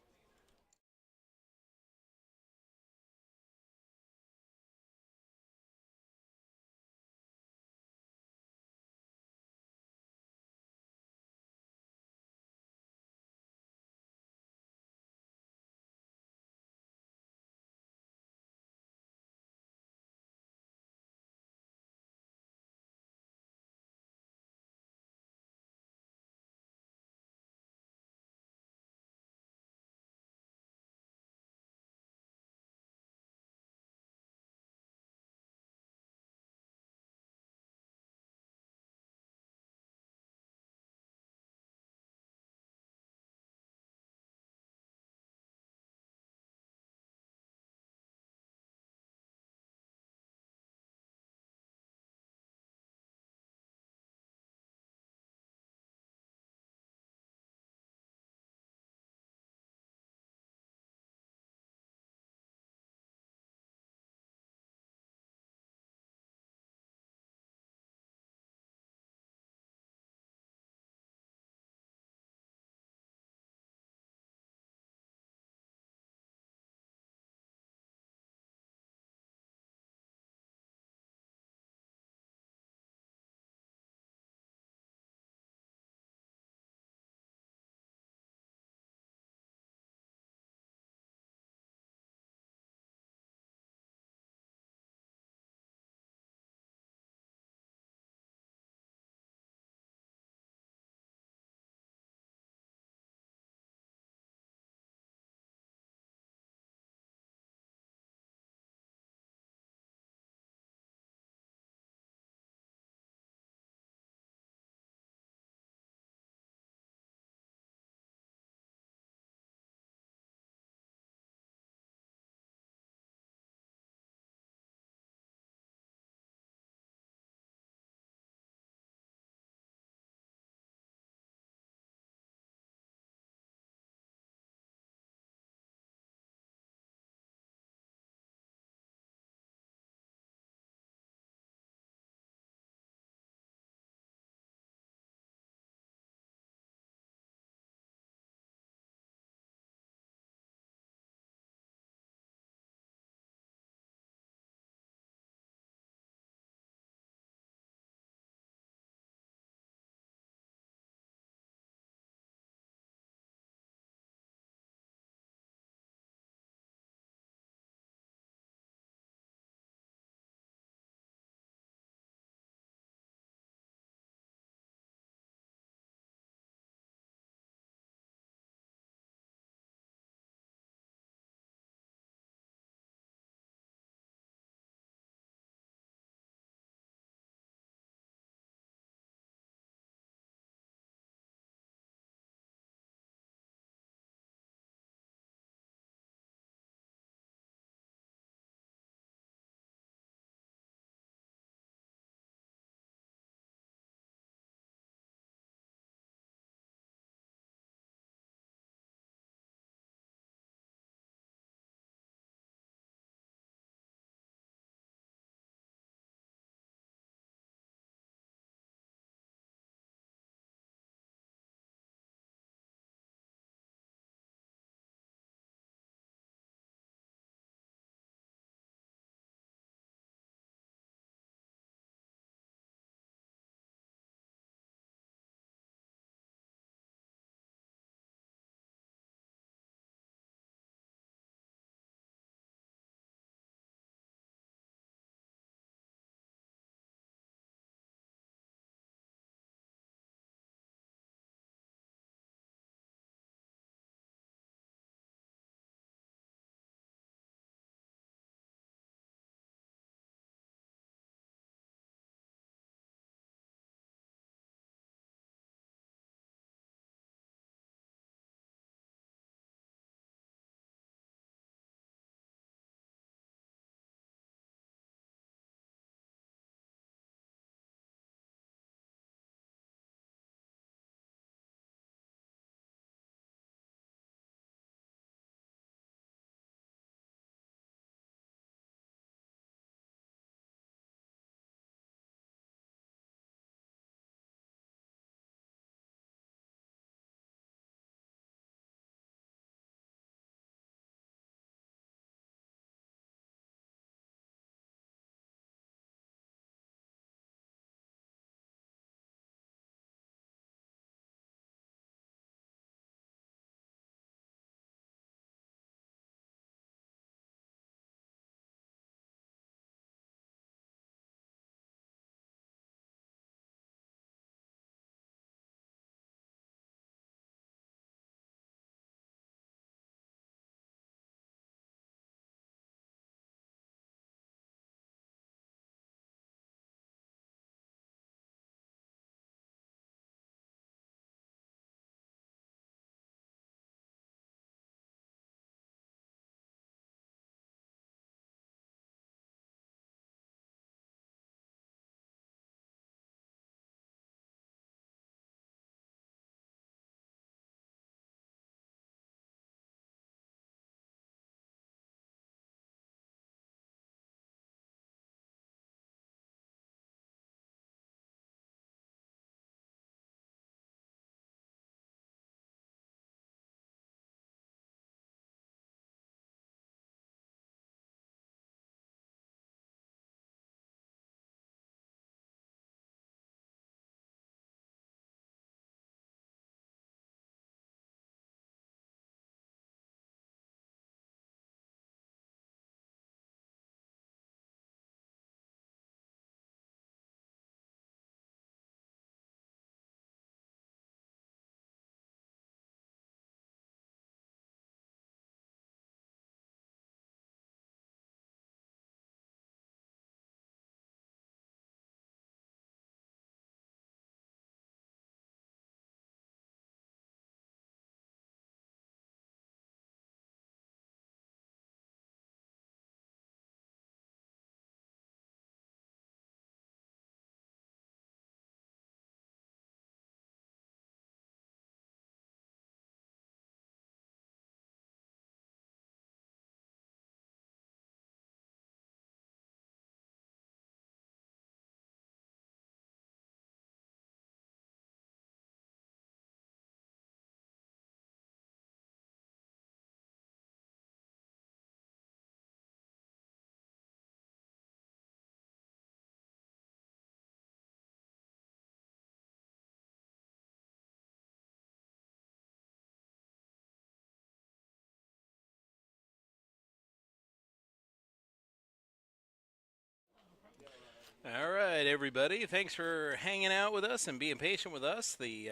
All right, everybody. Thanks for hanging out with us and being patient with us. The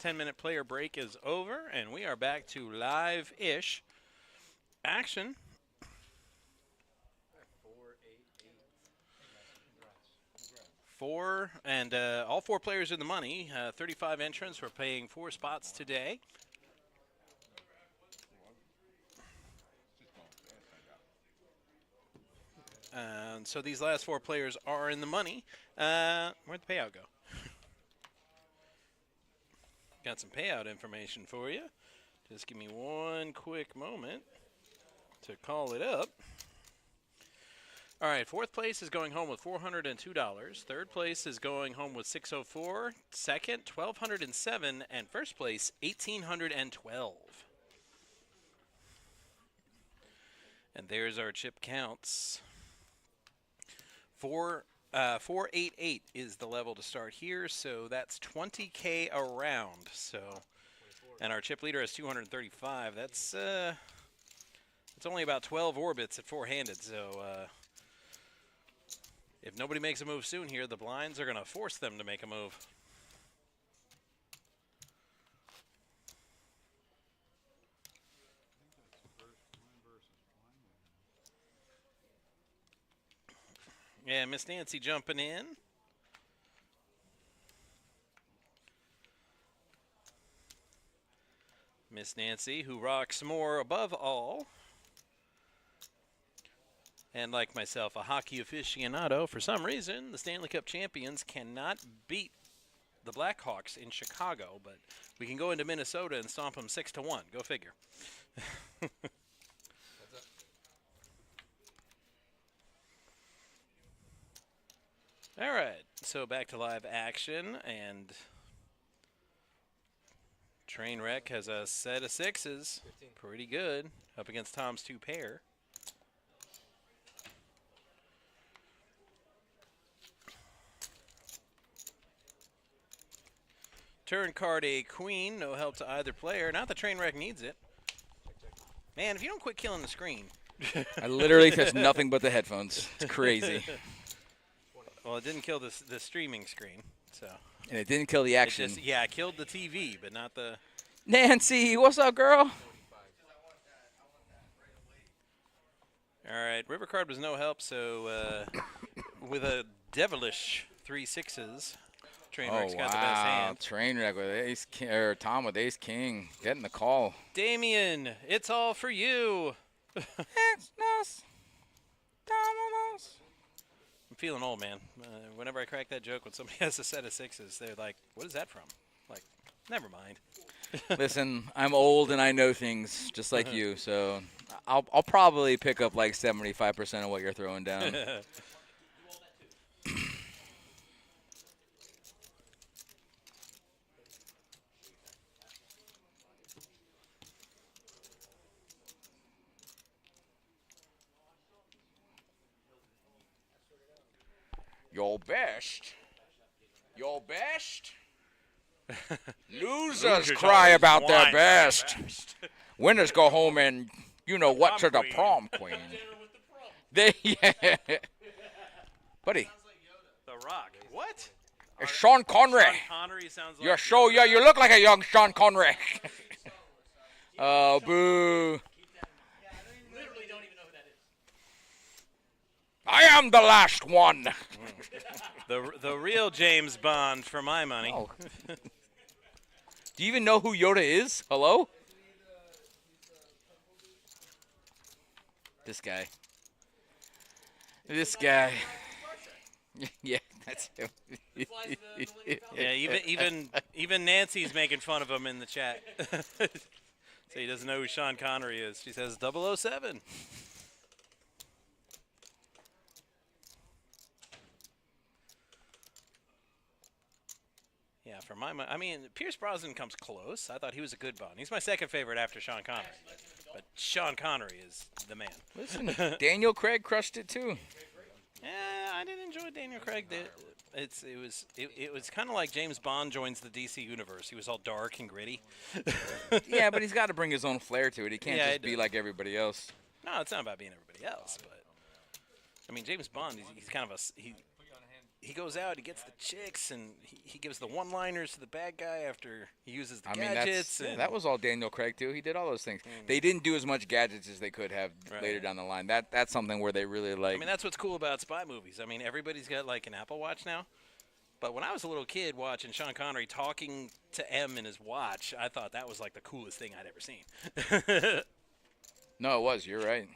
10-minute player break is over, and we are back to live-ish action. All four players in the money. 35 entrants. We're paying 4 spots today. So these last 4 players are in the money. Where'd the payout go? Got some payout information for you. Just give me one quick moment to call it up. All right, 4th place is going home with $402. 3rd place is going home with $604. 2nd, $1,207, and 1st place, $1,812. And there's our chip counts. 488 is the level to start here, so that's 20K a round. So, and our chip leader has 235. That's it's only about 12 orbits at 4-handed. So, if nobody makes a move soon here, the blinds are going to force them to make a move. Yeah, Miss Nancy jumping in. Miss Nancy, who rocks more above all. And like myself, a hockey aficionado, for some reason, the Stanley Cup champions cannot beat the Blackhawks in Chicago, but we can go into Minnesota and stomp them 6-1. Go figure. All right, so back to live action, and Trainwreck has a set of 6s. Pretty good, up against Tom's 2 pair. Turn card a queen, no help to either player. Not that Trainwreck needs it. Man, if you don't quit killing the screen. I literally touched nothing but the headphones. It's crazy. Well, it didn't kill the streaming screen, so. And it didn't kill the action. It killed the TV, but not the. Nancy, what's up, girl? All right, river card was no help, so with a devilish 3 6s, Trainwreck's got the best hand. Trainwreck with ace king, or Tom with ace king, getting the call. Damien, it's all for you. I'm feeling old, man. Whenever I crack that joke when somebody has a set of 6s, they're like, what is that from? Like, never mind. Listen, I'm old and I know things just like you, so I'll probably pick up like 75% of what you're throwing down. Your best. Your best. Losers cry about their best. Winners go home and you know what to the prom queen. Yeah. Buddy. The Rock. What? It's Sean Connery. Sean Connery sounds like. Yeah, you look like a young Sean Connery. Oh, boo. I am the last one. The real James Bond for my money. Oh. Do you even know who Yoda is? Hello? This guy. This guy. Yeah, that's him. Yeah, even Nancy's making fun of him in the chat. So he doesn't know who Sean Connery is. She says 007. Yeah, for my money. I mean, Pierce Brosnan comes close. I thought he was a good Bond. He's my second favorite after Sean Connery. But Sean Connery is the man. Listen, Daniel Craig crushed it too. Yeah, I did enjoy Daniel Craig. It was kind of like James Bond joins the DC universe. He was all dark and gritty. Yeah, but he's got to bring his own flair to it. He can't just be like everybody else. No, it's not about being everybody else. But I mean, James Bond, he's kind of he goes out, he gets the chicks, and he gives the one-liners to the bad guy after he uses the I mean, gadgets. yeah, and that was all Daniel Craig too. He did all those things. They didn't do as much gadgets as they could have later down the line. That's something where they really like. I mean, that's what's cool about spy movies. I mean, everybody's got like an Apple Watch now. But when I was a little kid watching Sean Connery talking to M in his watch, I thought that was like the coolest thing I'd ever seen. No, it was. You're right.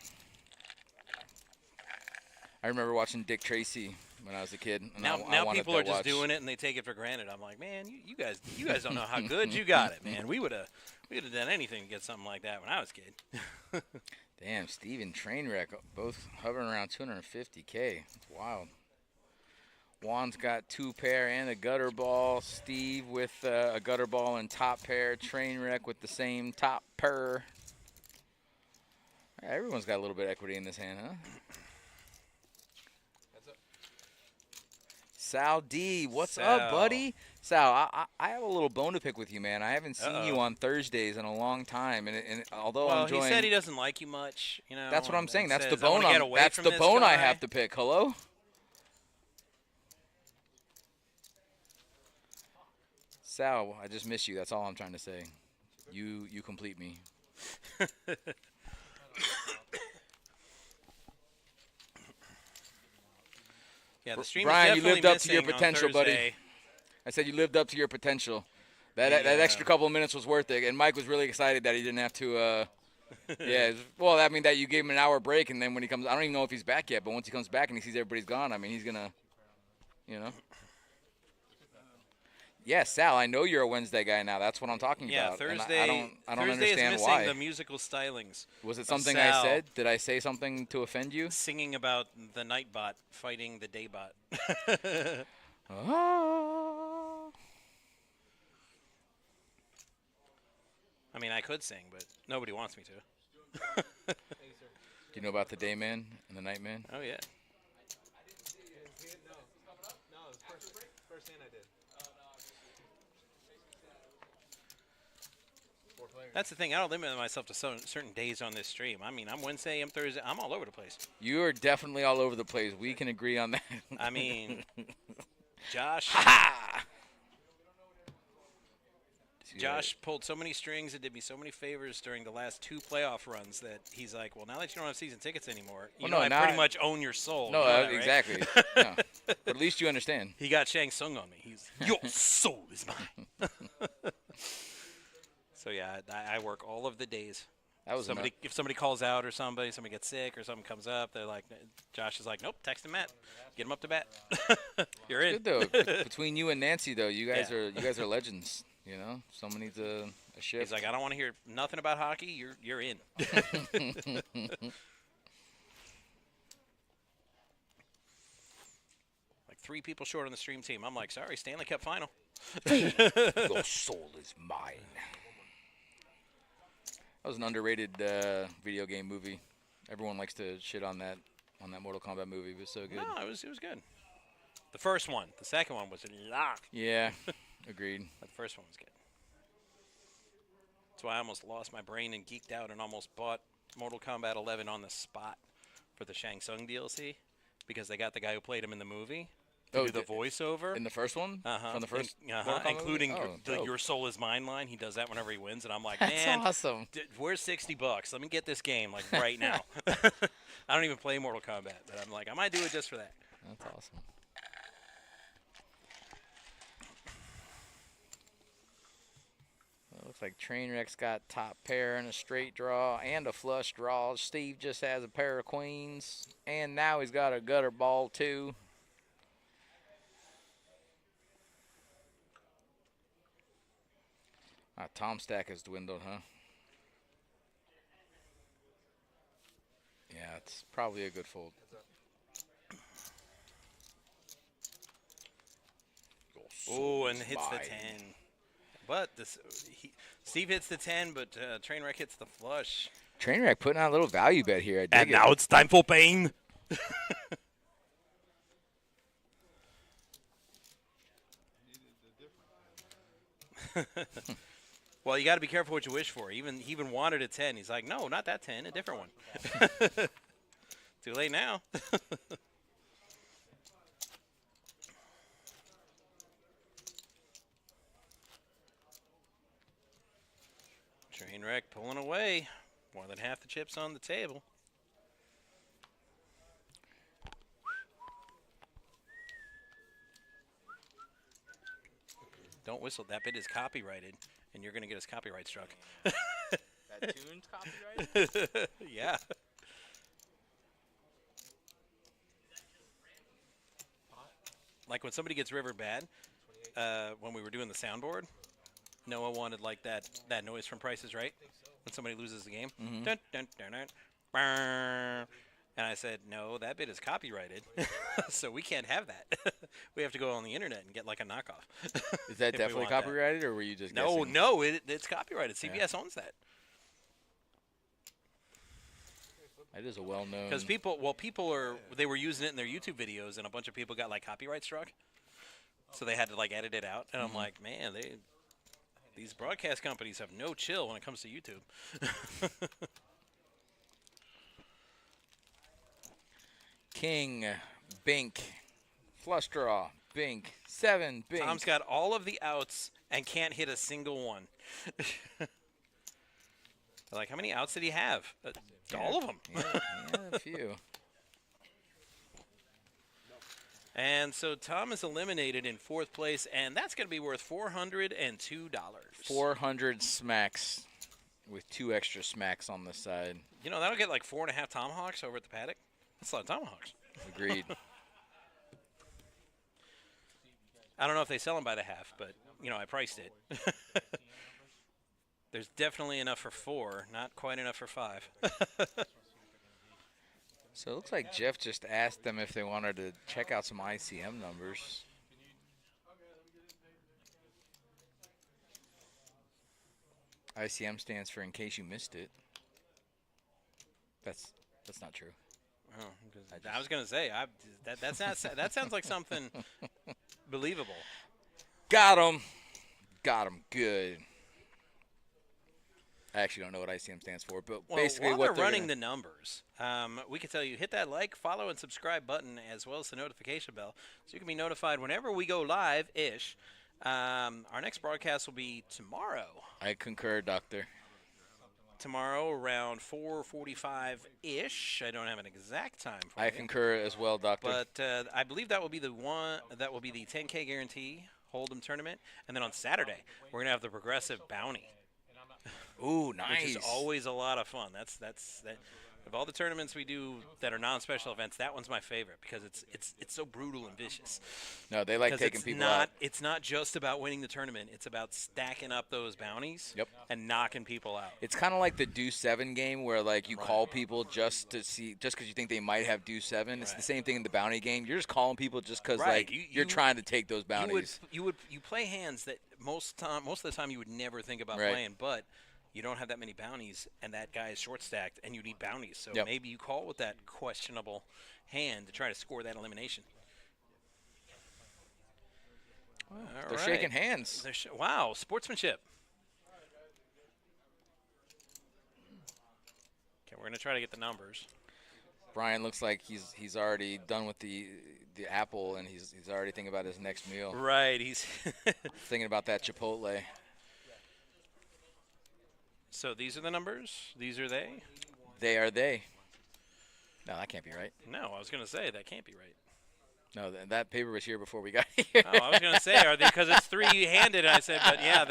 I remember watching Dick Tracy when I was a kid. And now I wanted people that are just watch. doing it and they take it for granted. I'm like, man, you guys don't know how good you got it, man. We would have done anything to get something like that when I was a kid. Damn, Steve and Trainwreck both hovering around 250K. That's wild. Juan's got 2 pair and a gutter ball. Steve with a gutter ball and top pair. Trainwreck with the same top pair. Everyone's got a little bit of equity in this hand, huh? Sal D, what's up, buddy? Sal, I have a little bone to pick with you, man. I haven't seen you on Thursdays in a long time, and although I'm enjoying, he said he doesn't like you much, you know. That's what I'm saying. That's the says, "I bone. wanna get away That's from the this bone I guy." have to pick. Hello. Sal, I just miss you. That's all I'm trying to say. You complete me. Yeah, the stream Brian, is you definitely lived up to your missing on potential, buddy. Thursday. I said you lived up to your potential. That extra couple of minutes was worth it, and Mike was really excited that he didn't have to. Yeah, well, I mean that you gave him an hour break, and then when he comes, I don't even know if he's back yet. But once he comes back and he sees everybody's gone, I mean he's gonna, you know. Yeah, Sal, I know you're a Wednesday guy now. That's what I'm talking Yeah, about. Thursday. And I don't Thursday understand is missing why. the musical stylings. Was it of something Sal I said? Did I say something to offend you? Singing about the Nightbot fighting the Daybot. Oh. I mean, I could sing, but nobody wants me to. Do you know about the Dayman and the Nightman? Oh yeah. That's the thing. I don't limit myself to certain days on this stream. I mean, I'm Wednesday, I'm Thursday. I'm all over the place. You are definitely all over the place. We can agree on that. I mean, Josh. Josh pulled so many strings and did me so many favors during the last 2 playoff runs that he's like, well, now that you don't have season tickets anymore, I pretty much own your soul. No, you know that, right? exactly. No. But at least you understand. He got Shang Tsung on me. He's your soul is mine. So yeah, I work all of the days. That was if somebody calls out or somebody gets sick or something comes up, they're like, Josh is like, nope, text him Matt, get him up to bat. You're in. Good though. Between you and Nancy though, you guys are legends. You know, someone needs a shift. He's like, I don't want to hear nothing about hockey. You're in. Like 3 people short on the stream team. I'm like, sorry, Stanley Cup final. Your soul is mine. That was an underrated video game movie. Everyone likes to shit on that Mortal Kombat movie. It was so good. No, it was good. The first one. The second one was a lot. Yeah, agreed. But the first one was good. That's why I almost lost my brain and geeked out and almost bought Mortal Kombat 11 on the spot for the Shang Tsung DLC because they got the guy who played him in the movie to do the voiceover. In the first one? From the first including movie? Your Soul is Mine line. He does that whenever he wins, and I'm like, That's man, awesome. Where's $60? Let me get this game like right now. I don't even play Mortal Kombat, but I'm like, I might do it just for that. That's awesome. Looks like Trainwreck's got top pair and a straight draw and a flush draw. Steve just has a pair of queens, and now he's got a gutter ball too. Tom stack has dwindled, huh? Yeah, it's probably a good fold. Oh, and hits the 10. But Steve hits the 10, but Trainwreck hits the flush. Trainwreck putting out a little value bet here. I dig And it. now it's time for pain. Well, you got to be careful what you wish for. He even wanted a 10. He's like, no, not that 10, a different one. Too late now. Trainwreck pulling away. More than half the chips on the table. Don't whistle. That bit is copyrighted, and you're going to get us copyright struck. That tune's copyrighted? Yeah. Like when somebody gets river bad, when we were doing the soundboard, Noah wanted like that noise from Price is Right when somebody loses the game. Dun, dun, dun, dun, brrr. And I said, no, that bit is copyrighted, so we can't have that. We have to go on the internet and get like a knockoff. Is that if we definitely want that. copyrighted, or were you just No, guessing? no, it's copyrighted. CBS owns that. It is a well-known. Because they were using it in their YouTube videos, and a bunch of people got like copyright struck, so they had to like edit it out. And I'm like, man, these broadcast companies have no chill when it comes to YouTube. King, Bink, flush draw, Bink, 7, Bink. Tom's got all of the outs and can't hit a single one. Like, how many outs did he have? All of them. Yeah, a few. And so Tom is eliminated in 4th place, and that's going to be worth $402. 400 smacks with 2 extra smacks on the side. You know, that'll get like 4.5 tomahawks over at the paddock. That's a lot of tomahawks. Agreed. I don't know if they sell them by the half, but, you know, I priced it. There's definitely enough for 4, not quite enough for 5. So it looks like Jeff just asked them if they wanted to check out some ICM numbers. ICM stands for in case you missed it. That's not true. Oh, I was going to say, that sounds like something believable. Got him. Got him. Good. I actually don't know what ICM stands for, but Well, basically while what they're running the numbers, we can tell you, hit that like, follow, and subscribe button, as well as the notification bell, so you can be notified whenever we go live-ish. Our next broadcast will be tomorrow. I concur, Doctor. Tomorrow around 4:45-ish. I don't have an exact time for I you. concur as well, Doctor. But I believe that will be the 10K guarantee Hold'em tournament, and then on Saturday we're gonna have the progressive bounty. Ooh, nice. Which is always a lot of fun. That's of all the tournaments we do that are non-special events, that one's my favorite because it's so brutal and vicious. No, they like taking people out. It's not just about winning the tournament. It's about stacking up those bounties and knocking people out. It's kind of like the Deuce 7 game where like you call people just because you think they might have Deuce 7. It's the same thing in the bounty game. You're just calling people just because like you're trying to take those bounties. You play hands that most of the time you would never think about playing, but you don't have that many bounties, and that guy is short stacked, and you need bounties. So maybe you call with that questionable hand to try to score that elimination. They're shaking hands. Wow, sportsmanship. Okay, we're gonna try to get the numbers. Brian looks like he's already done with the apple, and he's already thinking about his next meal. Right, he's thinking about that Chipotle. So these are the numbers? These are they? They are they. No, that can't be right. No, I was going to say that can't be right. No, that paper was here before we got here. Oh, I was going to say, are they because it's three-handed? I said, but yeah,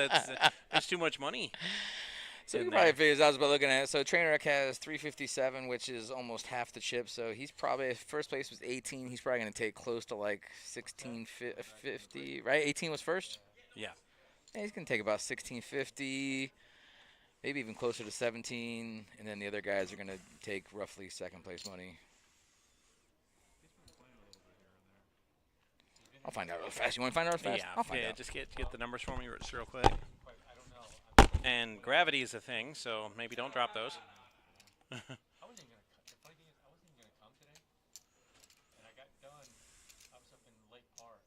that's too much money. So you probably figures out by looking at it. So Trainwreck has 357, which is almost half the chip. So he's probably first place was 18. He's probably going to take close to like 1650, right? 18 was first. Yeah. He's going to take about 1650. Maybe even closer to 17, and then the other guys are going to take roughly second place money. I'll find out real fast. You want to find out real fast? Yeah, I'll find out. Just get the numbers for me real quick. And gravity is a thing, so maybe don't drop those. I wasn't even gonna. The funny thing is, I wasn't even gonna come today, and I got done. I was up in Lake Park,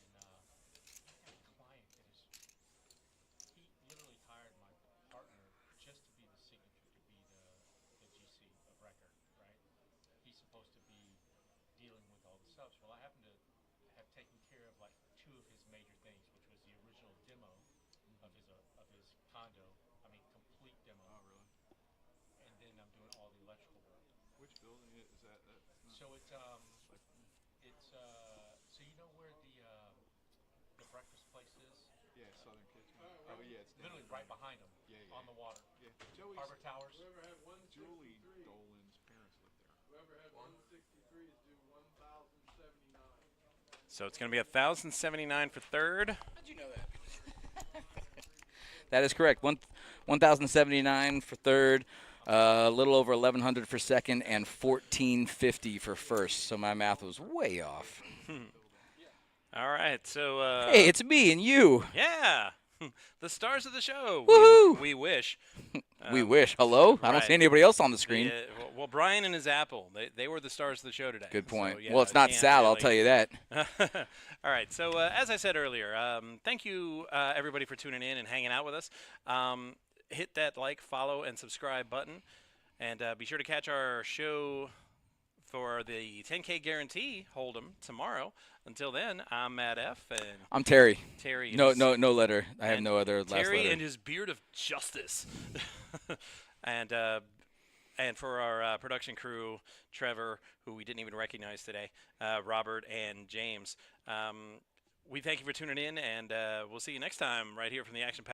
and I had a client that is. He literally hired my partner just to be the signature, to be the GC of record, right? He's supposed to be dealing with all the subs. Well, I happen to have taken care of like 2 of his major things, which was the original demo of his condo. I mean, Which building is that? So it's so you know where the breakfast place is? Yeah, Southern Kitchen. Oh yeah, it's Literally right behind them. Yeah, yeah. On the water. Yeah, Joey's. Harbor Towers. Julie Dolan's parents live there. So it's going to be 1,079 for third. That is correct. 1,079 for third, a little over 1,100 for second, and 1,450 for first. So my math was way off. All right, so Hey, it's me and you. yeah, the stars of the show. Woohoo! We wish. We wish. Hello? I don't right. see anybody else on the screen. Yeah, well, Brian and his Apple, they were the stars of the show today. Good point. So, yeah, well, it's not can't Sal, I'll really- tell you that. All right, so as I said earlier, thank you everybody for tuning in and hanging out with us. Hit that like, follow, and subscribe button, and be sure to catch our show for the 10K Guarantee Hold'em tomorrow. Until then, I'm Matt F. and I'm Terry. Terry. and No, his- no letter. I have and no other last Terry letter. and his beard of justice. and for our production crew, Trevor, who we didn't even recognize today, Robert, and James. We thank you for tuning in, and we'll see you next time right here from the Action